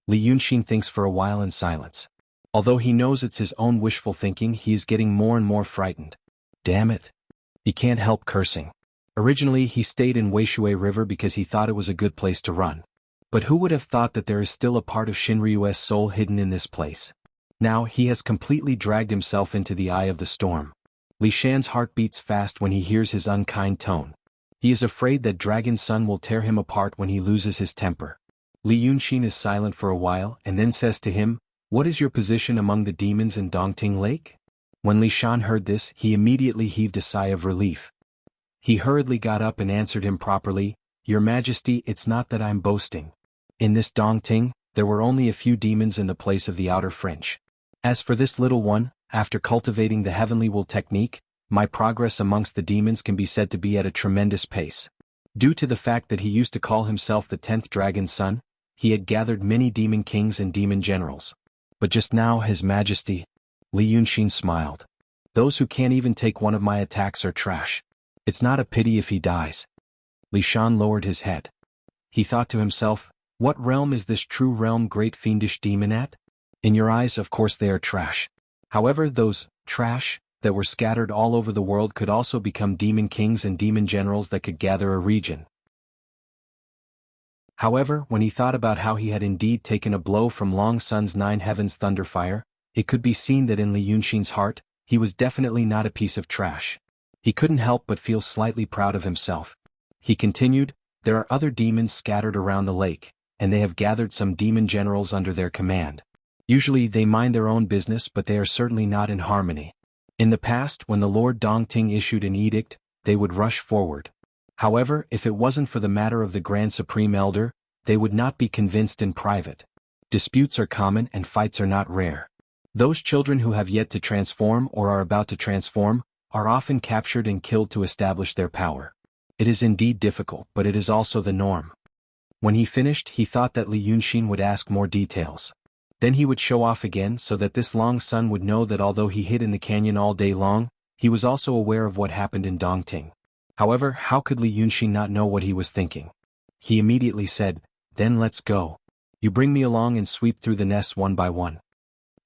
A: Li Yunxin thinks for a while in silence. Although he knows it's his own wishful thinking, he is getting more and more frightened. Damn it. He can't help cursing. Originally he stayed in Weishui River because he thought it was a good place to run. But who would have thought that there is still a part of Shinryu's soul hidden in this place? Now he has completely dragged himself into the eye of the storm. Li Shan's heart beats fast when he hears his unkind tone. He is afraid that Dragon Sun will tear him apart when he loses his temper. Li Yunxin is silent for a while and then says to him, "What is your position among the demons in Dongting Lake?" When Li Shan heard this, he immediately heaved a sigh of relief. He hurriedly got up and answered him properly, "Your Majesty, it's not that I'm boasting. In this Dongting, there were only a few demons in the place of the outer fringe. As for this little one, after cultivating the heavenly will technique, my progress amongst the demons can be said to be at a tremendous pace. Due to the fact that he used to call himself the 10th Dragon's Son, he had gathered many demon kings and demon generals. But just now, His Majesty..." Li Yunxin smiled. "Those who can't even take one of my attacks are trash. It's not a pity if he dies." Li Shan lowered his head. He thought to himself, "What realm is this true realm great fiendish demon at? In your eyes, of course they are trash. However, those trash that were scattered all over the world could also become demon kings and demon generals that could gather a region." However, when he thought about how he had indeed taken a blow from Long Sun's 9 heavens thunderfire, it could be seen that in Li Yunxin's heart, he was definitely not a piece of trash. He couldn't help but feel slightly proud of himself. He continued, "There are other demons scattered around the lake, and they have gathered some demon generals under their command. Usually they mind their own business, but they are certainly not in harmony. In the past, when the Lord Dongting issued an edict, they would rush forward. However, if it wasn't for the matter of the Grand Supreme Elder, they would not be convinced in private. Disputes are common and fights are not rare. Those children who have yet to transform or are about to transform are often captured and killed to establish their power. It is indeed difficult, but it is also the norm." When he finished, he thought that Li Yunxin would ask more details. Then he would show off again so that this Long Sun would know that although he hid in the canyon all day long, he was also aware of what happened in Dongting. However, how could Li Yunxin not know what he was thinking? He immediately said, "Then let's go. You bring me along and sweep through the nests one by one."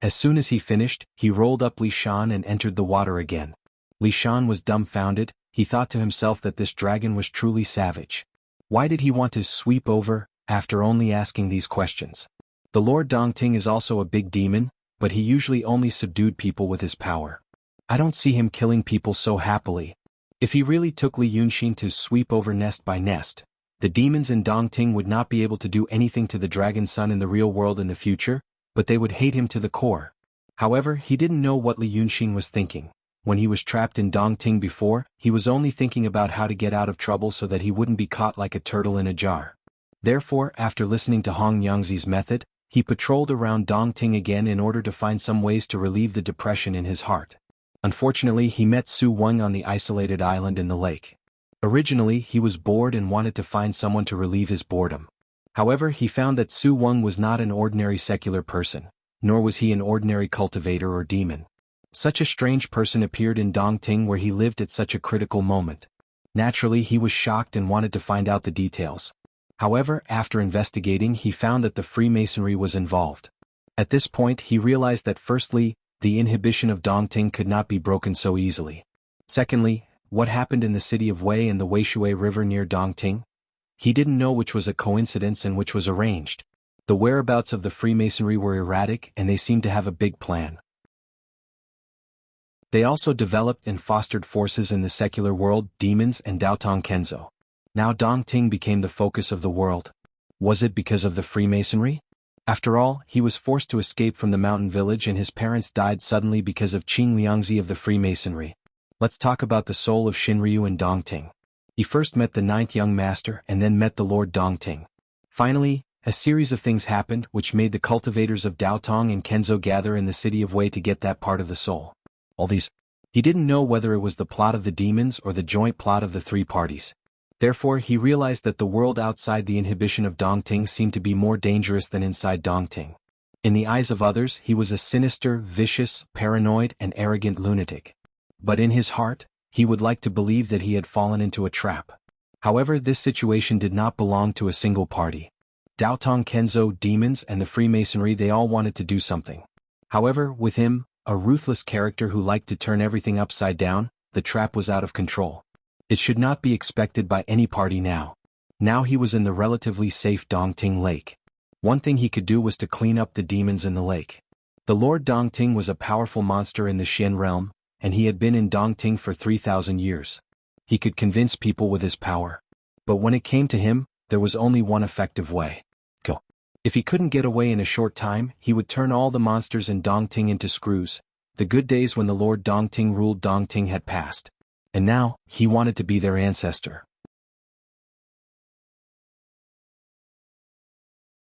A: As soon as he finished, he rolled up Li Shan and entered the water again. Li Shan was dumbfounded. He thought to himself that this dragon was truly savage. Why did he want to sweep over, after only asking these questions? The Lord Dongting is also a big demon, but he usually only subdued people with his power. I don't see him killing people so happily. If he really took Li Yunxin to sweep over nest by nest, the demons in Dongting would not be able to do anything to the dragon son in the real world in the future, but they would hate him to the core. However, he didn't know what Li Yunxin was thinking. When he was trapped in Dongting before, he was only thinking about how to get out of trouble so that he wouldn't be caught like a turtle in a jar. Therefore, after listening to Hong Yangzi's method, he patrolled around Dongting again in order to find some ways to relieve the depression in his heart. Unfortunately, he met Su Weng on the isolated island in the lake. Originally, he was bored and wanted to find someone to relieve his boredom. However, he found that Su Weng was not an ordinary secular person, nor was he an ordinary cultivator or demon. Such a strange person appeared in Dongting where he lived at such a critical moment. Naturally, he was shocked and wanted to find out the details. However, after investigating, he found that the Freemasonry was involved. At this point, he realized that firstly, the inhibition of Dongting could not be broken so easily. Secondly, what happened in the city of Wei and the Weishui River near Dongting? He didn't know which was a coincidence and which was arranged. The whereabouts of the Freemasonry were erratic and they seemed to have a big plan. They also developed and fostered forces in the secular world, demons and Daotong Kenzo. Now Dongting became the focus of the world. Was it because of the Freemasonry? After all, he was forced to escape from the mountain village and his parents died suddenly because of Qing Liangzi of the Freemasonry. Let's talk about the soul of Shinryu in Dongting. He first met the ninth young master and then met the Lord Dongting. Finally, a series of things happened which made the cultivators of Daotong and Kenzo gather in the city of Wei to get that part of the soul. All these. He didn't know whether it was the plot of the demons or the joint plot of the three parties. Therefore, he realized that the world outside the inhibition of Dongting seemed to be more dangerous than inside Dongting. In the eyes of others, he was a sinister, vicious, paranoid, and arrogant lunatic. But in his heart, he would like to believe that he had fallen into a trap. However, this situation did not belong to a single party. Daotong Kenzo, demons, and the Freemasonry, they all wanted to do something. However, with him, a ruthless character who liked to turn everything upside down, the trap was out of control. It should not be expected by any party now. Now he was in the relatively safe Dongting Lake. One thing he could do was to clean up the demons in the lake. The Lord Dongting was a powerful monster in the Xian realm, and he had been in Dongting for 3,000 years. He could convince people with his power. But when it came to him, there was only one effective way. Go. If he couldn't get away in a short time, he would turn all the monsters in Dongting into screws. The good days when the Lord Dongting ruled Dongting had passed. And now, he wanted to be their ancestor.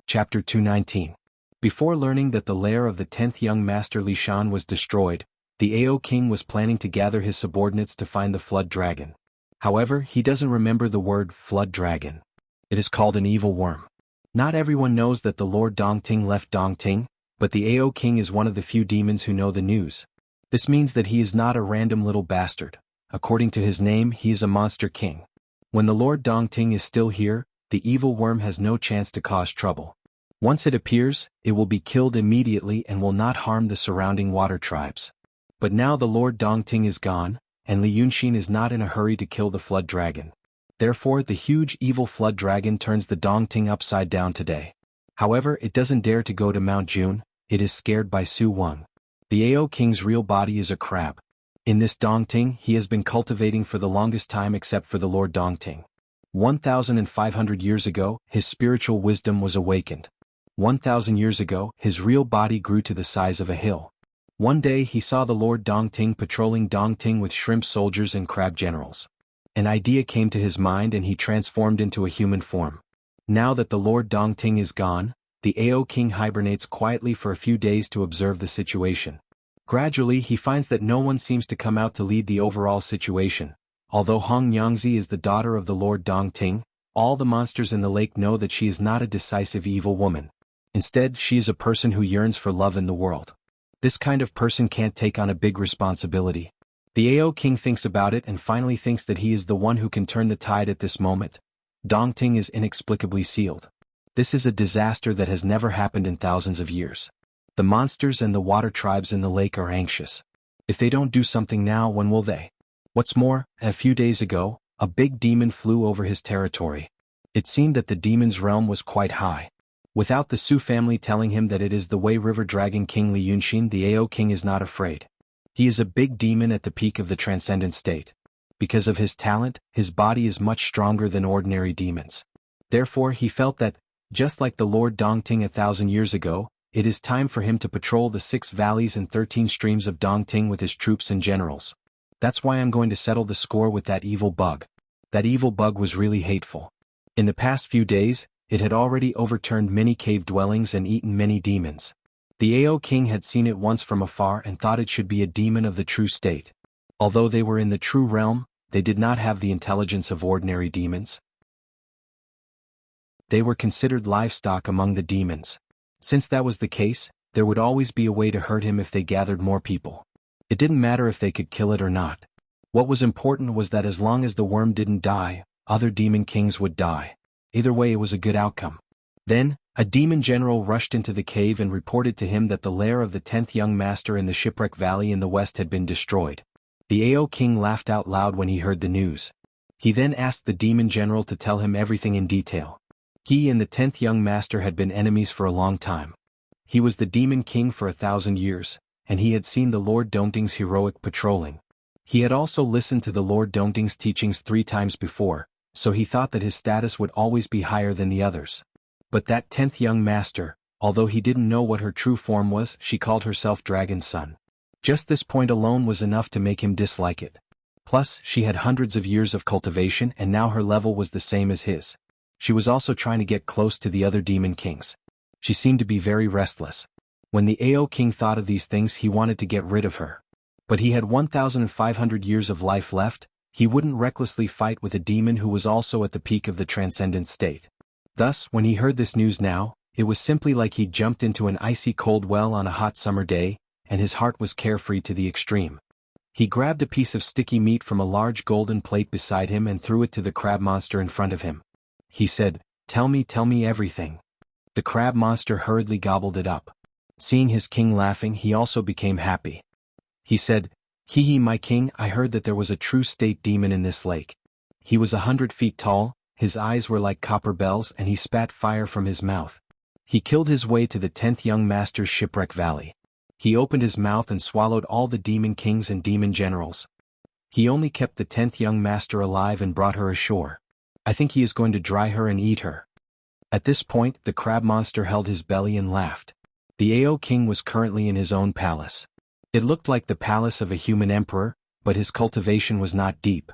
A: Chapter 219. Before learning that the lair of the 10th young master Li Shan was destroyed, the Ao king was planning to gather his subordinates to find the flood dragon. However, he doesn't remember the word flood dragon. It is called an evil worm. Not everyone knows that the Lord Dongting left Dongting, but the Ao king is one of the few demons who know the news. This means that he is not a random little bastard. According to his name, he is a monster king. When the Lord Dongting is still here, the evil worm has no chance to cause trouble. Once it appears, it will be killed immediately and will not harm the surrounding water tribes. But now the Lord Dongting is gone, and Li Yunxin is not in a hurry to kill the flood dragon. Therefore, the huge evil flood dragon turns the Dongting upside down today. However, it doesn't dare to go to Mount June. It is scared by Su Weng. The Ao king's real body is a crab. In this Dongting, he has been cultivating for the longest time except for the Lord Dongting. 1,500 years ago, his spiritual wisdom was awakened. 1,000 years ago, his real body grew to the size of a hill. One day he saw the Lord Dongting patrolling Dongting with shrimp soldiers and crab generals. An idea came to his mind and he transformed into a human form. Now that the Lord Dongting is gone, the Ao king hibernates quietly for a few days to observe the situation. Gradually he finds that no one seems to come out to lead the overall situation. Although Hong Yangzi is the daughter of the Lord Dongting, all the monsters in the lake know that she is not a decisive evil woman. Instead, she is a person who yearns for love in the world. This kind of person can't take on a big responsibility. The AO King thinks about it and finally thinks that he is the one who can turn the tide at this moment. Dongting is inexplicably sealed. This is a disaster that has never happened in thousands of years. The monsters and the water tribes in the lake are anxious. If they don't do something now, when will they? What's more, a few days ago, a big demon flew over his territory. It seemed that the demon's realm was quite high. Without the Su family telling him that it is the Wei River Dragon King Li Yunxin, the AO King is not afraid. He is a big demon at the peak of the transcendent state. Because of his talent, his body is much stronger than ordinary demons. Therefore he felt that, just like the Lord Dongting 1,000 years ago, it is time for him to patrol the 6 valleys and 13 streams of Dongting with his troops and generals. That's why I'm going to settle the score with that evil bug. That evil bug was really hateful. In the past few days, it had already overturned many cave dwellings and eaten many demons. The AO King had seen it once from afar and thought it should be a demon of the true state. Although they were in the true realm, they did not have the intelligence of ordinary demons. They were considered livestock among the demons. Since that was the case, there would always be a way to hurt him if they gathered more people. It didn't matter if they could kill it or not. What was important was that as long as the worm didn't die, other demon kings would die. Either way, it was a good outcome. Then, a demon general rushed into the cave and reported to him that the lair of the 10th young master in the Shipwreck Valley in the west had been destroyed. The AO King laughed out loud when he heard the news. He then asked the demon general to tell him everything in detail. He and the 10th young master had been enemies for a long time. He was the demon king for 1,000 years, and he had seen the Lord Dongting's heroic patrolling. He had also listened to the Lord Dongting's teachings 3 times before, so he thought that his status would always be higher than the others. But that 10th young master, although he didn't know what her true form was, she called herself Dragon's Son. Just this point alone was enough to make him dislike it. Plus, she had hundreds of years of cultivation and now her level was the same as his. She was also trying to get close to the other demon kings. She seemed to be very restless. When the AO King thought of these things, he wanted to get rid of her. But he had 1,500 years of life left. He wouldn't recklessly fight with a demon who was also at the peak of the transcendent state. Thus, when he heard this news now, it was simply like he jumped into an icy cold well on a hot summer day, and his heart was carefree to the extreme. He grabbed a piece of sticky meat from a large golden plate beside him and threw it to the crab monster in front of him. He said, tell me everything." The crab monster hurriedly gobbled it up. Seeing his king laughing, he also became happy. He said, "Hee hee, my king, I heard that there was a true state demon in this lake. He was 100 feet tall, his eyes were like copper bells and he spat fire from his mouth. He killed his way to the 10th young master's Shipwreck Valley. He opened his mouth and swallowed all the demon kings and demon generals. He only kept the 10th young master alive and brought her ashore. I think he is going to dry her and eat her." At this point, the crab monster held his belly and laughed. The AO King was currently in his own palace. It looked like the palace of a human emperor, but his cultivation was not deep.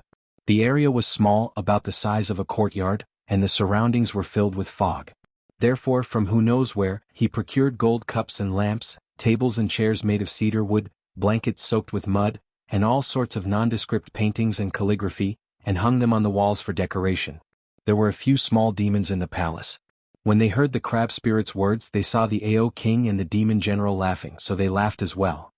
A: The area was small, about the size of a courtyard, and the surroundings were filled with fog. Therefore, from who knows where, he procured gold cups and lamps, tables and chairs made of cedar wood, blankets soaked with mud, and all sorts of nondescript paintings and calligraphy, and hung them on the walls for decoration. There were a few small demons in the palace. When they heard the crab spirit's words, they saw the AO King and the demon general laughing, so they laughed as well.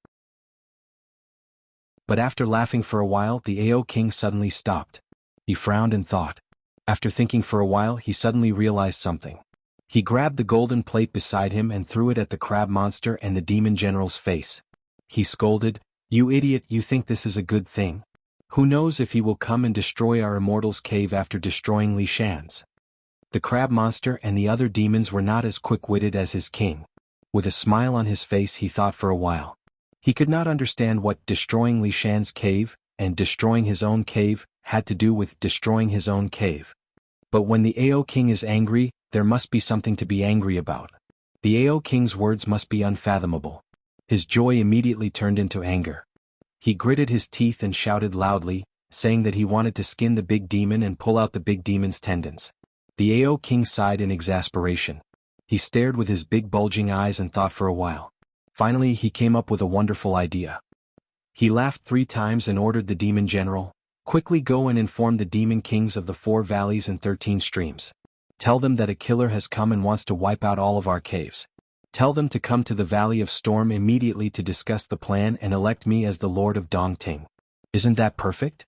A: But after laughing for a while, the AO King suddenly stopped. He frowned and thought. After thinking for a while, he suddenly realized something. He grabbed the golden plate beside him and threw it at the crab monster and the demon general's face. He scolded, "You idiot, you think this is a good thing? Who knows if he will come and destroy our immortal's cave after destroying Li Shan's?" The crab monster and the other demons were not as quick-witted as his king. With a smile on his face, he thought for a while. He could not understand what destroying Li Shan's cave and destroying his own cave had to do with destroying his own cave. But when the AO King is angry, there must be something to be angry about. The AO King's words must be unfathomable. His joy immediately turned into anger. He gritted his teeth and shouted loudly, saying that he wanted to skin the big demon and pull out the big demon's tendons. The AO King sighed in exasperation. He stared with his big bulging eyes and thought for a while. Finally, he came up with a wonderful idea. He laughed 3 times and ordered the demon general, Quickly go and inform the demon kings of the 4 valleys and 13 streams. Tell them that a killer has come and wants to wipe out all of our caves. Tell them to come to the Valley of Storm immediately to discuss the plan and elect me as the Lord of Dongting. Isn't that perfect?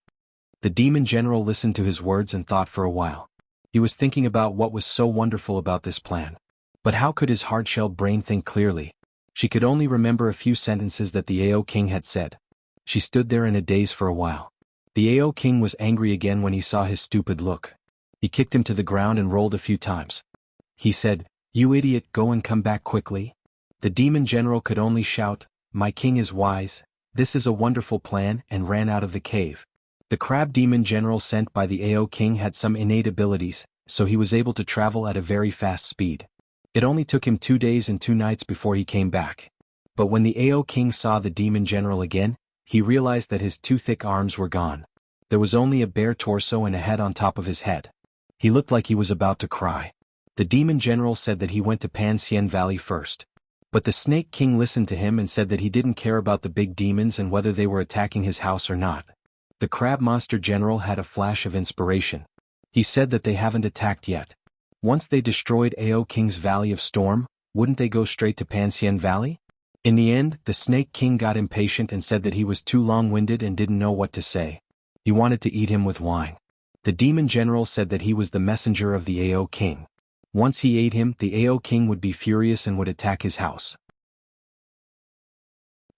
A: The demon general listened to his words and thought for a while. He was thinking about what was so wonderful about this plan. But how could his hard-shelled brain think clearly? She could only remember a few sentences that the Ao King had said. She stood there in a daze for a while. The Ao King was angry again when he saw his stupid look. He kicked him to the ground and rolled a few times. He said, "You idiot, go and come back quickly." The demon general could only shout, "My king is wise, this is a wonderful plan," and ran out of the cave. The crab demon general sent by the Ao King had some innate abilities, so he was able to travel at a very fast speed. It only took him 2 days and 2 nights before he came back. But when the Ao King saw the demon general again, he realized that his 2 thick arms were gone. There was only a bare torso and a head on top of his head. He looked like he was about to cry. The demon general said that he went to Panxian Valley first. But the Snake King listened to him and said that he didn't care about the big demons and whether they were attacking his house or not. The crab monster general had a flash of inspiration. He said that they haven't attacked yet. Once they destroyed Ao King's Valley of Storm, wouldn't they go straight to Panxian Valley? In the end, the Snake King got impatient and said that he was too long-winded and didn't know what to say. He wanted to eat him with wine. The demon general said that he was the messenger of the Ao King. Once he ate him, the Ao King would be furious and would attack his house.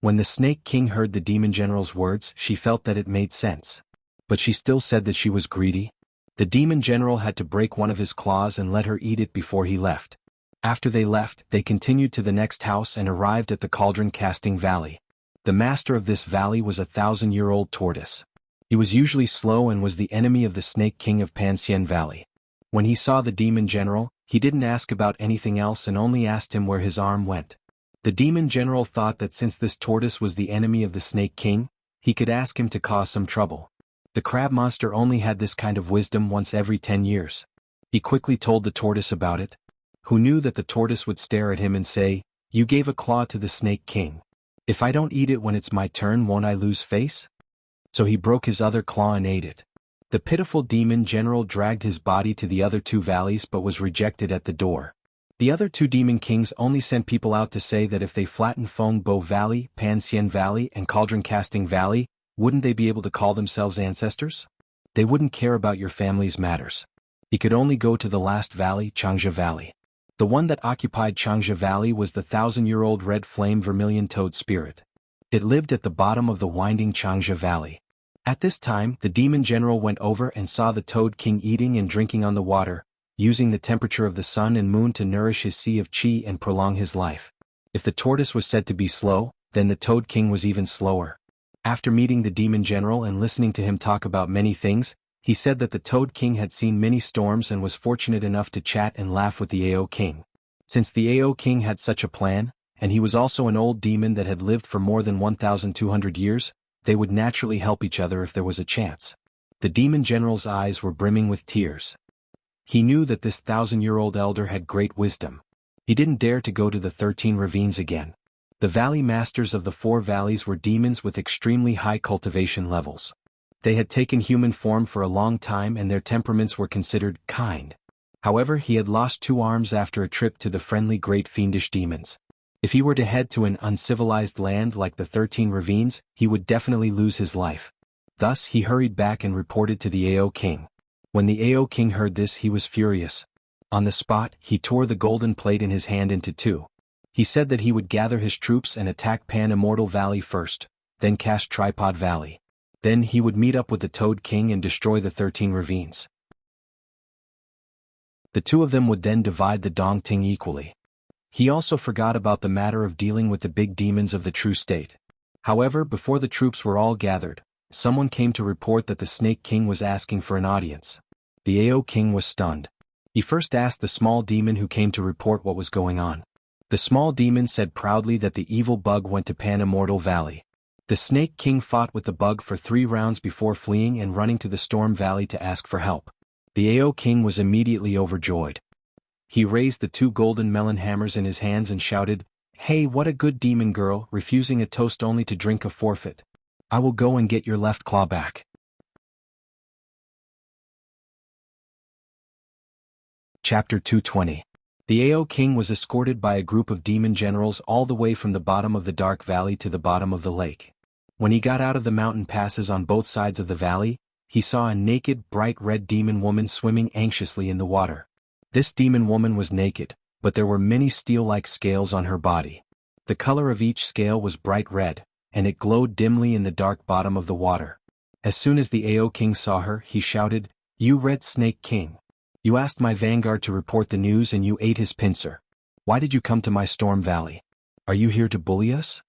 A: When the Snake King heard the demon general's words, she felt that it made sense. But she still said that she was greedy. The demon general had to break one of his claws and let her eat it before he left. After they left, they continued to the next house and arrived at the cauldron-casting valley. The master of this valley was a 1,000-year-old tortoise. He was usually slow and was the enemy of the Snake King of Panxian Valley. When he saw the demon general, he didn't ask about anything else and only asked him where his arm went. The demon general thought that since this tortoise was the enemy of the Snake King, he could ask him to cause some trouble. The crab monster only had this kind of wisdom once every 10 years. He quickly told the tortoise about it. Who knew that the tortoise would stare at him and say, "You gave a claw to the Snake King. If I don't eat it when it's my turn, won't I lose face?" So he broke his other claw and ate it. The pitiful demon general dragged his body to the other 2 valleys but was rejected at the door. The other 2 demon kings only sent people out to say that if they flattened Feng Bo Valley, Panxian Valley, and Cauldron Casting Valley, wouldn't they be able to call themselves ancestors? They wouldn't care about your family's matters. He could only go to the last valley, Changsha Valley. The one that occupied Changsha Valley was the 1,000-year-old red flame vermilion toad spirit. It lived at the bottom of the winding Changsha Valley. At this time, the demon general went over and saw the Toad King eating and drinking on the water, using the temperature of the sun and moon to nourish his sea of chi and prolong his life. If the tortoise was said to be slow, then the Toad King was even slower. After meeting the demon general and listening to him talk about many things, he said that the Toad King had seen many storms and was fortunate enough to chat and laugh with the Ao King. Since the Ao King had such a plan, and he was also an old demon that had lived for more than 1,200 years, they would naturally help each other if there was a chance. The demon general's eyes were brimming with tears. He knew that this 1,000-year-old elder had great wisdom. He didn't dare to go to the 13 ravines again. The valley masters of the 4 valleys were demons with extremely high cultivation levels. They had taken human form for a long time and their temperaments were considered kind. However, he had lost 2 arms after a trip to the friendly great fiendish demons. If he were to head to an uncivilized land like the 13 ravines, he would definitely lose his life. Thus, he hurried back and reported to the Ao King. When the Ao King heard this, he was furious. On the spot, he tore the golden plate in his hand into 2. He said that he would gather his troops and attack Pan Immortal Valley first, then cast Tripod Valley. Then he would meet up with the Toad King and destroy the 13 ravines. The 2 of them would then divide the Dongting equally. He also forgot about the matter of dealing with the big demons of the true state. However, before the troops were all gathered, someone came to report that the Snake King was asking for an audience. The Ao King was stunned. He first asked the small demon who came to report what was going on. The small demon said proudly that the evil bug went to Pan Immortal Valley. The Snake King fought with the bug for 3 rounds before fleeing and running to the Storm Valley to ask for help. The Ao King was immediately overjoyed. He raised the 2 golden melon hammers in his hands and shouted, "Hey, what a good demon girl, refusing a toast only to drink a forfeit. I will go and get your left claw back." Chapter 220. The Ao king was escorted by a group of demon generals all the way from the bottom of the dark valley to the bottom of the lake. When he got out of the mountain passes on both sides of the valley, he saw a naked, bright red demon woman swimming anxiously in the water. This demon woman was naked, but there were many steel-like scales on her body. The color of each scale was bright red, and it glowed dimly in the dark bottom of the water. As soon as the Ao king saw her, he shouted, "You Red Snake King! You asked my vanguard to report the news and you ate his pincer. Why did you come to my storm valley? Are you here to bully us?"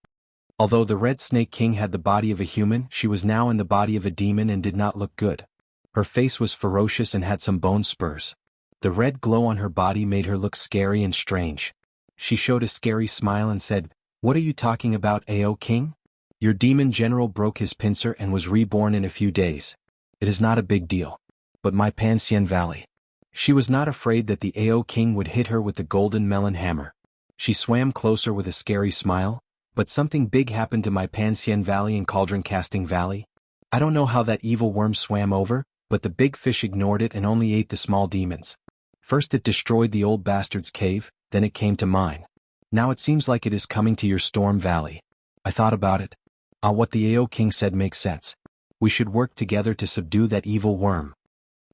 A: Although the Red Snake King had the body of a human, she was now in the body of a demon and did not look good. Her face was ferocious and had some bone spurs. The red glow on her body made her look scary and strange. She showed a scary smile and said, "What are you talking about, Ao king? Your demon general broke his pincer and was reborn in a few days. It is not a big deal. But my Pansien Valley." She was not afraid that the Ao king would hit her with the golden melon hammer. She swam closer with a scary smile. "But something big happened to my Pansien Valley and Cauldron Casting Valley. I don't know how that evil worm swam over, but the big fish ignored it and only ate the small demons. First it destroyed the old bastard's cave, then it came to mine. Now it seems like it is coming to your storm valley." I thought about it. What the Ao king said makes sense. We should work together to subdue that evil worm.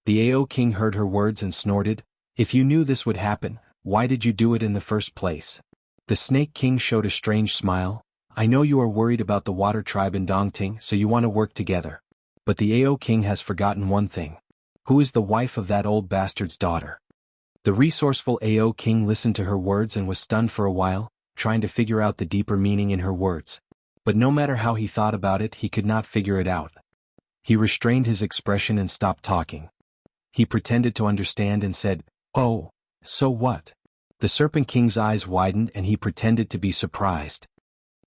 A: The Ao king heard her words and snorted, "If you knew this would happen, why did you do it in the first place?" The Snake King showed a strange smile. "I know you are worried about the water tribe in Dongting, so you want to work together. But the Ao king has forgotten one thing. Who is the wife of that old bastard's daughter?" The resourceful Ao king listened to her words and was stunned for a while, trying to figure out the deeper meaning in her words. But no matter how he thought about it, he could not figure it out. He restrained his expression and stopped talking. He pretended to understand and said, "Oh, so what?" The Serpent King's eyes widened and he pretended to be surprised.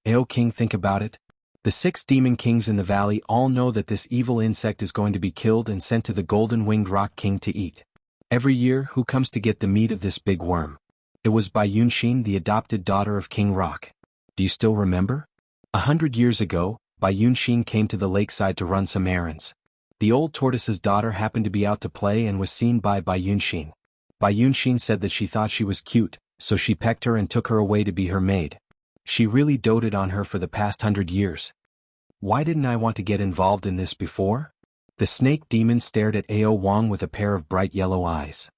A: "Ao king, think about it. The 6 demon kings in the valley all know that this evil insect is going to be killed and sent to the golden-winged rock king to eat. Every year, who comes to get the meat of this big worm? It was Bai Yunshin, the adopted daughter of King Rock. Do you still remember? 100 years ago, Bai Yunshin came to the lakeside to run some errands. The old tortoise's daughter happened to be out to play and was seen by Bai Yunshin. Bai Yunshin said that she thought she was cute, so she pecked her and took her away to be her maid. She really doted on her for the past 100 years. Why didn't I want to get involved in this before?" The snake demon stared at Ao Wang with a pair of bright yellow eyes.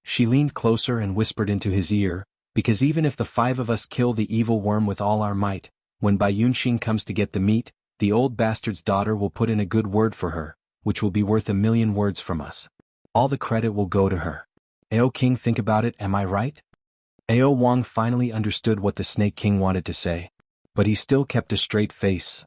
A: She leaned closer and whispered into his ear, "Because even if the 5 of us kill the evil worm with all our might, when Bai Yunshin comes to get the meat, the old bastard's daughter will put in a good word for her, which will be worth 1,000,000 words from us. All the credit will go to her. Ao king, think about it, am I right?" Ao Wang finally understood what the Snake King wanted to say, but he still kept a straight face.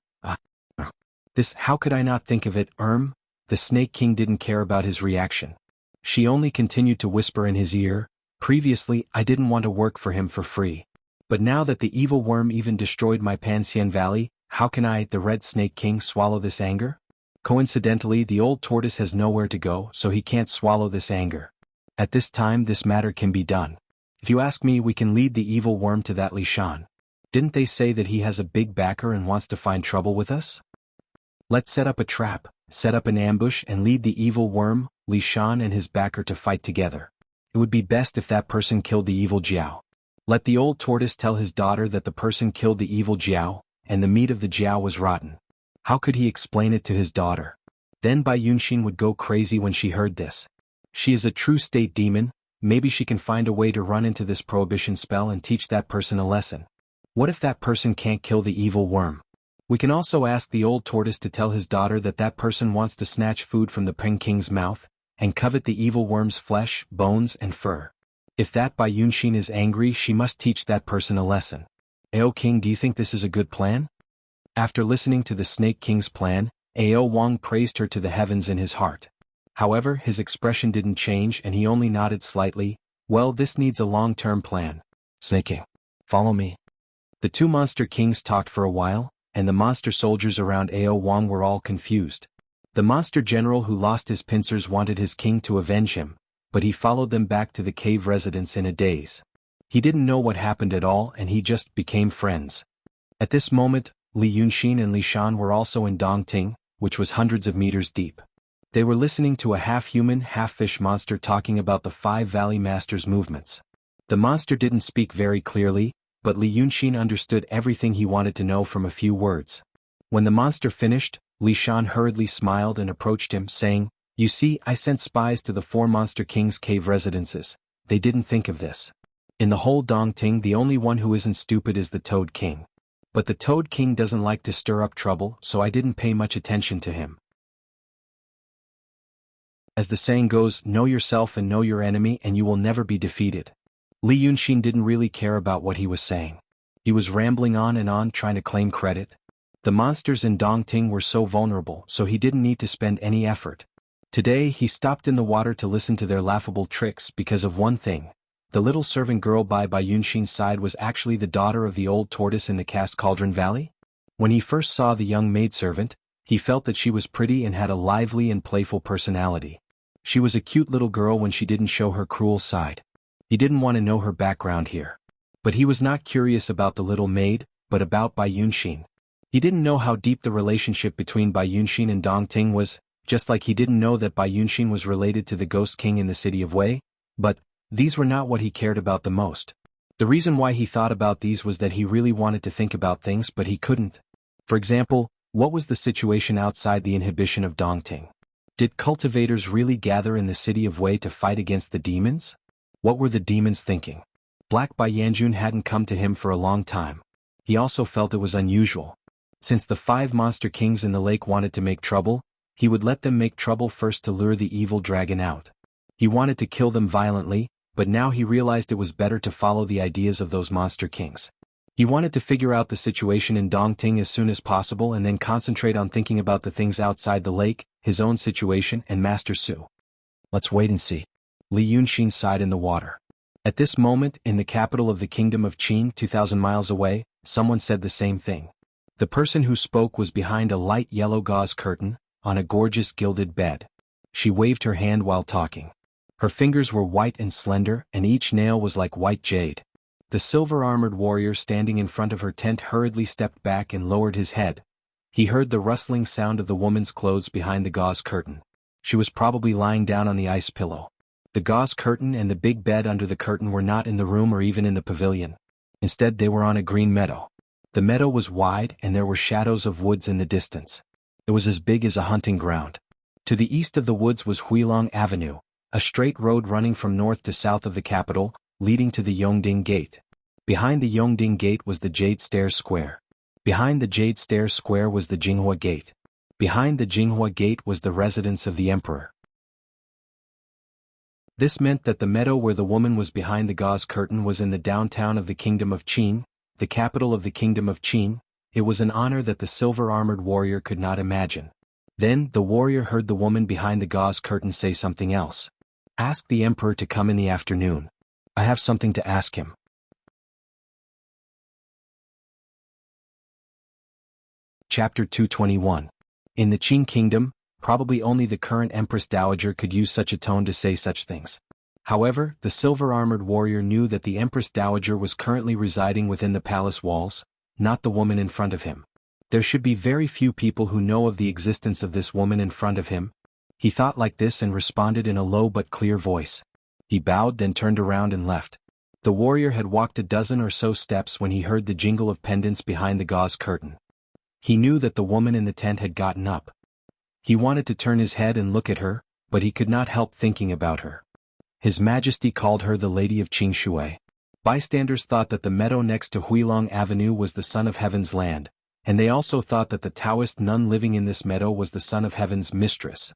A: How could I not think of it, The Snake King didn't care about his reaction. She only continued to whisper in his ear, "Previously, I didn't want to work for him for free. But now that the evil worm even destroyed my Pansien Valley, how can I, the Red Snake King, swallow this anger? Coincidentally, the old tortoise has nowhere to go, so he can't swallow this anger. At this time, this matter can be done. If you ask me, we can lead the evil worm to that Li Shan. Didn't they say that he has a big backer and wants to find trouble with us? Let's set up a trap, set up an ambush and lead the evil worm, Li Shan and his backer to fight together. It would be best if that person killed the evil Jiao. Let the old tortoise tell his daughter that the person killed the evil Jiao, and the meat of the Jiao was rotten. How could he explain it to his daughter? Then Bai Yunshin would go crazy when she heard this. She is a true state demon, maybe she can find a way to run into this prohibition spell and teach that person a lesson. What if that person can't kill the evil worm? We can also ask the old tortoise to tell his daughter that that person wants to snatch food from the Peng King's mouth, and covet the evil worm's flesh, bones and fur. If that Bai Yunshin is angry, she must teach that person a lesson. Ao King, do you think this is a good plan? After listening to the Snake King's plan, Ao Wang praised her to the heavens in his heart. However, his expression didn't change and he only nodded slightly. Well, this needs a long-term plan. Snake King, follow me. The 2 monster kings talked for a while, and the monster soldiers around Ao Wang were all confused. The monster general who lost his pincers wanted his king to avenge him, but he followed them back to the cave residence in a daze. He didn't know what happened at all and he just became friends. At this moment, Li Yunshin and Li Shan were also in Dongting, which was hundreds of meters deep. They were listening to a half-human, half-fish monster talking about the 5 Valley Masters' movements. The monster didn't speak very clearly, but Li Yunxin understood everything he wanted to know from a few words. When the monster finished, Li Shan hurriedly smiled and approached him, saying, "You see, I sent spies to the 4 Monster Kings' cave residences. They didn't think of this. In the whole Dongting, the only one who isn't stupid is the Toad King. But the Toad King doesn't like to stir up trouble, so I didn't pay much attention to him. As the saying goes, know yourself and know your enemy and you will never be defeated." Li Yunxin didn't really care about what he was saying. He was rambling on and on trying to claim credit. The monsters in Dongting were so vulnerable, so he didn't need to spend any effort. Today he stopped in the water to listen to their laughable tricks because of one thing. The little servant girl by Yunxin's side was actually the daughter of the old tortoise in the Cast Cauldron Valley. When he first saw the young maidservant, he felt that she was pretty and had a lively and playful personality. She was a cute little girl when she didn't show her cruel side. He didn't want to know her background here. But he was not curious about the little maid, but about Bai Yunxin. He didn't know how deep the relationship between Bai Yunxin and Dongting was, just like he didn't know that Bai Yunxin was related to the Ghost King in the city of Wei, but these were not what he cared about the most. The reason why he thought about these was that he really wanted to think about things but he couldn't. For example, what was the situation outside the inhibition of Dongting? Did cultivators really gather in the city of Wei to fight against the demons? What were the demons thinking? Black Bai Yanjun hadn't come to him for a long time. He also felt it was unusual. Since the 5 monster kings in the lake wanted to make trouble, he would let them make trouble first to lure the evil dragon out. He wanted to kill them violently, but now he realized it was better to follow the ideas of those monster kings. He wanted to figure out the situation in Dongting as soon as possible and then concentrate on thinking about the things outside the lake, his own situation and Master Su. Let's wait and see. Li Yunxin sighed in the water. At this moment, in the capital of the kingdom of Qin, 2,000 miles away, someone said the same thing. The person who spoke was behind a light yellow gauze curtain, on a gorgeous gilded bed. She waved her hand while talking. Her fingers were white and slender, and each nail was like white jade. The silver-armored warrior standing in front of her tent hurriedly stepped back and lowered his head. He heard the rustling sound of the woman's clothes behind the gauze curtain. She was probably lying down on the ice pillow. The gauze curtain and the big bed under the curtain were not in the room or even in the pavilion. Instead, they were on a green meadow. The meadow was wide and there were shadows of woods in the distance. It was as big as a hunting ground. To the east of the woods was Huilong Avenue, a straight road running from north to south of the capital, leading to the Yongding Gate. Behind the Yongding Gate was the Jade Stairs Square. Behind the Jade Stairs Square was the Jinghua Gate. Behind the Jinghua Gate was the residence of the emperor. This meant that the meadow where the woman was behind the gauze curtain was in the downtown of the Kingdom of Qin, the capital of the Kingdom of Qin. It was an honor that the silver-armored warrior could not imagine. Then, the warrior heard the woman behind the gauze curtain say something else. "Ask the emperor to come in the afternoon. I have something to ask him." Chapter 221. In the Qin Kingdom, probably only the current Empress Dowager could use such a tone to say such things. However, the silver-armored warrior knew that the Empress Dowager was currently residing within the palace walls, not the woman in front of him. There should be very few people who know of the existence of this woman in front of him. He thought like this and responded in a low but clear voice. He bowed, then turned around and left. The warrior had walked a dozen or so steps when he heard the jingle of pendants behind the gauze curtain. He knew that the woman in the tent had gotten up. He wanted to turn his head and look at her, but he could not help thinking about her. His Majesty called her the Lady of Qingshui. Bystanders thought that the meadow next to Huilong Avenue was the Son of Heaven's land, and they also thought that the Taoist nun living in this meadow was the Son of Heaven's mistress.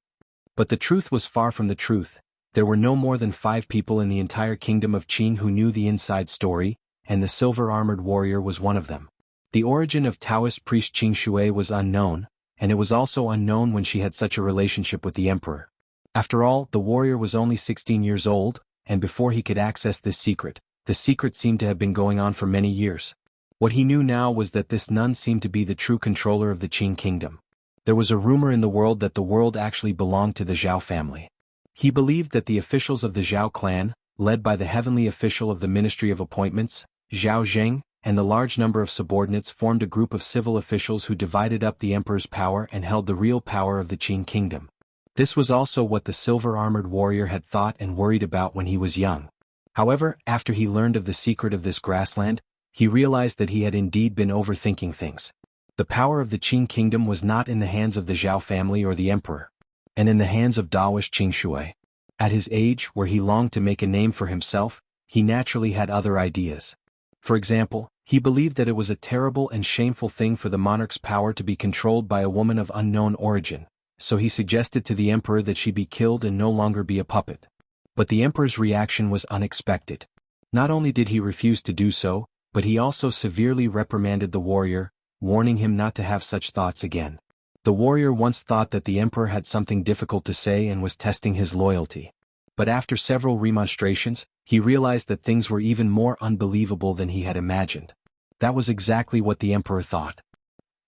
A: But the truth was far from the truth. There were no more than 5 people in the entire kingdom of Qin who knew the inside story, and the silver-armored warrior was one of them. The origin of Taoist priest Qingshui was unknown, and it was also unknown when she had such a relationship with the emperor. After all, the warrior was only 16 years old, and before he could access this secret, the secret seemed to have been going on for many years. What he knew now was that this nun seemed to be the true controller of the Qin kingdom. There was a rumor in the world that the world actually belonged to the Zhao family. He believed that the officials of the Zhao clan, led by the heavenly official of the Ministry of Appointments, Zhao Zheng, and the large number of subordinates formed a group of civil officials who divided up the emperor's power and held the real power of the Qin kingdom. This was also what the silver-armored warrior had thought and worried about when he was young. However, after he learned of the secret of this grassland, he realized that he had indeed been overthinking things. The power of the Qing kingdom was not in the hands of the Zhao family or the emperor, and in the hands of Daoist Qing Shui. At his age, where he longed to make a name for himself, he naturally had other ideas. For example, he believed that it was a terrible and shameful thing for the monarch's power to be controlled by a woman of unknown origin, so he suggested to the emperor that she be killed and no longer be a puppet. But the emperor's reaction was unexpected. Not only did he refuse to do so, but he also severely reprimanded the warrior, warning him not to have such thoughts again. The warrior once thought that the emperor had something difficult to say and was testing his loyalty. But after several remonstrations, he realized that things were even more unbelievable than he had imagined. That was exactly what the emperor thought.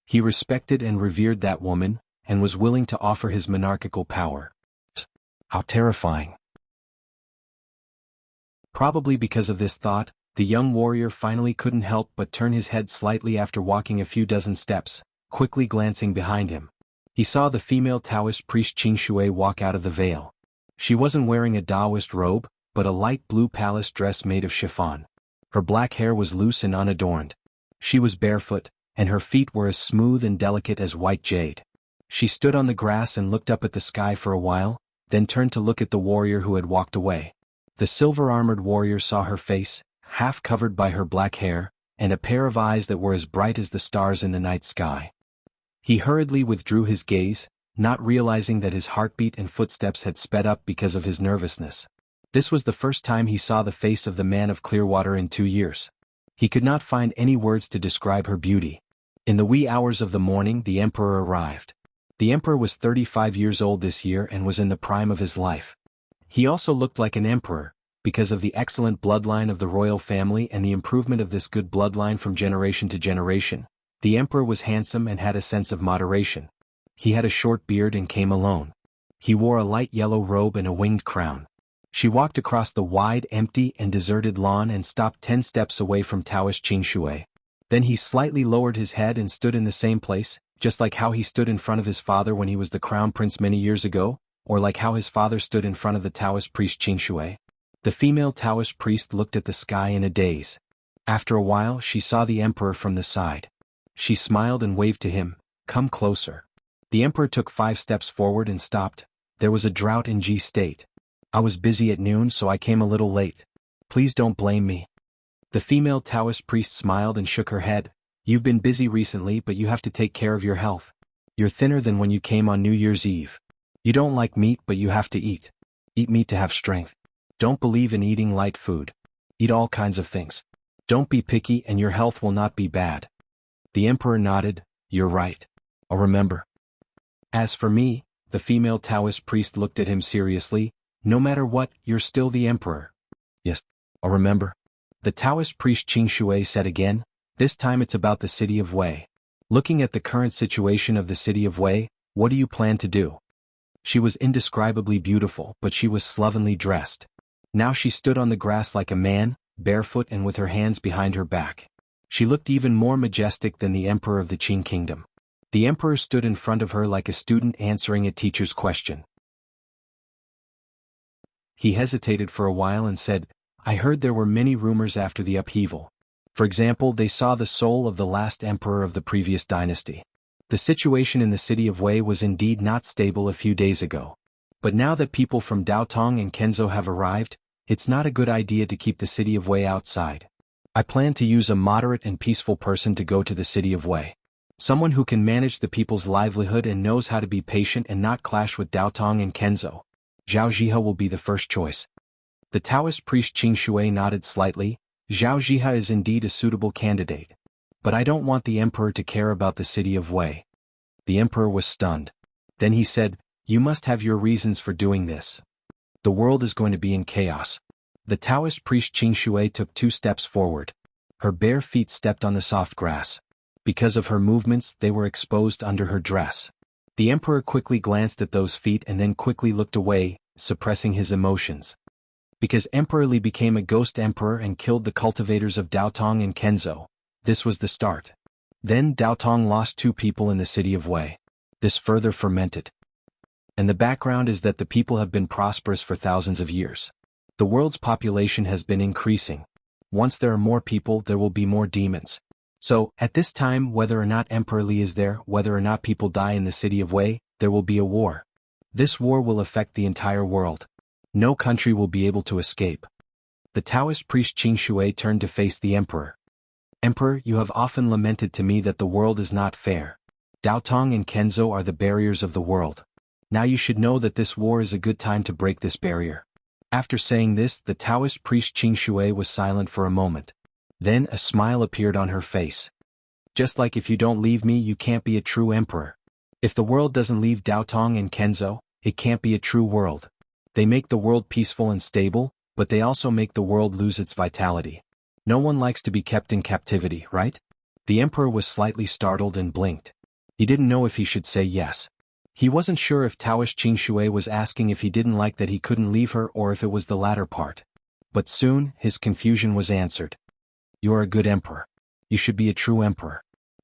A: He respected and revered that woman, and was willing to offer his monarchical power. How terrifying. Probably because of this thought, the young warrior finally couldn't help but turn his head slightly after walking a few dozen steps, quickly glancing behind him. He saw the female Taoist priest Qing Shui walk out of the veil. She wasn't wearing a Taoist robe, but a light blue palace dress made of chiffon. Her black hair was loose and unadorned. She was barefoot, and her feet were as smooth and delicate as white jade. She stood on the grass and looked up at the sky for a while, then turned to look at the warrior who had walked away. The silver-armored warrior saw her face, half covered by her black hair, and a pair of eyes that were as bright as the stars in the night sky. He hurriedly withdrew his gaze, not realizing that his heartbeat and footsteps had sped up because of his nervousness. This was the first time he saw the face of the man of Clearwater in 2 years. He could not find any words to describe her beauty. In the wee hours of the morning, the emperor arrived. The emperor was 35 years old this year and was in the prime of his life. He also looked like an emperor, because of the excellent bloodline of the royal family and the improvement of this good bloodline from generation to generation. The emperor was handsome and had a sense of moderation. He had a short beard and came alone. He wore a light yellow robe and a winged crown. She walked across the wide, empty, and deserted lawn and stopped 10 steps away from Taoist Qing Shui. Then he slightly lowered his head and stood in the same place, just like how he stood in front of his father when he was the crown prince many years ago, or like how his father stood in front of the Taoist priest Qing Shui. The female Taoist priest looked at the sky in a daze. After a while, she saw the emperor from the side. She smiled and waved to him, "Come closer." The emperor took 5 steps forward and stopped. There was a drought in G State. "I was busy at noon, so I came a little late. Please don't blame me." The female Taoist priest smiled and shook her head. "You've been busy recently, but you have to take care of your health. You're thinner than when you came on New Year's Eve. You don't like meat, but you have to eat. Eat meat to have strength. Don't believe in eating light food. Eat all kinds of things. Don't be picky and your health will not be bad." The emperor nodded. "You're right. I'll remember." "As for me," the female Taoist priest looked at him seriously, "no matter what, you're still the emperor." "Yes, I'll remember." The Taoist priest Qing Shui said again, "This time it's about the city of Wei. Looking at the current situation of the city of Wei, what do you plan to do?" She was indescribably beautiful, but she was slovenly dressed. Now she stood on the grass like a man, barefoot and with her hands behind her back. She looked even more majestic than the emperor of the Qing kingdom. The emperor stood in front of her like a student answering a teacher's question. He hesitated for a while and said, "I heard there were many rumors after the upheaval. For example, they saw the soul of the last emperor of the previous dynasty. The situation in the city of Wei was indeed not stable a few days ago. But now that people from Daotong and Kenzo have arrived, it's not a good idea to keep the city of Wei outside. I plan to use a moderate and peaceful person to go to the city of Wei. Someone who can manage the people's livelihood and knows how to be patient and not clash with Daotong and Kenzo. Zhao Jihe will be the first choice." The Taoist priest Qing Shui nodded slightly. "Zhao Jihe is indeed a suitable candidate. But I don't want the emperor to care about the city of Wei." The emperor was stunned. Then he said, "You must have your reasons for doing this. The world is going to be in chaos." The Taoist priest Qing Shui took 2 steps forward. Her bare feet stepped on the soft grass. Because of her movements, they were exposed under her dress. The emperor quickly glanced at those feet and then quickly looked away, suppressing his emotions. Because Emperor Li became a ghost emperor and killed the cultivators of Daotong and Kenzo, this was the start. Then Daotong lost 2 people in the city of Wei. This further fermented. And the background is that the people have been prosperous for thousands of years. The world's population has been increasing. Once there are more people, there will be more demons. So, at this time, whether or not Emperor Li is there, whether or not people die in the city of Wei, there will be a war. This war will affect the entire world. No country will be able to escape. The Taoist priest Qing Shui turned to face the emperor. Emperor, you have often lamented to me that the world is not fair. Daotong and Kenzo are the barriers of the world. Now you should know that this war is a good time to break this barrier. After saying this, the Taoist priest Qing Shui was silent for a moment. Then a smile appeared on her face. Just like if you don't leave me, you can't be a true emperor. If the world doesn't leave Daotong and Kenzo, it can't be a true world. They make the world peaceful and stable, but they also make the world lose its vitality. No one likes to be kept in captivity, right? The emperor was slightly startled and blinked. He didn't know if he should say yes. He wasn't sure if Taoist Qing Shui was asking if he didn't like that he couldn't leave her or if it was the latter part. But soon, his confusion was answered. You are a good emperor. You should be a true emperor.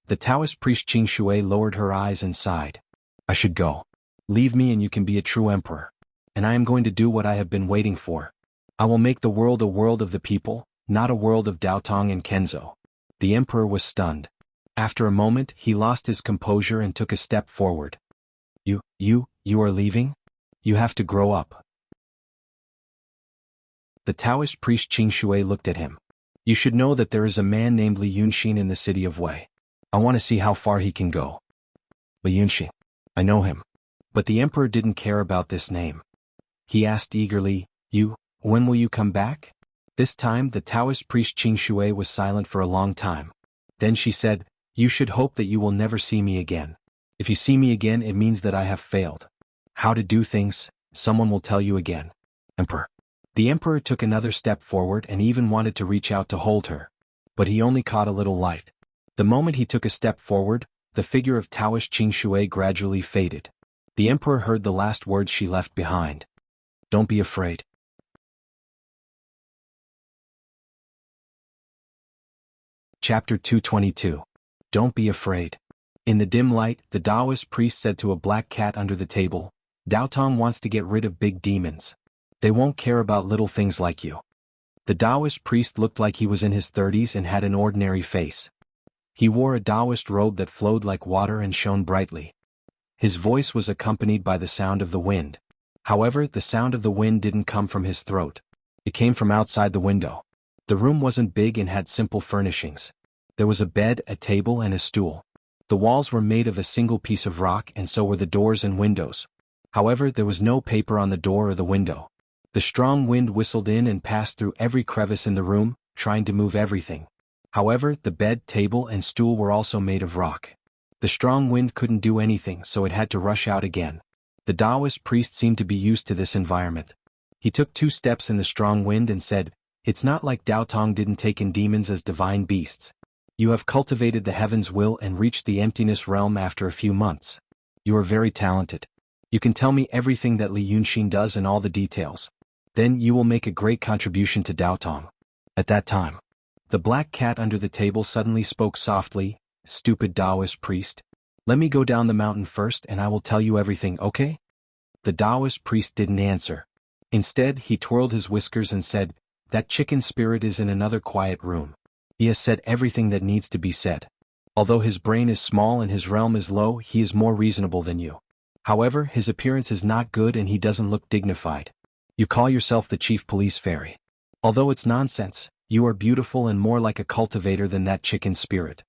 A: The Taoist priest Qing Shui lowered her eyes and sighed. I should go. Leave me and you can be a true emperor. And I am going to do what I have been waiting for. I will make the world a world of the people, not a world of Daotong and Kenzo. The emperor was stunned. After a moment, he lost his composure and took a step forward. You are leaving? You have to grow up. The Taoist priest Qing Shui looked at him. You should know that there is a man named Li Yunxin in the city of Wei. I want to see how far he can go. Li Yunxin. I know him. But the emperor didn't care about this name. He asked eagerly, when will you come back? This time the Taoist priest Qing Shui was silent for a long time. Then she said, you should hope that you will never see me again. If you see me again, it means that I have failed. How to do things, someone will tell you again. Emperor. The emperor took another step forward and even wanted to reach out to hold her. But he only caught a little light. The moment he took a step forward, the figure of Taoist Qing Shui gradually faded. The emperor heard the last words she left behind. Don't be afraid. Chapter 222. Don't be afraid. In the dim light, the Taoist priest said to a black cat under the table, Daotong wants to get rid of big demons. They won't care about little things like you. The Taoist priest looked like he was in his 30s and had an ordinary face. He wore a Taoist robe that flowed like water and shone brightly. His voice was accompanied by the sound of the wind. However, the sound of the wind didn't come from his throat. It came from outside the window. The room wasn't big and had simple furnishings. There was a bed, a table, and a stool. The walls were made of a single piece of rock and so were the doors and windows. However, there was no paper on the door or the window. The strong wind whistled in and passed through every crevice in the room, trying to move everything. However, the bed, table, and stool were also made of rock. The strong wind couldn't do anything, so it had to rush out again. The Taoist priest seemed to be used to this environment. He took 2 steps in the strong wind and said, It's not like Daotong didn't take in demons as divine beasts. You have cultivated the heaven's will and reached the emptiness realm after a few months. You are very talented. You can tell me everything that Li Yunxin does and all the details. Then you will make a great contribution to Daotong. At that time, the black cat under the table suddenly spoke softly, Stupid Taoist priest. Let me go down the mountain first and I will tell you everything, okay? The Taoist priest didn't answer. Instead, he twirled his whiskers and said, That chicken spirit is in another quiet room. He has said everything that needs to be said. Although his brain is small and his realm is low, he is more reasonable than you. However, his appearance is not good and he doesn't look dignified. You call yourself the chief police fairy. Although it's nonsense, you are beautiful and more like a cultivator than that chicken spirit.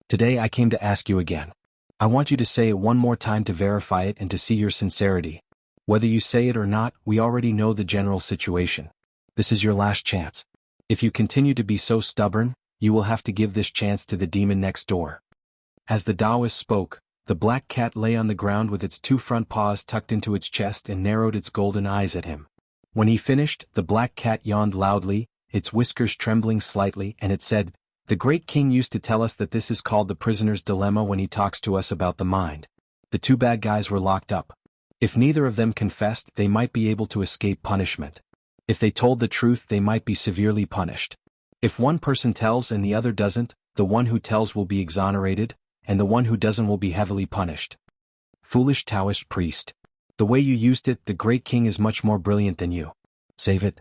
A: Today I came to ask you again. I want you to say it one more time to verify it and to see your sincerity. Whether you say it or not, we already know the general situation. This is your last chance. If you continue to be so stubborn, you will have to give this chance to the demon next door. As the Taoist spoke, the black cat lay on the ground with its 2 front paws tucked into its chest and narrowed its golden eyes at him. When he finished, the black cat yawned loudly, its whiskers trembling slightly, and it said, The great king used to tell us that this is called the prisoner's dilemma when he talks to us about the mind. The 2 bad guys were locked up. If neither of them confessed, they might be able to escape punishment. If they told the truth, they might be severely punished. If one person tells and the other doesn't, the one who tells will be exonerated, and the one who doesn't will be heavily punished. Foolish Taoist priest. The way you used it, the Great King is much more brilliant than you. Save it.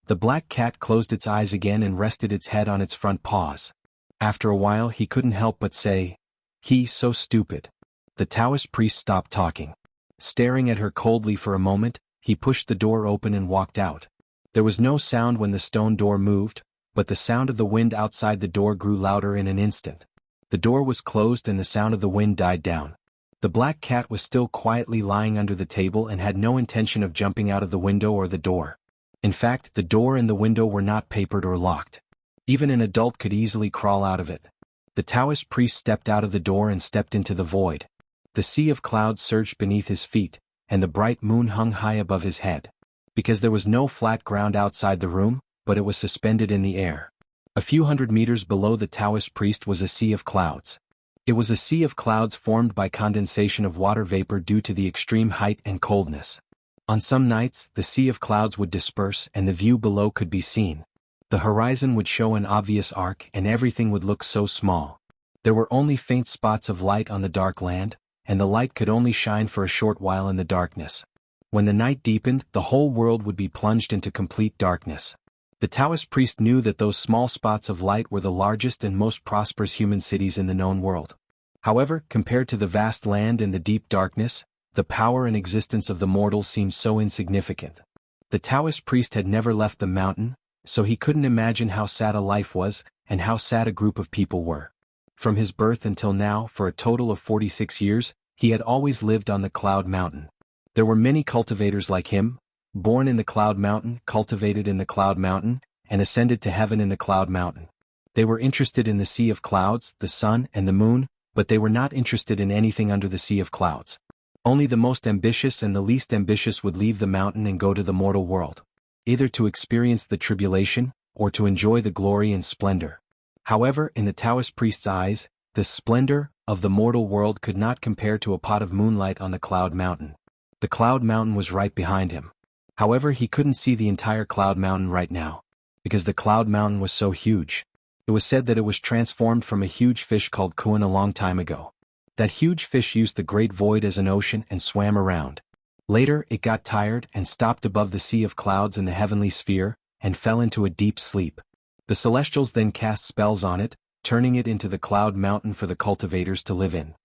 A: The black cat closed its eyes again and rested its head on its front paws. After a while he couldn't help but say, "He's so stupid." The Taoist priest stopped talking. Staring at her coldly for a moment, he pushed the door open and walked out. There was no sound when the stone door moved, but the sound of the wind outside the door grew louder in an instant. The door was closed and the sound of the wind died down. The black cat was still quietly lying under the table and had no intention of jumping out of the window or the door. In fact, the door and the window were not papered or locked. Even an adult could easily crawl out of it. The Taoist priest stepped out of the door and stepped into the void. The sea of clouds surged beneath his feet, and the bright moon hung high above his head. Because there was no flat ground outside the room, but it was suspended in the air. A few hundred meters below the Taoist priest was a sea of clouds. It was a sea of clouds formed by condensation of water vapor due to the extreme height and coldness. On some nights, the sea of clouds would disperse and the view below could be seen. The horizon would show an obvious arc and everything would look so small. There were only faint spots of light on the dark land, and the light could only shine for a short while in the darkness. When the night deepened, the whole world would be plunged into complete darkness. The Taoist priest knew that those small spots of light were the largest and most prosperous human cities in the known world. However, compared to the vast land and the deep darkness, the power and existence of the mortals seemed so insignificant. The Taoist priest had never left the mountain, so he couldn't imagine how sad a life was, and how sad a group of people were. From his birth until now, for a total of 46 years, he had always lived on the Cloud Mountain. There were many cultivators like him, born in the Cloud Mountain, cultivated in the Cloud Mountain, and ascended to heaven in the Cloud Mountain. They were interested in the sea of clouds, the sun, and the moon, but they were not interested in anything under the sea of clouds. Only the most ambitious and the least ambitious would leave the mountain and go to the mortal world, either to experience the tribulation, or to enjoy the glory and splendor. However, in the Taoist priest's eyes, the splendor of the mortal world could not compare to a pot of moonlight on the Cloud Mountain. The Cloud Mountain was right behind him. However, he couldn't see the entire Cloud Mountain right now, because the Cloud Mountain was so huge. It was said that it was transformed from a huge fish called Kuan a long time ago. That huge fish used the great void as an ocean and swam around. Later, it got tired and stopped above the sea of clouds in the heavenly sphere, and fell into a deep sleep. The celestials then cast spells on it, turning it into the Cloud Mountain for the cultivators to live in.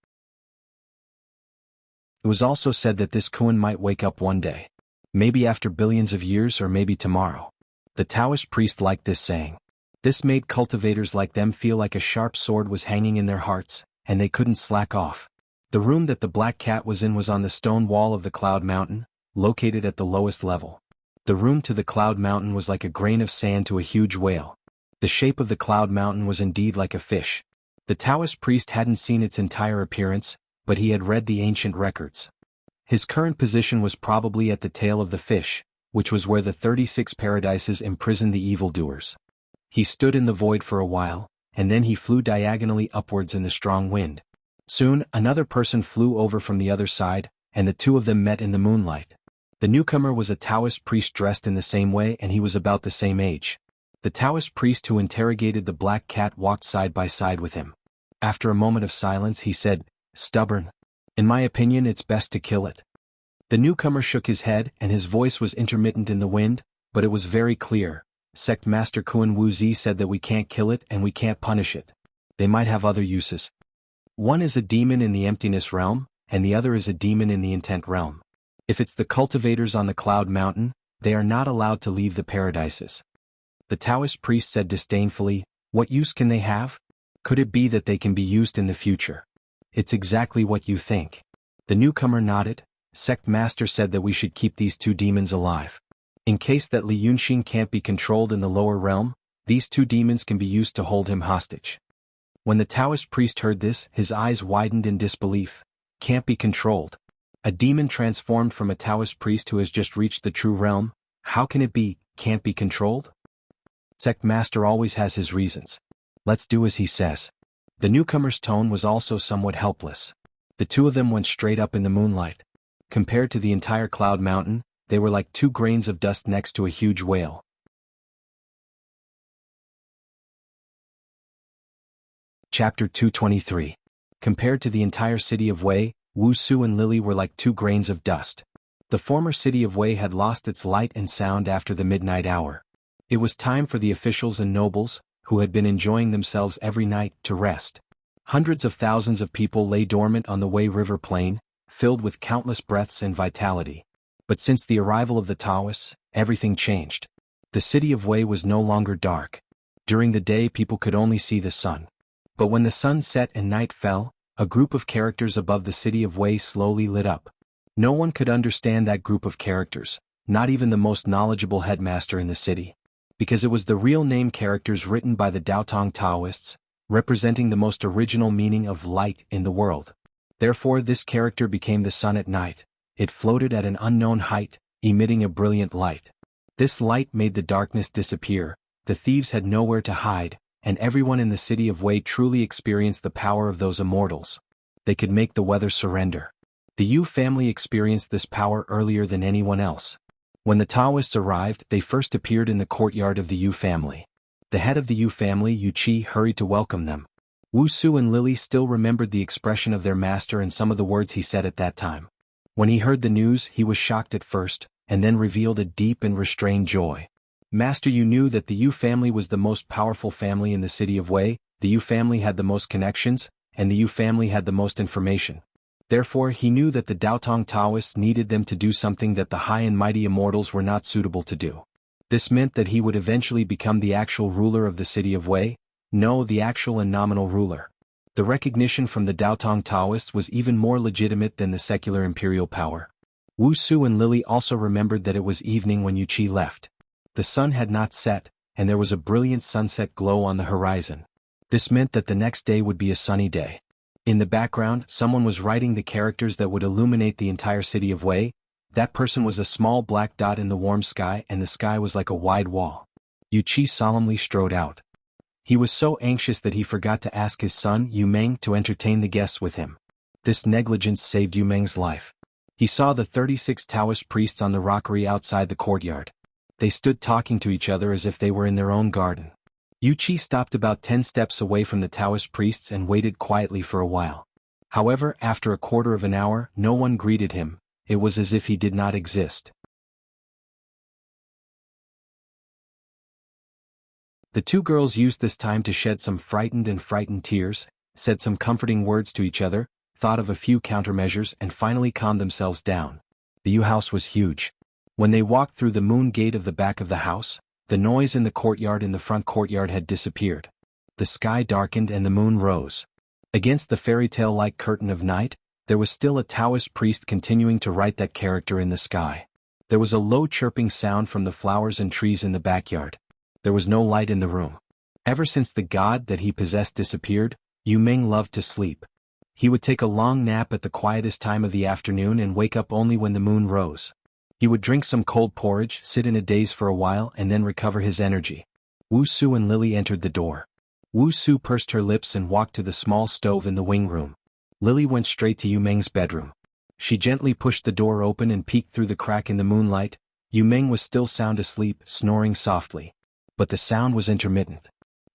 A: It was also said that this Kuan might wake up one day. Maybe after billions of years or maybe tomorrow. The Taoist priest liked this saying. This made cultivators like them feel like a sharp sword was hanging in their hearts, and they couldn't slack off. The room that the black cat was in was on the stone wall of the Cloud Mountain, located at the lowest level. The room to the Cloud Mountain was like a grain of sand to a huge whale. The shape of the Cloud Mountain was indeed like a fish. The Taoist priest hadn't seen its entire appearance, but he had read the ancient records. His current position was probably at the tail of the fish, which was where the 36 paradises imprisoned the evildoers. He stood in the void for a while, and then he flew diagonally upwards in the strong wind. Soon, another person flew over from the other side, and the two of them met in the moonlight. The newcomer was a Taoist priest dressed in the same way and he was about the same age. The Taoist priest who interrogated the black cat walked side by side with him. After a moment of silence he said, "Stubborn. In my opinion it's best to kill it." The newcomer shook his head and his voice was intermittent in the wind, but it was very clear. Sect Master Kuan Wuxia said that we can't kill it and we can't punish it. They might have other uses. One is a demon in the emptiness realm, and the other is a demon in the intent realm. If it's the cultivators on the Cloud Mountain, they are not allowed to leave the paradises. The Taoist priest said disdainfully, "What use can they have? Could it be that they can be used in the future?" "It's exactly what you think." The newcomer nodded. Sect Master said that we should keep these two demons alive. In case that Li Yunxin can't be controlled in the lower realm, these two demons can be used to hold him hostage. When the Taoist priest heard this, his eyes widened in disbelief. Can't be controlled. A demon transformed from a Taoist priest who has just reached the true realm? How can it be, can't be controlled? Sect Master always has his reasons. Let's do as he says. The newcomer's tone was also somewhat helpless. The two of them went straight up in the moonlight. Compared to the entire Cloud Mountain, they were like 2 grains of dust next to a huge whale. Chapter 223. Compared to the entire city of Wei, Wuxia and Lily were like two grains of dust. The former city of Wei had lost its light and sound after the midnight hour. It was time for the officials and nobles, who had been enjoying themselves every night, to rest. Hundreds of thousands of people lay dormant on the Wei River plain, filled with countless breaths and vitality. But since the arrival of the Taoists, everything changed. The city of Wei was no longer dark. During the day people could only see the sun. But when the sun set and night fell, a group of characters above the city of Wei slowly lit up. No one could understand that group of characters, not even the most knowledgeable headmaster in the city. Because it was the real name characters written by the Daotong Taoists, representing the most original meaning of light in the world. Therefore this character became the sun at night. It floated at an unknown height, emitting a brilliant light. This light made the darkness disappear, the thieves had nowhere to hide, and everyone in the city of Wei truly experienced the power of those immortals. They could make the weather surrender. The Yu family experienced this power earlier than anyone else. When the Taoists arrived, they first appeared in the courtyard of the Yu family. The head of the Yu family, Yu Qi, hurried to welcome them. Wuxia and Lily still remembered the expression of their master and some of the words he said at that time. When he heard the news, he was shocked at first, and then revealed a deep and restrained joy. Master, you knew that the Yu family was the most powerful family in the city of Wei, the Yu family had the most connections, and the Yu family had the most information. Therefore he knew that the Daotong Taoists needed them to do something that the high and mighty immortals were not suitable to do. This meant that he would eventually become the actual ruler of the city of Wei, no, the actual and nominal ruler. The recognition from the Daotong Taoists was even more legitimate than the secular imperial power. Wuxia and Lily also remembered that it was evening when Yu Qi left. The sun had not set, and there was a brilliant sunset glow on the horizon. This meant that the next day would be a sunny day. In the background, someone was writing the characters that would illuminate the entire city of Wei. That person was a small black dot in the warm sky, and the sky was like a wide wall. Yu Qi solemnly strode out. He was so anxious that he forgot to ask his son, Yu Meng, to entertain the guests with him. This negligence saved Yu Meng's life. He saw the 36 Taoist priests on the rockery outside the courtyard. They stood talking to each other as if they were in their own garden. Yu Qi stopped about 10 steps away from the Taoist priests and waited quietly for a while. However, after a quarter of an hour, no one greeted him. It was as if he did not exist. The two girls used this time to shed some frightened tears, said some comforting words to each other, thought of a few countermeasures, and finally calmed themselves down. The Yu house was huge. When they walked through the moon gate of the back of the house, the noise in the courtyard in the front courtyard had disappeared. The sky darkened and the moon rose. Against the fairy tale-like curtain of night, there was still a Taoist priest continuing to write that character in the sky. There was a low chirping sound from the flowers and trees in the backyard. There was no light in the room. Ever since the god that he possessed disappeared, Yu Meng loved to sleep. He would take a long nap at the quietest time of the afternoon and wake up only when the moon rose. He would drink some cold porridge, sit in a daze for a while, and then recover his energy. Wuxia and Lily entered the door. Wuxia pursed her lips and walked to the small stove in the wing room. Lily went straight to Yu Meng's bedroom. She gently pushed the door open and peeked through the crack in the moonlight. Yu Meng was still sound asleep, snoring softly. But the sound was intermittent.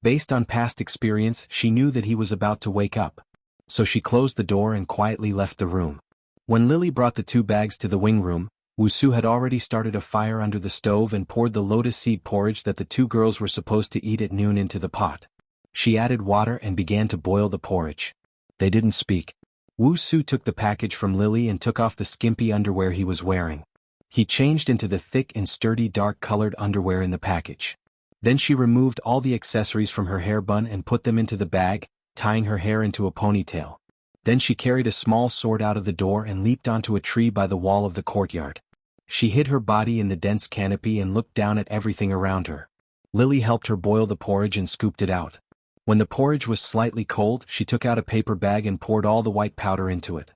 A: Based on past experience, she knew that he was about to wake up. So she closed the door and quietly left the room. When Lily brought the 2 bags to the wing room, Wuxia had already started a fire under the stove and poured the lotus seed porridge that the 2 girls were supposed to eat at noon into the pot. She added water and began to boil the porridge. They didn't speak. Wuxia took the package from Lily and took off the skimpy underwear he was wearing. He changed into the thick and sturdy dark-colored underwear in the package. Then she removed all the accessories from her hair bun and put them into the bag, tying her hair into a ponytail. Then she carried a small sword out of the door and leaped onto a tree by the wall of the courtyard. She hid her body in the dense canopy and looked down at everything around her. Lily helped her boil the porridge and scooped it out. When the porridge was slightly cold, she took out a paper bag and poured all the white powder into it.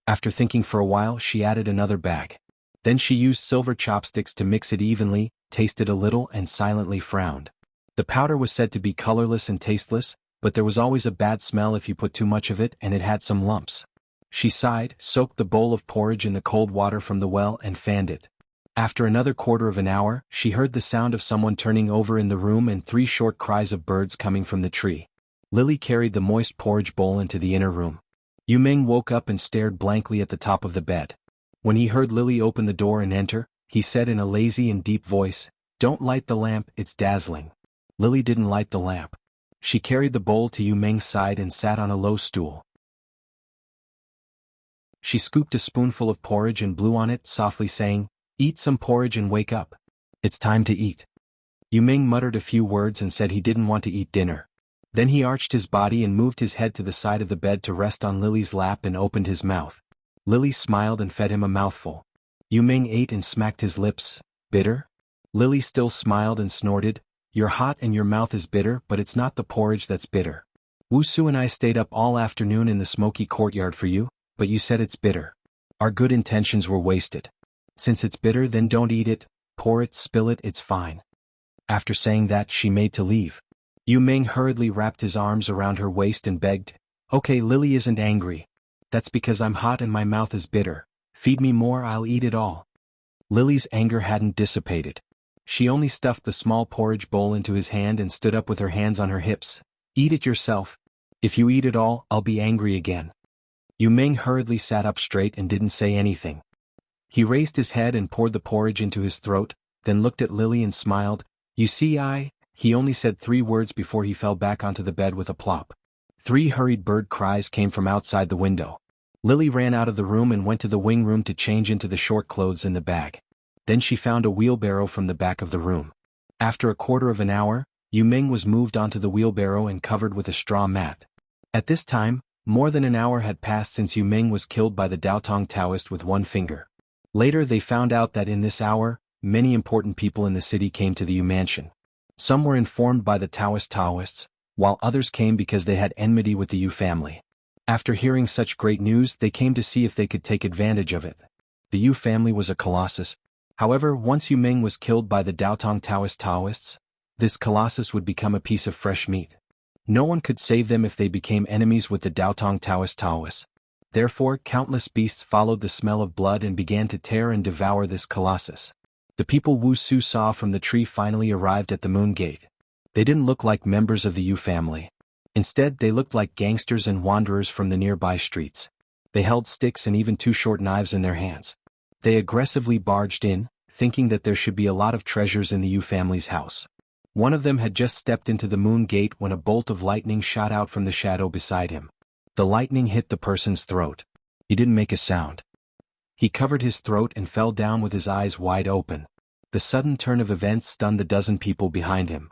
A: After thinking for a while, she added another bag. Then she used silver chopsticks to mix it evenly, tasted a little, and silently frowned. The powder was said to be colorless and tasteless, but there was always a bad smell if you put too much of it, and it had some lumps. She sighed, soaked the bowl of porridge in the cold water from the well, and fanned it. After another quarter of an hour, she heard the sound of someone turning over in the room and 3 short cries of birds coming from the tree. Lily carried the moist porridge bowl into the inner room. Yu Meng woke up and stared blankly at the top of the bed. When he heard Lily open the door and enter, he said in a lazy and deep voice, "Don't light the lamp, it's dazzling." Lily didn't light the lamp. She carried the bowl to Yu Meng's side and sat on a low stool. She scooped a spoonful of porridge and blew on it, softly saying, "Eat some porridge and wake up. It's time to eat." Yu Meng muttered a few words and said he didn't want to eat dinner. Then he arched his body and moved his head to the side of the bed to rest on Lily's lap and opened his mouth. Lily smiled and fed him a mouthful. Yu Meng ate and smacked his lips. "Bitter?" Lily still smiled and snorted, "You're hot and your mouth is bitter, but it's not the porridge that's bitter. Wuxia and I stayed up all afternoon in the smoky courtyard for you, but you said it's bitter. Our good intentions were wasted. Since it's bitter, then don't eat it, pour it, spill it, it's fine." After saying that, she made to leave. Yu Meng hurriedly wrapped his arms around her waist and begged, "Okay, Lily isn't angry. That's because I'm hot and my mouth is bitter. Feed me more, I'll eat it all." Lily's anger hadn't dissipated. She only stuffed the small porridge bowl into his hand and stood up with her hands on her hips. "Eat it yourself. If you eat it all, I'll be angry again." Yu Meng hurriedly sat up straight and didn't say anything. He raised his head and poured the porridge into his throat, then looked at Lily and smiled. "You see, He only said 3 words before he fell back onto the bed with a plop. 3 hurried bird cries came from outside the window. Lily ran out of the room and went to the wing room to change into the short clothes in the bag. Then she found a wheelbarrow from the back of the room. After a quarter of an hour, Yu Meng was moved onto the wheelbarrow and covered with a straw mat. At this time, more than an hour had passed since Yu Meng was killed by the Daotong Taoist with one finger. Later they found out that in this hour, many important people in the city came to the Yu mansion. Some were informed by the Taoists, while others came because they had enmity with the Yu family. After hearing such great news, they came to see if they could take advantage of it. The Yu family was a colossus. However, once Yu Meng was killed by the Daotong Taoists, this colossus would become a piece of fresh meat. No one could save them if they became enemies with the Daotong Taoists. Therefore, countless beasts followed the smell of blood and began to tear and devour this colossus. The people Wuxia saw from the tree finally arrived at the Moon Gate. They didn't look like members of the Yu family. Instead, they looked like gangsters and wanderers from the nearby streets. They held sticks and even 2 short knives in their hands. They aggressively barged in, thinking that there should be a lot of treasures in the Yu family's house. One of them had just stepped into the Moon Gate when a bolt of lightning shot out from the shadow beside him. The lightning hit the person's throat. He didn't make a sound. He covered his throat and fell down with his eyes wide open. The sudden turn of events stunned the dozen people behind him.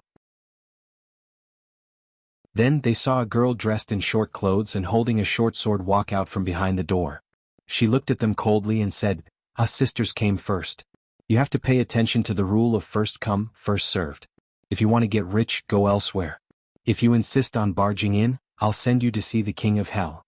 A: Then they saw a girl dressed in short clothes and holding a short sword walk out from behind the door. She looked at them coldly and said, "Us sisters came first. You have to pay attention to the rule of first come, first served. If you want to get rich, go elsewhere. If you insist on barging in, I'll send you to see the king of hell."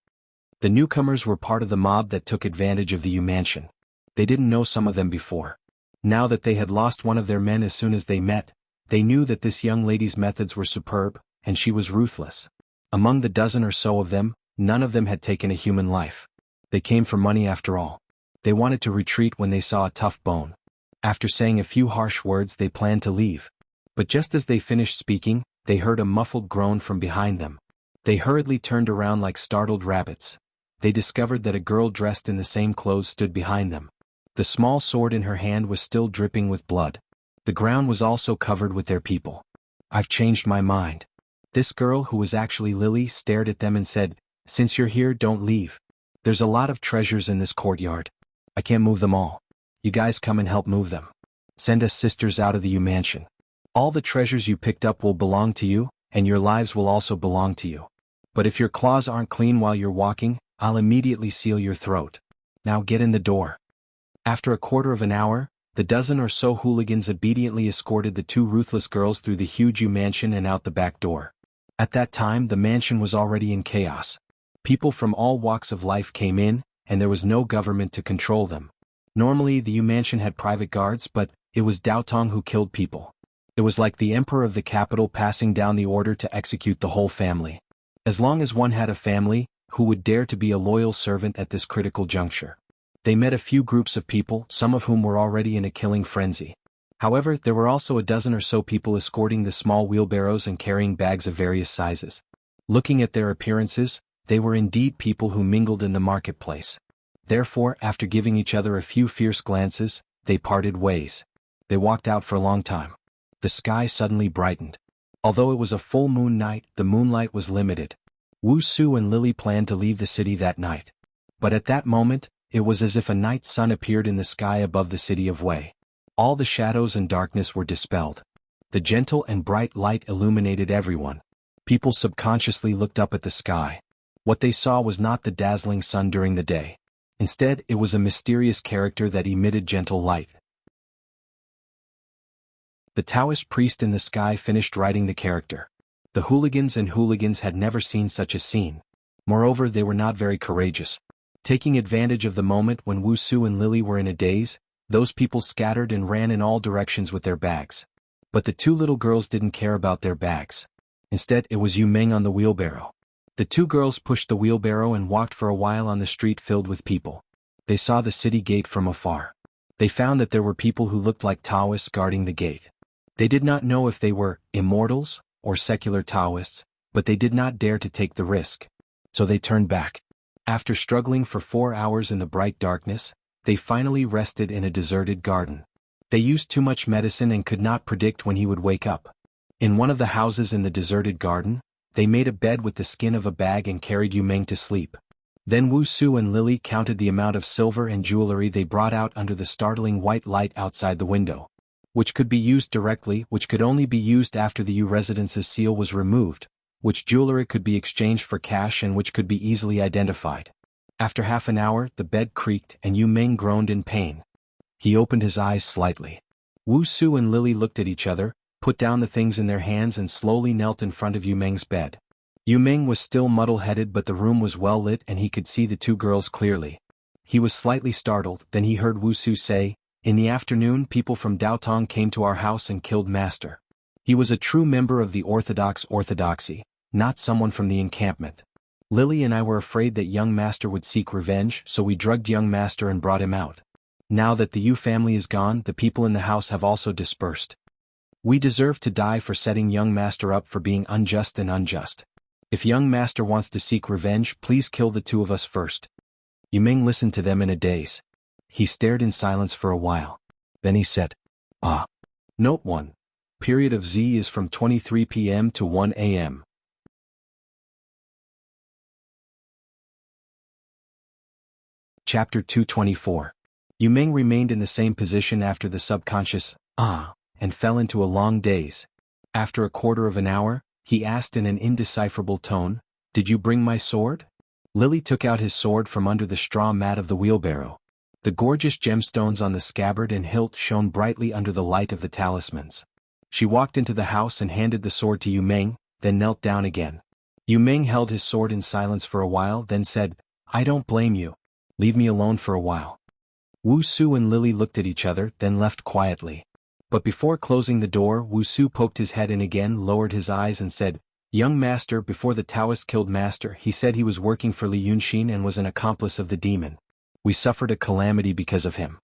A: The newcomers were part of the mob that took advantage of the Yu mansion. They didn't know some of them before. Now that they had lost one of their men as soon as they met, they knew that this young lady's methods were superb, and she was ruthless. Among the dozen or so of them, none of them had taken a human life. They came for money after all. They wanted to retreat when they saw a tough bone. After saying a few harsh words, they planned to leave. But just as they finished speaking, they heard a muffled groan from behind them. They hurriedly turned around like startled rabbits. They discovered that a girl dressed in the same clothes stood behind them. The small sword in her hand was still dripping with blood. The ground was also covered with their people. "I've changed my mind." This girl, who was actually Lily, stared at them and said, "Since you're here, don't leave. There's a lot of treasures in this courtyard. I can't move them all. You guys come and help move them. Send us sisters out of the Yu mansion. All the treasures you picked up will belong to you, and your lives will also belong to you. But if your claws aren't clean while you're walking, I'll immediately seal your throat. Now get in the door." After a quarter of an hour, the dozen or so hooligans obediently escorted the 2 ruthless girls through the huge Yu mansion and out the back door. At that time, the mansion was already in chaos. People from all walks of life came in, and there was no government to control them. Normally, the Yu mansion had private guards, but it was Daotong who killed people. It was like the emperor of the capital passing down the order to execute the whole family. As long as one had a family, who would dare to be a loyal servant at this critical juncture? They met a few groups of people, some of whom were already in a killing frenzy. However, there were also a dozen or so people escorting the small wheelbarrows and carrying bags of various sizes. Looking at their appearances, They were indeed people who mingled in the marketplace. Therefore, after giving each other a few fierce glances, they parted ways. They walked out for a long time. The sky suddenly brightened. Although it was a full moon night, the moonlight was limited. Wuxia and Lily planned to leave the city that night. But at that moment, it was as if a night sun appeared in the sky above the city of Wei. All the shadows and darkness were dispelled. The gentle and bright light illuminated everyone. People subconsciously looked up at the sky. What they saw was not the dazzling sun during the day. Instead, it was a mysterious character that emitted gentle light. The Taoist priest in the sky finished writing the character. The hooligans had never seen such a scene. Moreover, they were not very courageous. Taking advantage of the moment when Wuxia and Lily were in a daze, those people scattered and ran in all directions with their bags. But the two little girls didn't care about their bags. Instead, it was Yu Meng on the wheelbarrow. The two girls pushed the wheelbarrow and walked for a while on the street filled with people. They saw the city gate from afar. They found that there were people who looked like Taoists guarding the gate. They did not know if they were immortals or secular Taoists, but they did not dare to take the risk. So they turned back. After struggling for 4 hours in the bright darkness, they finally rested in a deserted garden. They used too much medicine and could not predict when he would wake up. In one of the houses in the deserted garden, they made a bed with the skin of a bag and carried Yu Meng to sleep. Then Wuxia and Lily counted the amount of silver and jewelry they brought out under the startling white light outside the window, which could be used directly, which could only be used after the Yu residence's seal was removed, which jewelry could be exchanged for cash and which could be easily identified. After half an hour, the bed creaked and Yu Meng groaned in pain. He opened his eyes slightly. Wuxia and Lily looked at each other, put down the things in their hands and slowly knelt in front of Yu Meng's bed. Yu Meng was still muddle-headed, but the room was well lit and he could see the two girls clearly. He was slightly startled, then he heard Wuxia say, "In the afternoon, people from Daotong came to our house and killed Master. He was a true member of the Orthodoxy, not someone from the encampment. Lily and I were afraid that young Master would seek revenge, so we drugged young Master and brought him out. Now that the Yu family is gone, the people in the house have also dispersed. We deserve to die for setting young Master up for being unjust. If young Master wants to seek revenge, please kill the two of us first." Yu Meng listened to them in a daze. He stared in silence for a while. Then he said, "Ah. Note 1. Period of Z is from 23 p.m. to 1 a.m. Chapter 224. Yu Meng remained in the same position after the subconscious and fell into a long daze. After a quarter of an hour, he asked in an indecipherable tone, "Did you bring my sword?" Lily took out his sword from under the straw mat of the wheelbarrow. The gorgeous gemstones on the scabbard and hilt shone brightly under the light of the talismans. She walked into the house and handed the sword to Yu Meng, then knelt down again. Yu Meng held his sword in silence for a while, then said, "I don't blame you. Leave me alone for a while." Wuxia and Lily looked at each other, then left quietly. But before closing the door, Wuxia poked his head in again, lowered his eyes and said, "Young Master, before the Taoist killed Master, he said he was working for Li Yunxin and was an accomplice of the demon. We suffered a calamity because of him."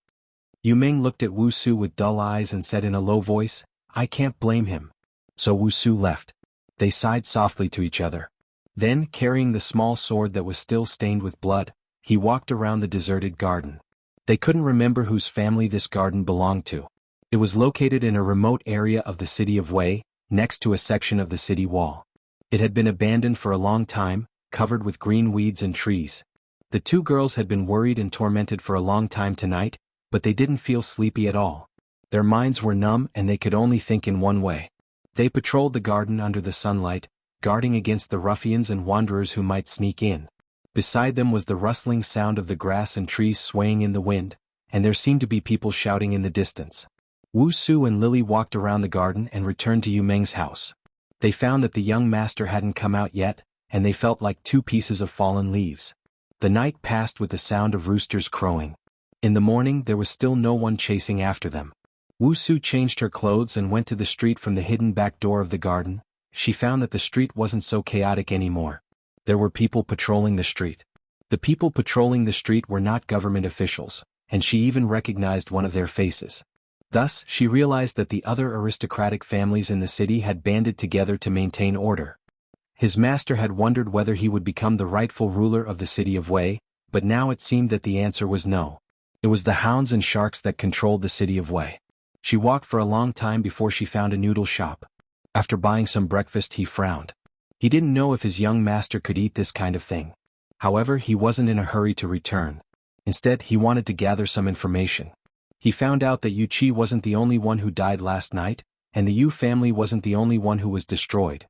A: Yu Meng looked at Wuxia with dull eyes and said in a low voice, "I can't blame him." So Wuxia left. They sighed softly to each other. Then, carrying the small sword that was still stained with blood, he walked around the deserted garden. They couldn't remember whose family this garden belonged to. It was located in a remote area of the city of Wei, next to a section of the city wall. It had been abandoned for a long time, covered with green weeds and trees. The two girls had been worried and tormented for a long time tonight, but they didn't feel sleepy at all. Their minds were numb and they could only think in one way. They patrolled the garden under the sunlight, guarding against the ruffians and wanderers who might sneak in. Beside them was the rustling sound of the grass and trees swaying in the wind, and there seemed to be people shouting in the distance. Wuxia and Lily walked around the garden and returned to Yu Meng's house. They found that the young master hadn't come out yet, and they felt like two pieces of fallen leaves. The night passed with the sound of roosters crowing. In the morning there was still no one chasing after them. Wuxia changed her clothes and went to the street from the hidden back door of the garden. She found that the street wasn't so chaotic anymore. There were people patrolling the street. The people patrolling the street were not government officials, and she even recognized one of their faces. Thus, she realized that the other aristocratic families in the city had banded together to maintain order. His master had wondered whether he would become the rightful ruler of the city of Wei, but now it seemed that the answer was no. It was the hounds and sharks that controlled the city of Wei. She walked for a long time before she found a noodle shop. After buying some breakfast, he frowned. He didn't know if his young master could eat this kind of thing. However, he wasn't in a hurry to return. Instead, he wanted to gather some information. He found out that Wuxia wasn't the only one who died last night, and the Yu family wasn't the only one who was destroyed.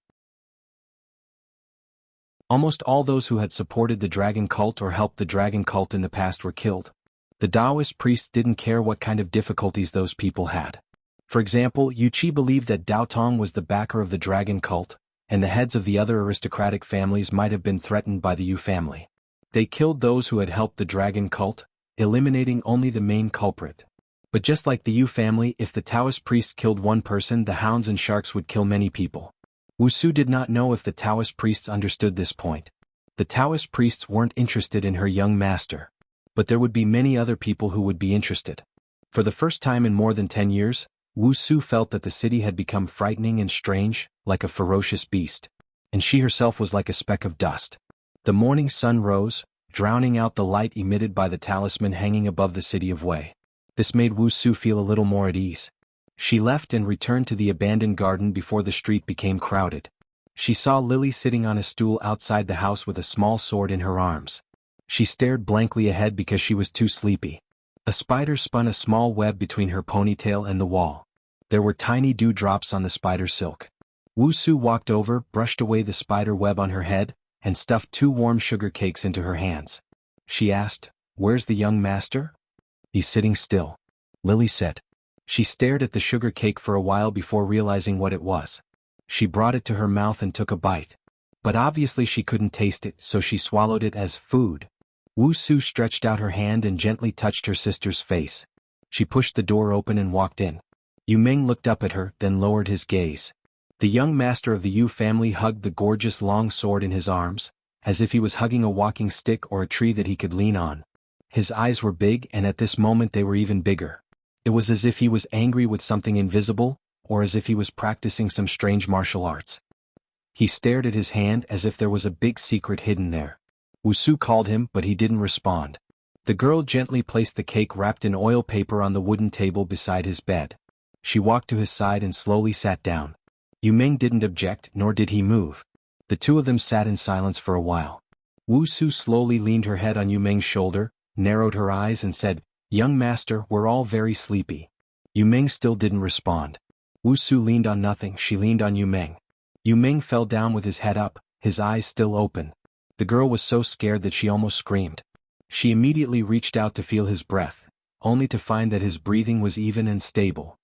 A: Almost all those who had supported the dragon cult or helped the dragon cult in the past were killed. The Taoist priests didn't care what kind of difficulties those people had. For example, Wuxia believed that Dao Tong was the backer of the dragon cult, and the heads of the other aristocratic families might have been threatened by the Yu family. They killed those who had helped the dragon cult, eliminating only the main culprit. But just like the Yu family, if the Taoist priests killed one person, the hounds and sharks would kill many people. Wuxia did not know if the Taoist priests understood this point. The Taoist priests weren't interested in her young master. But there would be many other people who would be interested. For the first time in more than 10 years, Wuxia felt that the city had become frightening and strange, like a ferocious beast. And she herself was like a speck of dust. The morning sun rose, drowning out the light emitted by the talisman hanging above the city of Wei. This made Wuxia feel a little more at ease. She left and returned to the abandoned garden before the street became crowded. She saw Lily sitting on a stool outside the house with a small sword in her arms. She stared blankly ahead because she was too sleepy. A spider spun a small web between her ponytail and the wall. There were tiny dewdrops on the spider's silk. Wuxia walked over, brushed away the spider web on her head, and stuffed 2 warm sugar cakes into her hands. She asked, "Where's the young master?" "He's sitting still," Lily said. She stared at the sugar cake for a while before realizing what it was. She brought it to her mouth and took a bite. But obviously she couldn't taste it, so she swallowed it as food. Wuxia stretched out her hand and gently touched her sister's face. She pushed the door open and walked in. Yu Meng looked up at her, then lowered his gaze. The young master of the Yu family hugged the gorgeous long sword in his arms, as if he was hugging a walking stick or a tree that he could lean on. His eyes were big, and at this moment they were even bigger. It was as if he was angry with something invisible, or as if he was practicing some strange martial arts. He stared at his hand as if there was a big secret hidden there. Wuxia called him, but he didn't respond. The girl gently placed the cake wrapped in oil paper on the wooden table beside his bed. She walked to his side and slowly sat down. Yu Meng didn't object, nor did he move. The two of them sat in silence for a while. Wuxia slowly leaned her head on Yu Meng's shoulder, narrowed her eyes and said, "Young master, we're all very sleepy." Yu Meng still didn't respond. Wuxia leaned on nothing, she leaned on Yu Meng. Yu Meng fell down with his head up, his eyes still open. The girl was so scared that she almost screamed. She immediately reached out to feel his breath, only to find that his breathing was even and stable.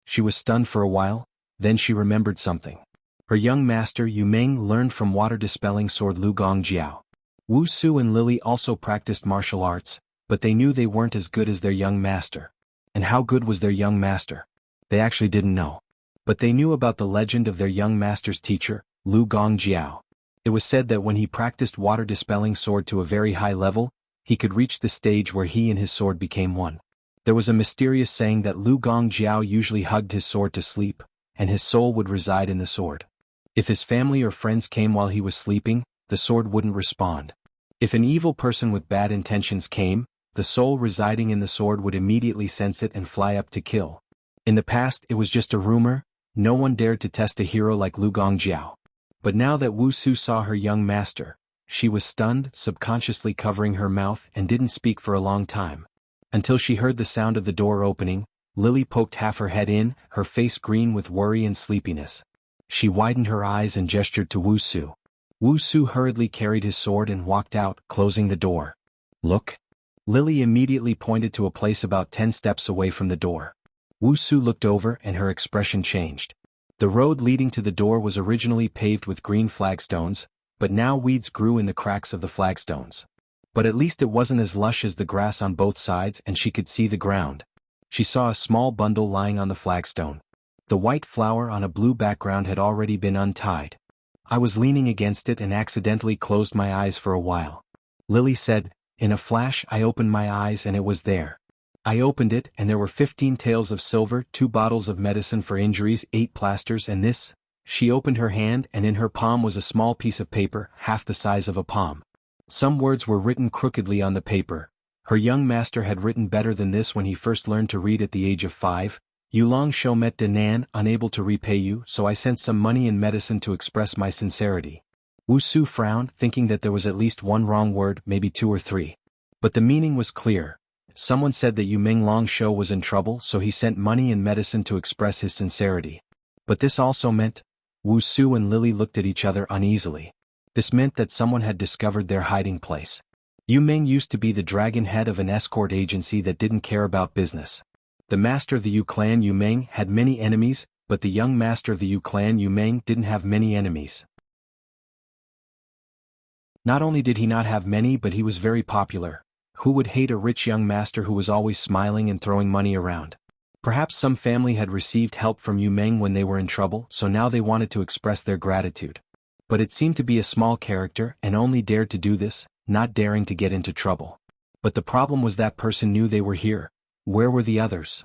A: She was stunned for a while, then she remembered something. Her young master Yu Meng learned from water-dispelling sword Lu Gongjiao. Wuxia and Lily also practiced martial arts, but they knew they weren't as good as their young master. And how good was their young master? They actually didn't know. But they knew about the legend of their young master's teacher, Lu Gongjiao. It was said that when he practiced water-dispelling sword to a very high level, he could reach the stage where he and his sword became one. There was a mysterious saying that Lu Gongjiao usually hugged his sword to sleep, and his soul would reside in the sword. If his family or friends came while he was sleeping, the sword wouldn't respond. If an evil person with bad intentions came, the soul residing in the sword would immediately sense it and fly up to kill. In the past, it was just a rumor. No one dared to test a hero like Lu Gongjiao. But now that Wuxia saw her young master, she was stunned, subconsciously covering her mouth, and didn't speak for a long time. Until she heard the sound of the door opening, Lily poked half her head in, her face green with worry and sleepiness. She widened her eyes and gestured to Wuxia. Wuxia hurriedly carried his sword and walked out, closing the door. "Look." Lily immediately pointed to a place about 10 steps away from the door. Wuxia looked over and her expression changed. The road leading to the door was originally paved with green flagstones, but now weeds grew in the cracks of the flagstones. But at least it wasn't as lush as the grass on both sides, and she could see the ground. She saw a small bundle lying on the flagstone. The white flower on a blue background had already been untied. I was leaning against it and accidentally closed my eyes for a while. Lily said, "In a flash I opened my eyes and it was there. I opened it and there were 15 taels of silver, 2 bottles of medicine for injuries, 8 plasters and this." She opened her hand and in her palm was a small piece of paper, half the size of a palm. Some words were written crookedly on the paper. Her young master had written better than this when he first learned to read at the age of 5. Yulong shou met de nan, unable to repay you, so I sent some money and medicine to express my sincerity. Wuxia frowned, thinking that there was at least one wrong word, maybe 2 or 3. But the meaning was clear. Someone said that Yumeng Long Shou was in trouble, so he sent money and medicine to express his sincerity. But this also meant... Wuxia and Lily looked at each other uneasily. This meant that someone had discovered their hiding place. Yumeng used to be the dragon head of an escort agency that didn't care about business. The master of the Yu clan Yumeng had many enemies, but the young master of the Yu clan Yumeng didn't have many enemies. Not only did he not have many, but he was very popular. Who would hate a rich young master who was always smiling and throwing money around? Perhaps some family had received help from Yumeng when they were in trouble, so now they wanted to express their gratitude. But it seemed to be a small character and only dared to do this, not daring to get into trouble. But the problem was that person knew they were here. Where were the others?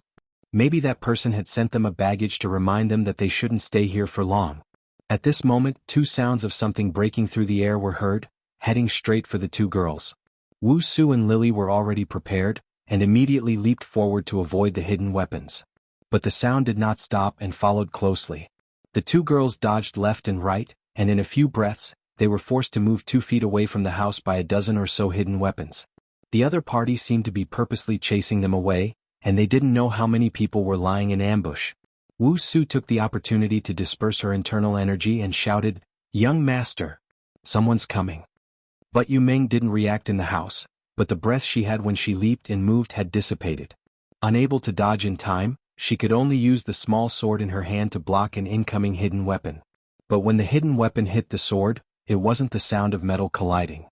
A: Maybe that person had sent them a baggage to remind them that they shouldn't stay here for long. At this moment, 2 sounds of something breaking through the air were heard, heading straight for the 2 girls. Wuxia and Lily were already prepared, and immediately leaped forward to avoid the hidden weapons. But the sound did not stop and followed closely. The 2 girls dodged left and right, and in a few breaths, they were forced to move 2 feet away from the house by a dozen or so hidden weapons. The other party seemed to be purposely chasing them away, and they didn't know how many people were lying in ambush. Wuxia took the opportunity to disperse her internal energy and shouted, "Young master! Someone's coming." But Yumeng didn't react in the house, but the breath she had when she leaped and moved had dissipated. Unable to dodge in time, she could only use the small sword in her hand to block an incoming hidden weapon. But when the hidden weapon hit the sword, it wasn't the sound of metal colliding.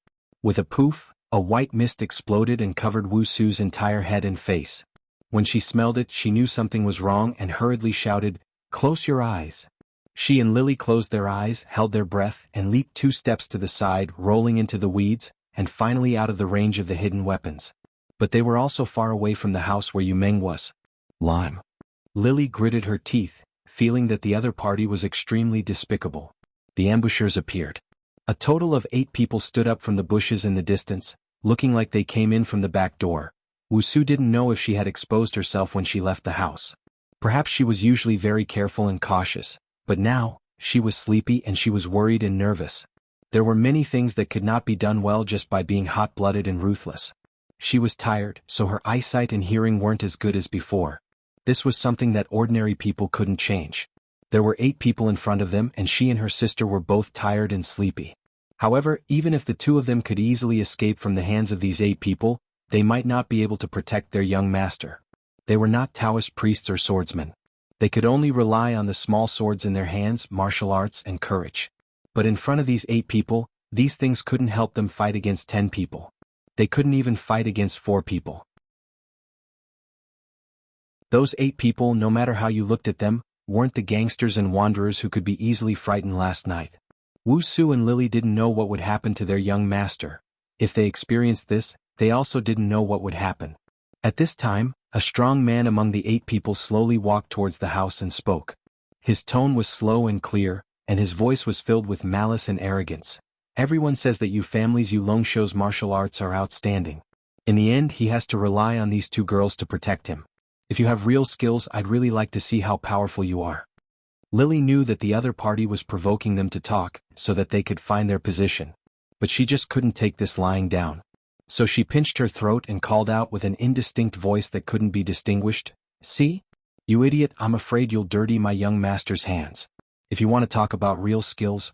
A: With a poof, a white mist exploded and covered Wuxia's entire head and face. When she smelled it, she knew something was wrong and hurriedly shouted, "Close your eyes." She and Lily closed their eyes, held their breath, and leaped 2 steps to the side, rolling into the weeds, and finally out of the range of the hidden weapons. But they were also far away from the house where Yumeng was. Lime. Lily gritted her teeth, feeling that the other party was extremely despicable. The ambushers appeared. A total of 8 people stood up from the bushes in the distance, looking like they came in from the back door. Wuxia didn't know if she had exposed herself when she left the house. Perhaps she was usually very careful and cautious, but now, she was sleepy and she was worried and nervous. There were many things that could not be done well just by being hot-blooded and ruthless. She was tired, so her eyesight and hearing weren't as good as before. This was something that ordinary people couldn't change. There were 8 people in front of them and she and her sister were both tired and sleepy. However, even if the 2 of them could easily escape from the hands of these 8 people, they might not be able to protect their young master. They were not Taoist priests or swordsmen. They could only rely on the small swords in their hands, martial arts, and courage. But in front of these 8 people, these things couldn't help them fight against 10 people. They couldn't even fight against 4 people. Those 8 people, no matter how you looked at them, weren't the gangsters and wanderers who could be easily frightened last night. Wuxia and Lily didn't know what would happen to their young master. If they experienced this, they also didn't know what would happen. At this time, a strong man among the 8 people slowly walked towards the house and spoke. His tone was slow and clear, and his voice was filled with malice and arrogance. Everyone says that you families Yulong Shou's martial arts are outstanding. In the end, he has to rely on these 2 girls to protect him. If you have real skills, I'd really like to see how powerful you are. Lily knew that the other party was provoking them to talk, so that they could find their position. But she just couldn't take this lying down. So she pinched her throat and called out with an indistinct voice that couldn't be distinguished, "See? You idiot, I'm afraid you'll dirty my young master's hands. If you want to talk about real skills,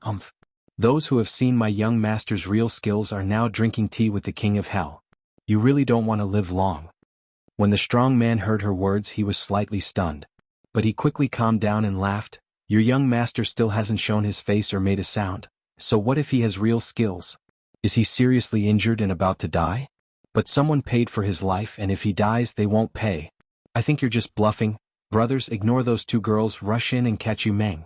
A: those who have seen my young master's real skills are now drinking tea with the king of hell. You really don't want to live long." When the strong man heard her words, he was slightly stunned. But he quickly calmed down and laughed. "Your young master still hasn't shown his face or made a sound, so what if he has real skills? Is he seriously injured and about to die? But someone paid for his life, and if he dies, they won't pay. I think you're just bluffing. Brothers, ignore those 2 girls, rush in and catch Yumeng."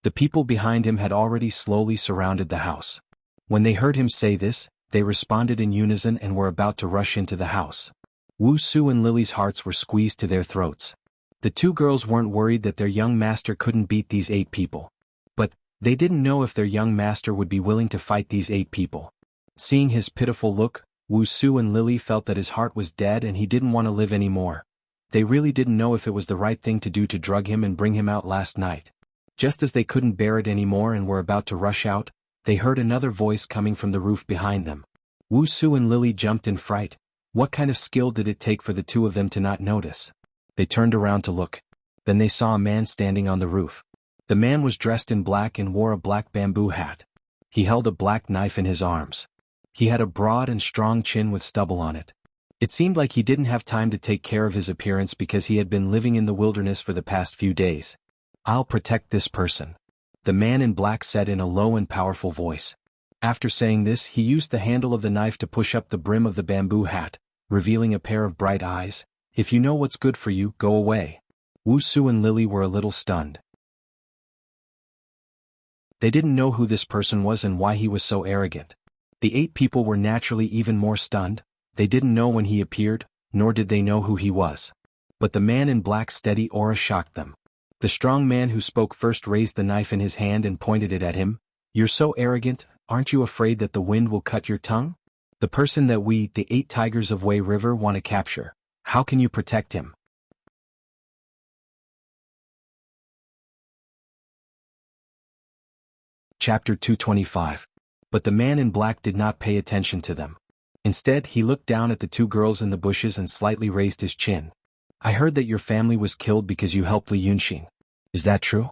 A: The people behind him had already slowly surrounded the house. When they heard him say this, they responded in unison and were about to rush into the house. Wuxia and Lily's hearts were squeezed to their throats. The 2 girls weren't worried that their young master couldn't beat these 8 people. They didn't know if their young master would be willing to fight these 8 people. Seeing his pitiful look, Wuxia and Lily felt that his heart was dead and he didn't want to live anymore. They really didn't know if it was the right thing to do to drug him and bring him out last night. Just as they couldn't bear it anymore and were about to rush out, they heard another voice coming from the roof behind them. Wuxia and Lily jumped in fright. What kind of skill did it take for the 2 of them to not notice? They turned around to look. Then they saw a man standing on the roof. The man was dressed in black and wore a black bamboo hat. He held a black knife in his arms. He had a broad and strong chin with stubble on it. It seemed like he didn't have time to take care of his appearance because he had been living in the wilderness for the past few days. "I'll protect this person," the man in black said in a low and powerful voice. After saying this, he used the handle of the knife to push up the brim of the bamboo hat, revealing a pair of bright eyes. "If you know what's good for you, go away." Wuxia and Lily were a little stunned. They didn't know who this person was and why he was so arrogant. The 8 people were naturally even more stunned. They didn't know when he appeared, nor did they know who he was. But the man in black's steady aura shocked them. The strong man who spoke first raised the knife in his hand and pointed it at him. "You're so arrogant, aren't you afraid that the wind will cut your tongue? The person that we, the 8 tigers of Wei River, want to capture. How can you protect him?" Chapter 225. But the man in black did not pay attention to them. Instead, he looked down at the 2 girls in the bushes and slightly raised his chin. "I heard that your family was killed because you helped Li Yunxin. Is that true?"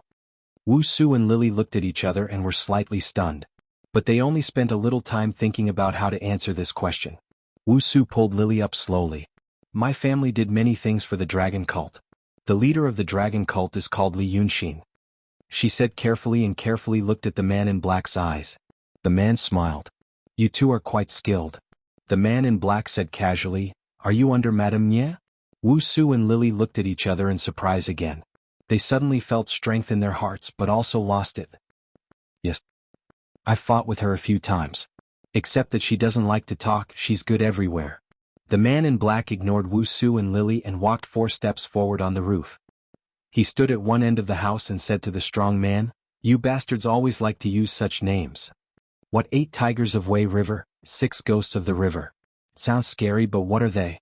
A: Wuxia and Lily looked at each other and were slightly stunned. But they only spent a little time thinking about how to answer this question. Wuxia pulled Lily up slowly. "My family did many things for the dragon cult. The leader of the dragon cult is called Li Yunxin," she said carefully and carefully looked at the man in black's eyes. The man smiled. "You 2 are quite skilled." The man in black said casually, "Are you under Madame Nye?" Wuxia and Lily looked at each other in surprise again. They suddenly felt strength in their hearts but also lost it. "Yes. I fought with her a few times. Except that she doesn't like to talk, she's good everywhere." The man in black ignored Wuxia and Lily and walked 4 steps forward on the roof. He stood at one end of the house and said to the strong man, "You bastards always like to use such names. What 8 tigers of Wei River, 6 ghosts of the river. Sounds scary, but what are they?"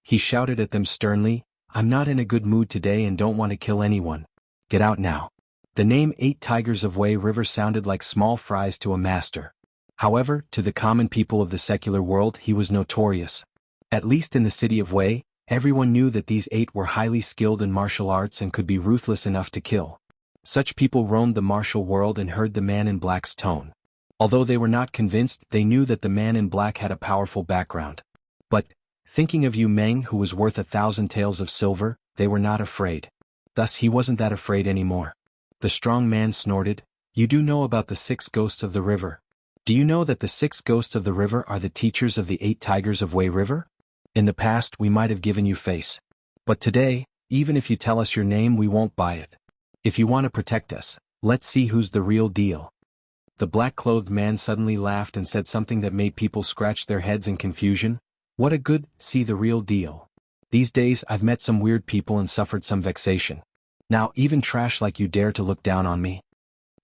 A: He shouted at them sternly, "I'm not in a good mood today and don't want to kill anyone. Get out now." The name 8 tigers of Wei River sounded like small fries to a master. However, to the common people of the secular world he was notorious. At least in the city of Wei, everyone knew that these 8 were highly skilled in martial arts and could be ruthless enough to kill. Such people roamed the martial world and heard the man in black's tone. Although they were not convinced, they knew that the man in black had a powerful background. But, thinking of Yu Meng who was worth 1,000 taels of silver, they were not afraid. Thus he wasn't that afraid anymore. The strong man snorted, "You do know about the 6 ghosts of the river. Do you know that the 6 ghosts of the river are the teachers of the 8 tigers of Wei River? In the past we might have given you face. But today, even if you tell us your name we won't buy it. If you want to protect us, let's see who's the real deal." The black-clothed man suddenly laughed and said something that made people scratch their heads in confusion. "What a good, see the real deal. These days I've met some weird people and suffered some vexation. Now even trash like you dare to look down on me.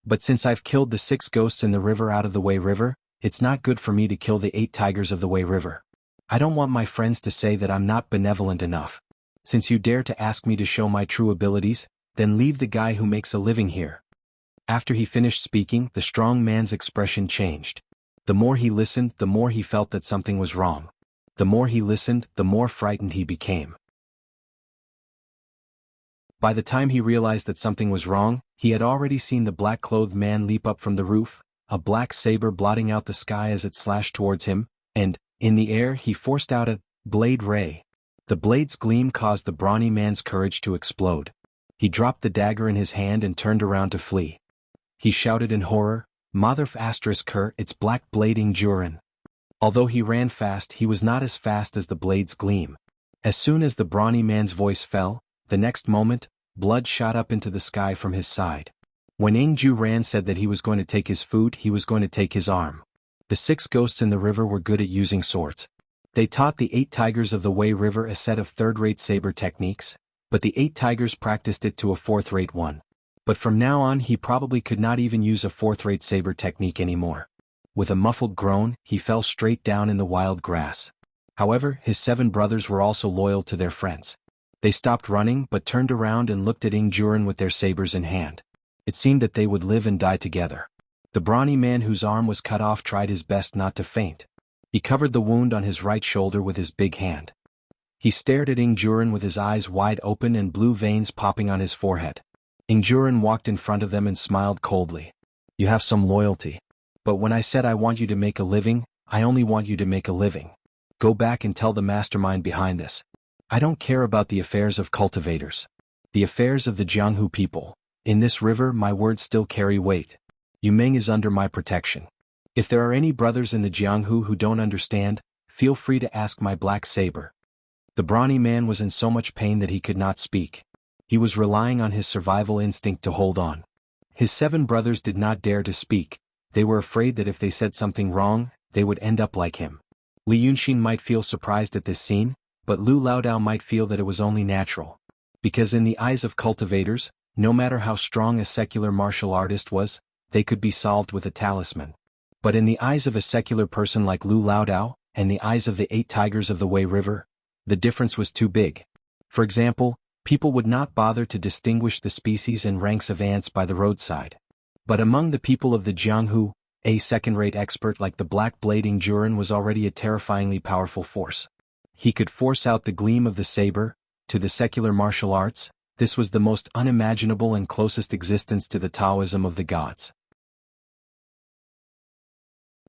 A: But since I've killed the 6 ghosts in the river out of the Wei River, it's not good for me to kill the 8 tigers of the Wei River. I don't want my friends to say that I'm not benevolent enough. Since you dare to ask me to show my true abilities, then leave the guy who makes a living here." After he finished speaking, the strong man's expression changed. The more he listened, the more he felt that something was wrong. The more he listened, the more frightened he became. By the time he realized that something was wrong, he had already seen the black-clothed man leap up from the roof, a black saber blotting out the sky as it slashed towards him, and, in the air he forced out a blade ray. The blade's gleam caused the brawny man's courage to explode. He dropped the dagger in his hand and turned around to flee. He shouted in horror, "Motherf asterisk her, it's black blading Jurin." Although he ran fast, he was not as fast as the blade's gleam. As soon as the brawny man's voice fell, the next moment, blood shot up into the sky from his side. When Ingju Ran said that he was going to take his food, he was going to take his arm. The 6 ghosts in the river were good at using swords. They taught the 8 tigers of the Wei River a set of third-rate saber techniques, but the 8 tigers practiced it to a fourth-rate one. But from now on he probably could not even use a fourth-rate saber technique anymore. With a muffled groan, he fell straight down in the wild grass. However, his 7 brothers were also loyal to their friends. They stopped running but turned around and looked at Ingjuren with their sabers in hand. It seemed that they would live and die together. The brawny man whose arm was cut off tried his best not to faint. He covered the wound on his right shoulder with his big hand. He stared at Ingjuren with his eyes wide open and blue veins popping on his forehead. Ingjuren walked in front of them and smiled coldly. You have some loyalty. But when I said I want you to make a living, I only want you to make a living. Go back and tell the mastermind behind this. I don't care about the affairs of cultivators. The affairs of the Jianghu people. In this river my words still carry weight. Yu Meng is under my protection. If there are any brothers in the Jianghu who don't understand, feel free to ask my black saber. The brawny man was in so much pain that he could not speak. He was relying on his survival instinct to hold on. His 7 brothers did not dare to speak. They were afraid that if they said something wrong, they would end up like him. Li Yunxin might feel surprised at this scene, but Lu Laodao might feel that it was only natural. Because in the eyes of cultivators, no matter how strong a secular martial artist was, they could be solved with a talisman. But in the eyes of a secular person like Lu Laodao, and the eyes of the 8 tigers of the Wei River, the difference was too big. For example, people would not bother to distinguish the species and ranks of ants by the roadside. But among the people of the Jianghu, a second-rate expert like the Black Blade Ingjuren was already a terrifyingly powerful force. He could force out the gleam of the saber. To the secular martial arts, this was the most unimaginable and closest existence to the Taoism of the gods.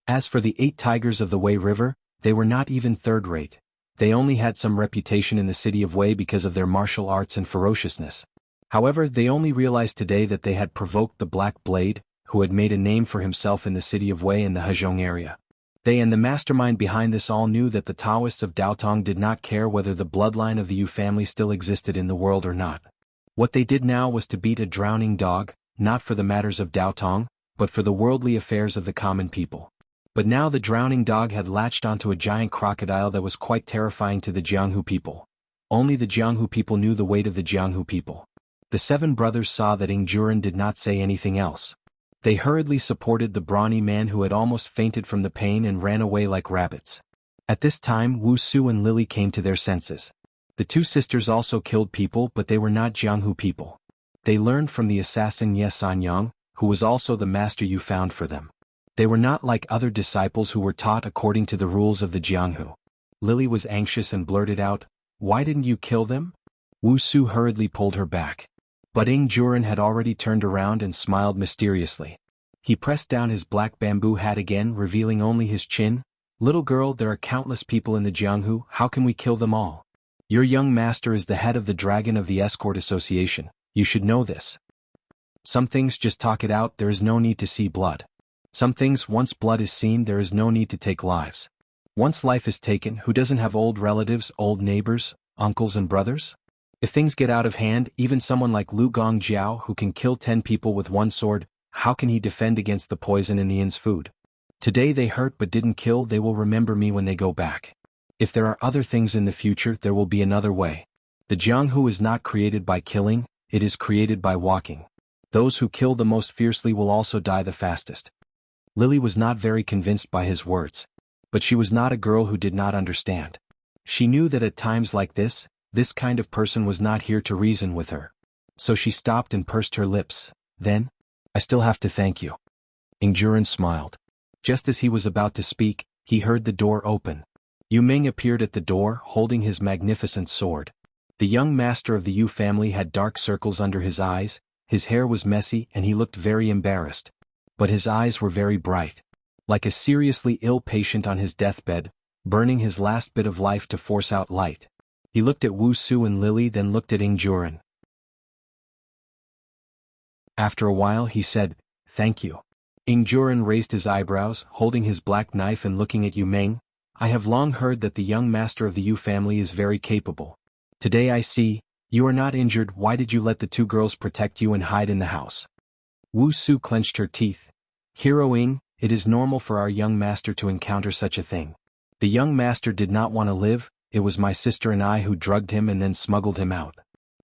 A: As for the 8 tigers of the Wei River, they were not even third-rate. They only had some reputation in the city of Wei because of their martial arts and ferociousness. However, they only realized today that they had provoked the Black Blade, who had made a name for himself in the city of Wei and the Hezhong area. They and the mastermind behind this all knew that the Taoists of Daotong did not care whether the bloodline of the Yu family still existed in the world or not. What they did now was to beat a drowning dog, not for the matters of Daotong, but for the worldly affairs of the common people. But now the drowning dog had latched onto a giant crocodile that was quite terrifying to the Jianghu people. Only the Jianghu people knew the weight of the Jianghu people. The 7 brothers saw that Ingjuren did not say anything else. They hurriedly supported the brawny man who had almost fainted from the pain and ran away like rabbits. At this time Wu Su and Lily came to their senses. The 2 sisters also killed people, but they were not Jianghu people. They learned from the assassin Ye Sanyang, who was also the master Yu found for them. They were not like other disciples who were taught according to the rules of the Jianghu. Lily was anxious and blurted out, "Why didn't you kill them?" Wu Su hurriedly pulled her back. But Ingjuren had already turned around and smiled mysteriously. He pressed down his black bamboo hat again, revealing only his chin. "Little girl, there are countless people in the Jianghu, how can we kill them all? Your young master is the head of the Dragon of the Escort Association, you should know this. Some things just talk it out, there is no need to see blood. Some things, once blood is seen, there is no need to take lives. Once life is taken, who doesn't have old relatives, old neighbors, uncles and brothers? If things get out of hand, even someone like Lu Gongjiao who can kill 10 people with one sword, how can he defend against the poison in the inn's food? Today they hurt but didn't kill, they will remember me when they go back. If there are other things in the future, there will be another way. The Jianghu is not created by killing, it is created by walking. Those who kill the most fiercely will also die the fastest." Lily was not very convinced by his words. But she was not a girl who did not understand. She knew that at times like this kind of person was not here to reason with her. So she stopped and pursed her lips. Then, "I still have to thank you." Ingjuren smiled. Just as he was about to speak, he heard the door open. Yu Ming appeared at the door, holding his magnificent sword. The young master of the Yu family had dark circles under his eyes, his hair was messy and he looked very embarrassed. But his eyes were very bright. Like a seriously ill patient on his deathbed, burning his last bit of life to force out light. He looked at Wu Su and Lily, then looked at Ingjuren. After a while he said, "Thank you." Ingjuren raised his eyebrows, holding his black knife and looking at Yu Meng. "I have long heard that the young master of the Yu family is very capable. Today I see, you are not injured, why did you let the 2 girls protect you and hide in the house?" Wu Su clenched her teeth. "Hero Ing, it is normal for our young master to encounter such a thing. The young master did not want to live, it was my sister and I who drugged him and then smuggled him out.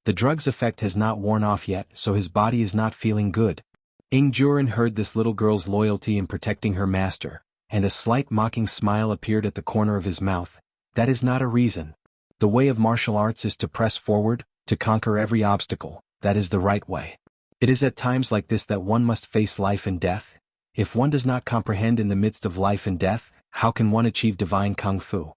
A: The drug's effect has not worn off yet, so his body is not feeling good. Ing Juren heard this little girl's loyalty in protecting her master, and a slight mocking smile appeared at the corner of his mouth. That is not a reason. The way of martial arts is to press forward, to conquer every obstacle. That is the right way. It is at times like this that one must face life and death. If one does not comprehend in the midst of life and death, how can one achieve divine kung fu?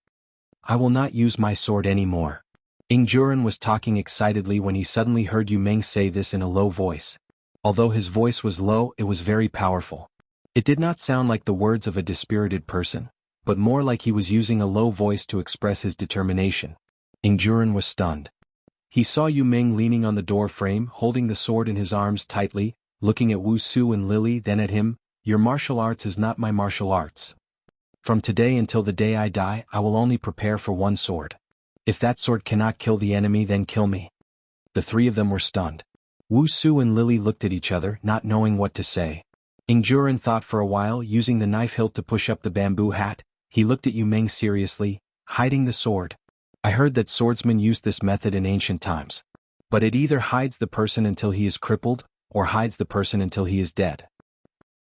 A: I will not use my sword anymore. Ing Juren was talking excitedly when he suddenly heard Yu Meng say this in a low voice. Although his voice was low, it was very powerful. It did not sound like the words of a dispirited person, but more like he was using a low voice to express his determination. Ing Juren was stunned. He saw Yu Meng leaning on the door frame, holding the sword in his arms tightly, looking at Wuxia and Lily, then at him. Your martial arts is not my martial arts. From today until the day I die, I will only prepare for one sword. If that sword cannot kill the enemy, then kill me. The three of them were stunned. Wuxia and Lily looked at each other, not knowing what to say. Ing Juren thought for a while, using the knife hilt to push up the bamboo hat. He looked at Yu Meng seriously, hiding the sword. I heard that swordsmen used this method in ancient times. But it either hides the person until he is crippled, or hides the person until he is dead.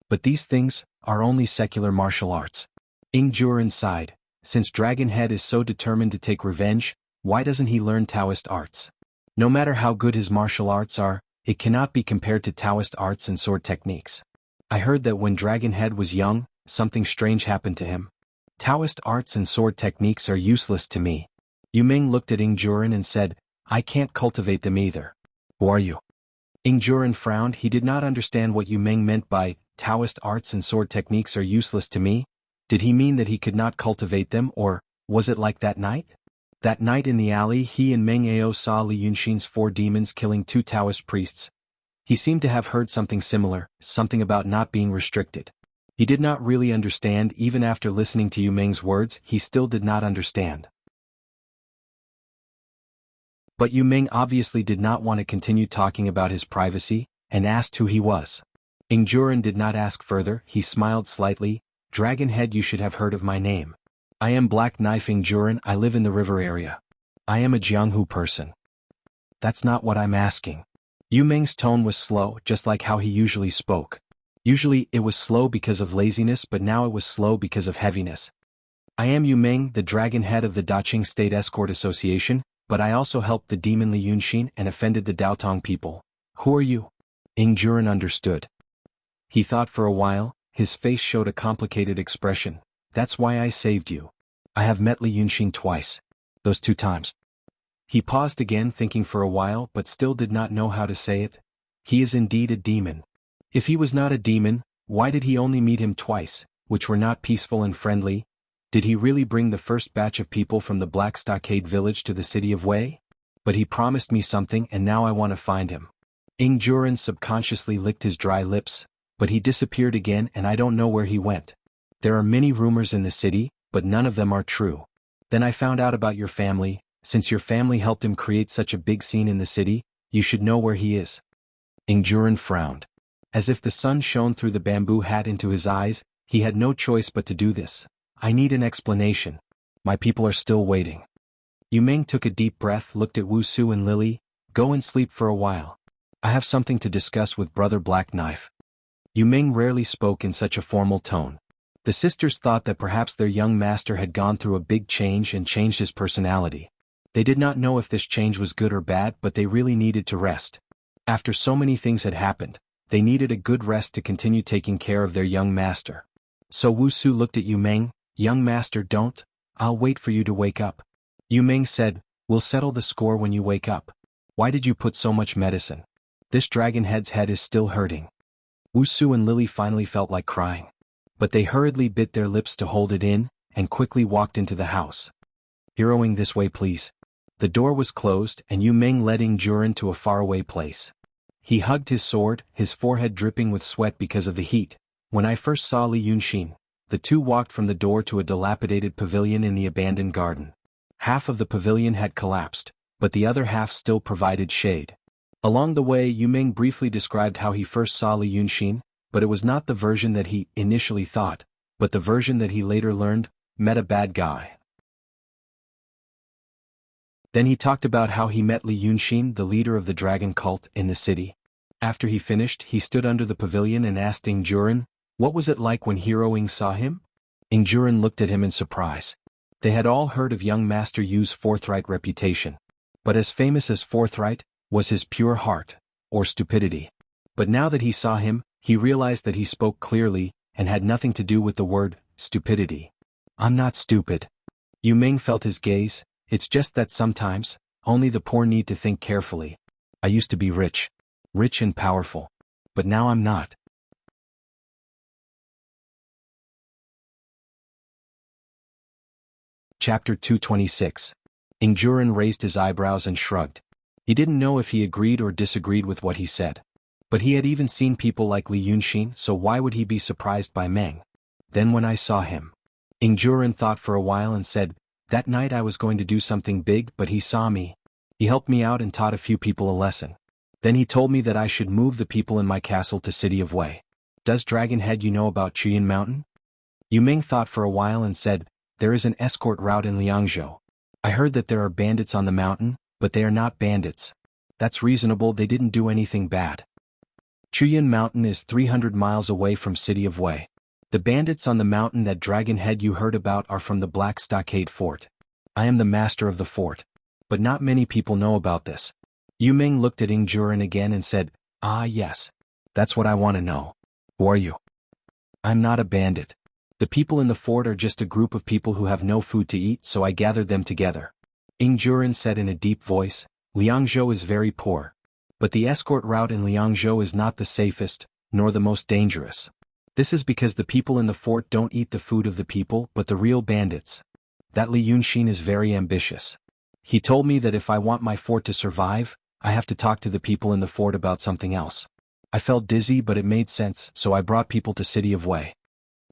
A: But these things are only secular martial arts. Ing Juren sighed. Since Dragon Head is so determined to take revenge, why doesn't he learn Taoist arts? No matter how good his martial arts are, it cannot be compared to Taoist arts and sword techniques. I heard that when Dragon Head was young, something strange happened to him. Taoist arts and sword techniques are useless to me. Yu Meng looked at Ing Juren and said, I can't cultivate them either. Who are you? Ing Juren frowned. He did not understand what Yu Meng meant by, Taoist arts and sword techniques are useless to me. Did he mean that he could not cultivate them, or was it like that night? That night in the alley, he and Meng Ao saw Li Yunxin's 4 demons killing 2 Taoist priests. He seemed to have heard something similar, something about not being restricted. He did not really understand. Even after listening to Yu Meng's words, he still did not understand. But Yu Meng obviously did not want to continue talking about his privacy, and asked who he was. Ing Juren did not ask further. He smiled slightly. Dragon Head, you should have heard of my name. I am Black Knife Ing Juren. I live in the river area. I am a Jianghu person. That's not what I'm asking. Yu Meng's tone was slow, just like how he usually spoke. Usually it was slow because of laziness, but now it was slow because of heaviness. I am Yu Meng, the Dragon Head of the Daqing State Escort Association, but I also helped the demon Li Yunxin and offended the Daotong people. Who are you? Ing Juren understood. He thought for a while. His face showed a complicated expression. That's why I saved you. I have met Li Yunxin twice. Those 2 times. He paused again, thinking for a while, but still did not know how to say it. He is indeed a demon. If he was not a demon, why did he only meet him twice, which were not peaceful and friendly? Did he really bring the first batch of people from the Black Stockade village to the city of Wei? But he promised me something, and now I want to find him. Ing Juren subconsciously licked his dry lips. But he disappeared again, and I don't know where he went. There are many rumors in the city, but none of them are true. Then I found out about your family. Since your family helped him create such a big scene in the city, you should know where he is. Ing Juren frowned. As if the sun shone through the bamboo hat into his eyes, he had no choice but to do this. I need an explanation. My people are still waiting. Yu Meng took a deep breath, looked at Wuxia and Lily. Go and sleep for a while. I have something to discuss with Brother Black Knife. Yu Meng rarely spoke in such a formal tone. The sisters thought that perhaps their young master had gone through a big change and changed his personality. They did not know if this change was good or bad, but they really needed to rest. After so many things had happened, they needed a good rest to continue taking care of their young master. So Wuxia looked at Yu Meng. Young master, don't. I'll wait for you to wake up. Yu Meng said, we'll settle the score when you wake up. Why did you put so much medicine? This dragon head's head is still hurting. Wuxia and Lily finally felt like crying. But they hurriedly bit their lips to hold it in, and quickly walked into the house. Heroing this way, please. The door was closed, and Yu Meng led Ing Juren to a faraway place. He hugged his sword, his forehead dripping with sweat because of the heat. When I first saw Li Yunxin, the two walked from the door to a dilapidated pavilion in the abandoned garden. Half of the pavilion had collapsed, but the other half still provided shade. Along the way, Yu Meng briefly described how he first saw Li Yunxin, but it was not the version that he initially thought, but the version that he later learned, met a bad guy. Then he talked about how he met Li Yunxin, the leader of the dragon cult, in the city. After he finished, he stood under the pavilion and asked Ing Juren, what was it like when Hero Ing saw him? Ing Juren looked at him in surprise. They had all heard of young Master Yu's forthright reputation. But as famous as forthright was his pure heart, or stupidity. But now that he saw him, he realized that he spoke clearly, and had nothing to do with the word stupidity. I'm not stupid. Yu Ming felt his gaze. It's just that sometimes, only the poor need to think carefully. I used to be rich and powerful. But now I'm not. Chapter 226. Ing Juren raised his eyebrows and shrugged. He didn't know if he agreed or disagreed with what he said. But he had even seen people like Li Yunxin, so why would he be surprised by Meng? Then when I saw him. Ing Juren thought for a while and said, that night I was going to do something big, but he saw me. He helped me out and taught a few people a lesson. Then he told me that I should move the people in my castle to City of Wei. Does Dragon Head you know about Chuyin Mountain? Yu Ming thought for a while and said, there is an escort route in Liangzhou. I heard that there are bandits on the mountain, but they are not bandits. That's reasonable, they didn't do anything bad. Chuyin Mountain is 300 miles away from City of Wei. The bandits on the mountain that Dragon Head you heard about are from the Black Stockade Fort. I am the master of the fort. But not many people know about this. Yu Ming looked at Ing Juren again and said, ah yes. That's what I want to know. Who are you? I'm not a bandit. The people in the fort are just a group of people who have no food to eat, so I gathered them together. Ing Juren said in a deep voice, Liangzhou is very poor. But the escort route in Liangzhou is not the safest, nor the most dangerous. This is because the people in the fort don't eat the food of the people, but the real bandits. That Li Yunxin is very ambitious. He told me that if I want my fort to survive, I have to talk to the people in the fort about something else. I felt dizzy, but it made sense, so I brought people to City of Wei.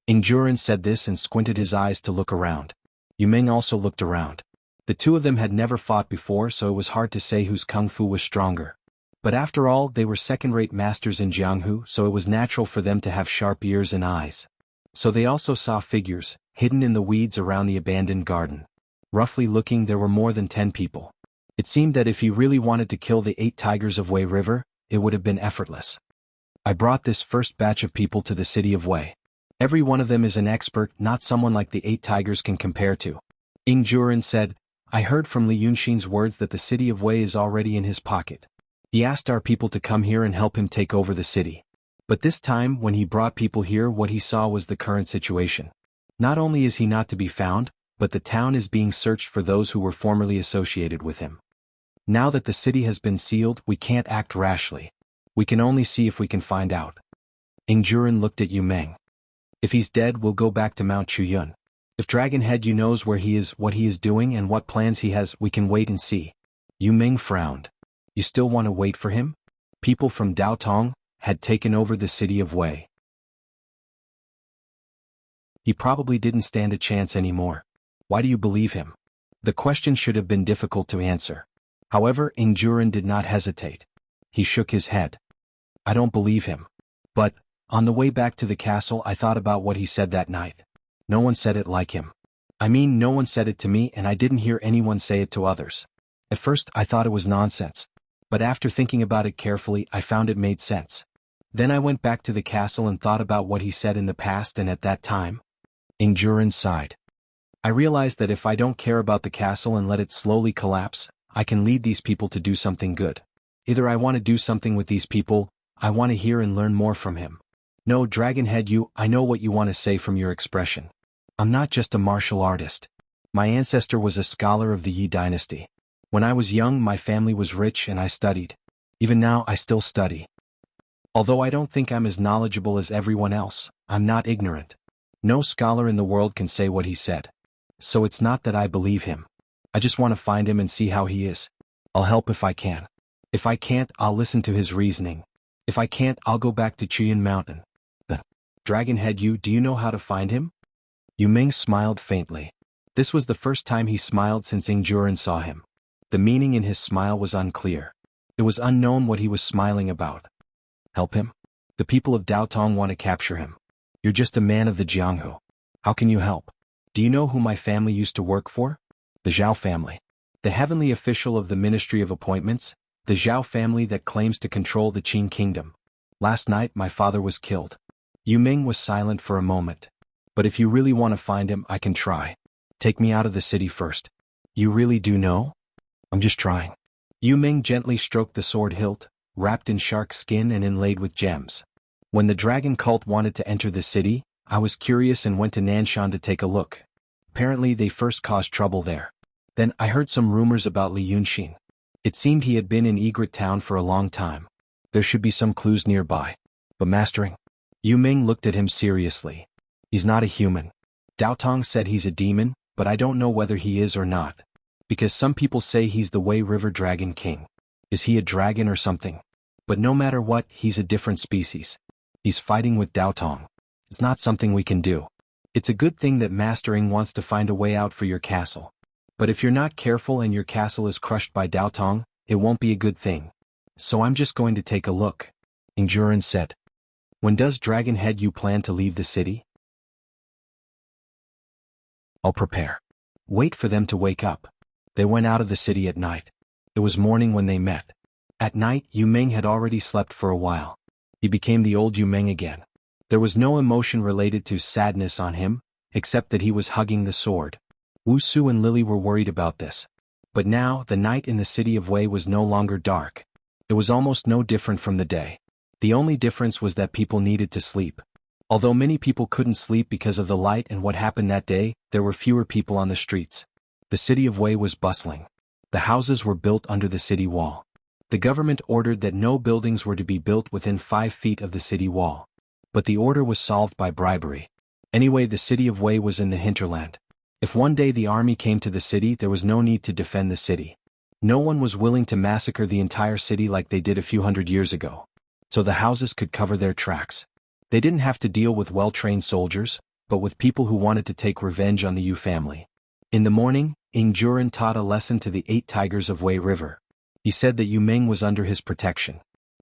A: Ing Juren said this and squinted his eyes to look around. Yu Ming also looked around. The two of them had never fought before, so it was hard to say whose kung fu was stronger. But after all, they were second-rate masters in Jianghu, so it was natural for them to have sharp ears and eyes. So they also saw figures, hidden in the weeds around the abandoned garden. Roughly looking, there were more than 10 people. It seemed that if he really wanted to kill the 8 tigers of Wei River, it would have been effortless. I brought this first batch of people to the City of Wei. Every one of them is an expert, not someone like the 8 tigers can compare to. Ing Juren said, I heard from Li Yunxin's words that the City of Wei is already in his pocket. He asked our people to come here and help him take over the city. But this time, when he brought people here, what he saw was the current situation. Not only is he not to be found, but the town is being searched for those who were formerly associated with him. Now that the city has been sealed, we can't act rashly. We can only see if we can find out. Ing Juren looked at Yu Ming. If he's dead, we'll go back to Mount Chuyun. If Dragon Head Yu knows where he is, what he is doing, and what plans he has, we can wait and see. Yu Ming frowned. You still want to wait for him? People from Daotong had taken over the City of Wei. He probably didn't stand a chance anymore. Why do you believe him? The question should have been difficult to answer. However, Ing Juren did not hesitate. He shook his head. I don't believe him. But, on the way back to the castle, I thought about what he said that night. No one said it like him. I mean, no one said it to me, and I didn't hear anyone say it to others. At first, I thought it was nonsense. But after thinking about it carefully, I found it made sense. Then I went back to the castle and thought about what he said in the past, and at that time, Ing Juren sighed. I realized that if I don't care about the castle and let it slowly collapse, I can lead these people to do something good. Either I want to do something with these people, I want to hear and learn more from him. No, Dragon Head Yu, I know what you want to say from your expression. I'm not just a martial artist. My ancestor was a scholar of the Yi dynasty. When I was young, my family was rich and I studied. Even now, I still study. Although I don't think I'm as knowledgeable as everyone else, I'm not ignorant. No scholar in the world can say what he said. So it's not that I believe him. I just want to find him and see how he is. I'll help if I can. If I can't, I'll listen to his reasoning. If I can't, I'll go back to Chuyin Mountain. Dragon Head Yu, do you know how to find him? Yu Ming smiled faintly. This was the first time he smiled since Ing Juren saw him. The meaning in his smile was unclear. It was unknown what he was smiling about. Help him? The people of Daotong want to capture him. You're just a man of the Jianghu. How can you help? Do you know who my family used to work for? The Zhao family. The heavenly official of the Ministry of Appointments, the Zhao family that claims to control the Qin kingdom. Last night my father was killed. Yu Ming was silent for a moment. But if you really want to find him, I can try. Take me out of the city first. You really do know? I'm just trying. Yu Ming gently stroked the sword hilt, wrapped in shark skin and inlaid with gems. When the dragon cult wanted to enter the city, I was curious and went to Nanshan to take a look. Apparently they first caused trouble there. Then I heard some rumors about Li Yunxin. It seemed he had been in Egret town for a long time. There should be some clues nearby. But mastering? Yu Ming looked at him seriously. He's not a human. Dao Tong said he's a demon, but I don't know whether he is or not. Because some people say he's the Wei River Dragon King. Is he a dragon or something? But no matter what, he's a different species. He's fighting with Dao Tong. It's not something we can do. It's a good thing that mastering wants to find a way out for your castle. But if you're not careful and your castle is crushed by Dao Tong, it won't be a good thing. So I'm just going to take a look. Ingjuren said. When does Dragon Head you plan to leave the city? I'll prepare. Wait for them to wake up. They went out of the city at night. It was morning when they met. At night, Yu Ming had already slept for a while. He became the old Yu Ming again. There was no emotion related to sadness on him, except that he was hugging the sword. Wuxia and Lily were worried about this. But now, the night in the city of Wei was no longer dark. It was almost no different from the day. The only difference was that people needed to sleep. Although many people couldn't sleep because of the light and what happened that day, there were fewer people on the streets. The city of Wei was bustling. The houses were built under the city wall. The government ordered that no buildings were to be built within 5 feet of the city wall. But the order was solved by bribery. Anyway, the city of Wei was in the hinterland. If one day the army came to the city, there was no need to defend the city. No one was willing to massacre the entire city like they did a few hundred years ago. So the houses could cover their tracks. They didn't have to deal with well-trained soldiers, but with people who wanted to take revenge on the Yu family. In the morning, Ingjuren taught a lesson to the 8 tigers of Wei River. He said that Yu Ming was under his protection.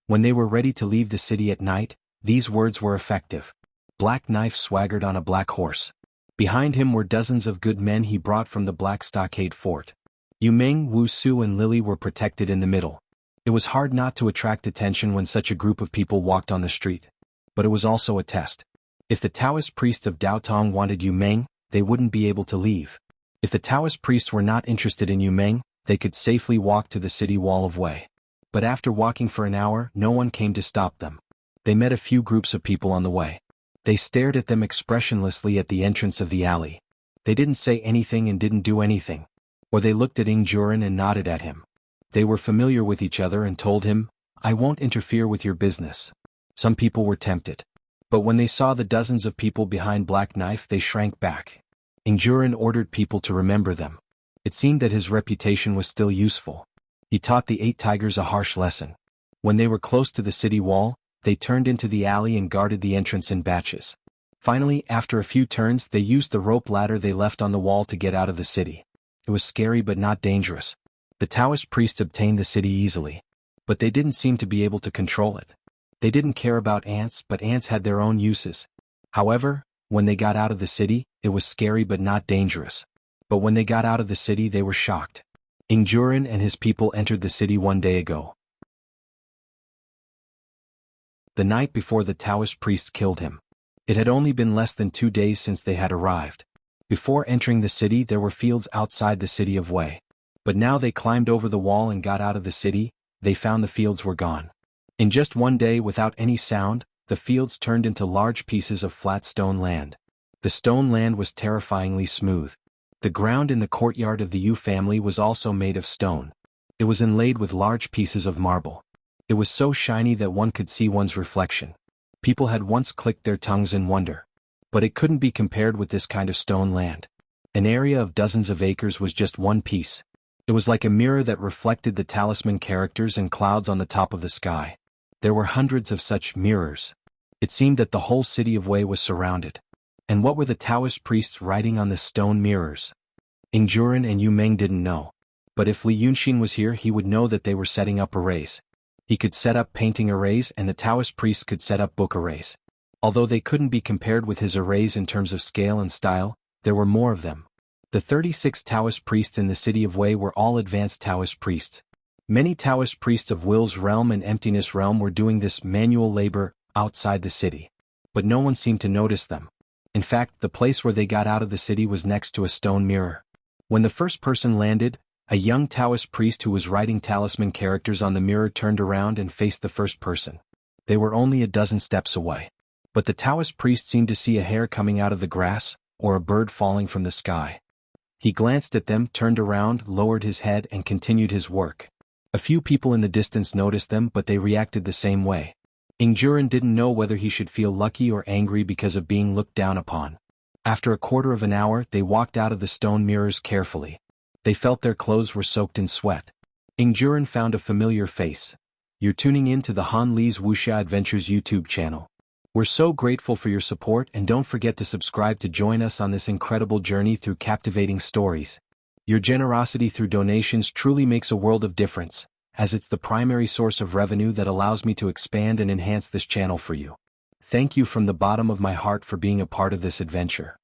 A: When they were ready to leave the city at night, these words were effective. Black Knife swaggered on a black horse. Behind him were dozens of good men he brought from the Black Stockade Fort. Yu Ming, Wuxia and Lily were protected in the middle. It was hard not to attract attention when such a group of people walked on the street. But it was also a test. If the Taoist priests of Dao Tong wanted Yu Ming, they wouldn't be able to leave. If the Taoist priests were not interested in Yu Ming, they could safely walk to the city wall of Wei. But after walking for an hour, no one came to stop them. They met a few groups of people on the way. They stared at them expressionlessly at the entrance of the alley. They didn't say anything and didn't do anything. Or they looked at Ingjuren and nodded at him. They were familiar with each other and told him, I won't interfere with your business. Some people were tempted. But when they saw the dozens of people behind Black Knife, they shrank back. Ingjuren ordered people to remember them. It seemed that his reputation was still useful. He taught the 8 tigers a harsh lesson. When they were close to the city wall, they turned into the alley and guarded the entrance in batches. Finally, after a few turns, they used the rope ladder they left on the wall to get out of the city. It was scary but not dangerous. The Taoist priests obtained the city easily. But they didn't seem to be able to control it. They didn't care about ants, but ants had their own uses. However, when they got out of the city, it was scary but not dangerous. But when they got out of the city, they were shocked. Ingjuren and his people entered the city one day ago. The night before the Taoist priests killed him. It had only been less than 2 days since they had arrived. Before entering the city, there were fields outside the city of Wei. But now they climbed over the wall and got out of the city. They found the fields were gone. In just one day, without any sound, the fields turned into large pieces of flat stone land. The stone land was terrifyingly smooth. The ground in the courtyard of the Yu family was also made of stone. It was inlaid with large pieces of marble. It was so shiny that one could see one's reflection. People had once clicked their tongues in wonder. But it couldn't be compared with this kind of stone land. An area of dozens of acres was just one piece. It was like a mirror that reflected the talisman characters and clouds on the top of the sky. There were hundreds of such mirrors. It seemed that the whole city of Wei was surrounded. And what were the Taoist priests writing on the stone mirrors? Ingjuren and Yu Ming didn't know. But if Li Yunxin was here, he would know that they were setting up arrays. He could set up painting arrays and the Taoist priests could set up book arrays. Although they couldn't be compared with his arrays in terms of scale and style, there were more of them. The 36 Taoist priests in the city of Wei were all advanced Taoist priests. Many Taoist priests of Will's realm and Emptiness realm were doing this manual labor outside the city. But no one seemed to notice them. In fact, the place where they got out of the city was next to a stone mirror. When the first person landed, a young Taoist priest who was writing talisman characters on the mirror turned around and faced the first person. They were only a dozen steps away. But the Taoist priest seemed to see a hare coming out of the grass, or a bird falling from the sky. He glanced at them, turned around, lowered his head and continued his work. A few people in the distance noticed them, but they reacted the same way. Ingjuren didn't know whether he should feel lucky or angry because of being looked down upon. After a quarter of an hour, they walked out of the stone mirrors carefully. They felt their clothes were soaked in sweat. Ingjuren found a familiar face. You're tuning in to the Han Li's Wuxia Adventures YouTube channel. We're so grateful for your support, and don't forget to subscribe to join us on this incredible journey through captivating stories. Your generosity through donations truly makes a world of difference, as it's the primary source of revenue that allows me to expand and enhance this channel for you. Thank you from the bottom of my heart for being a part of this adventure.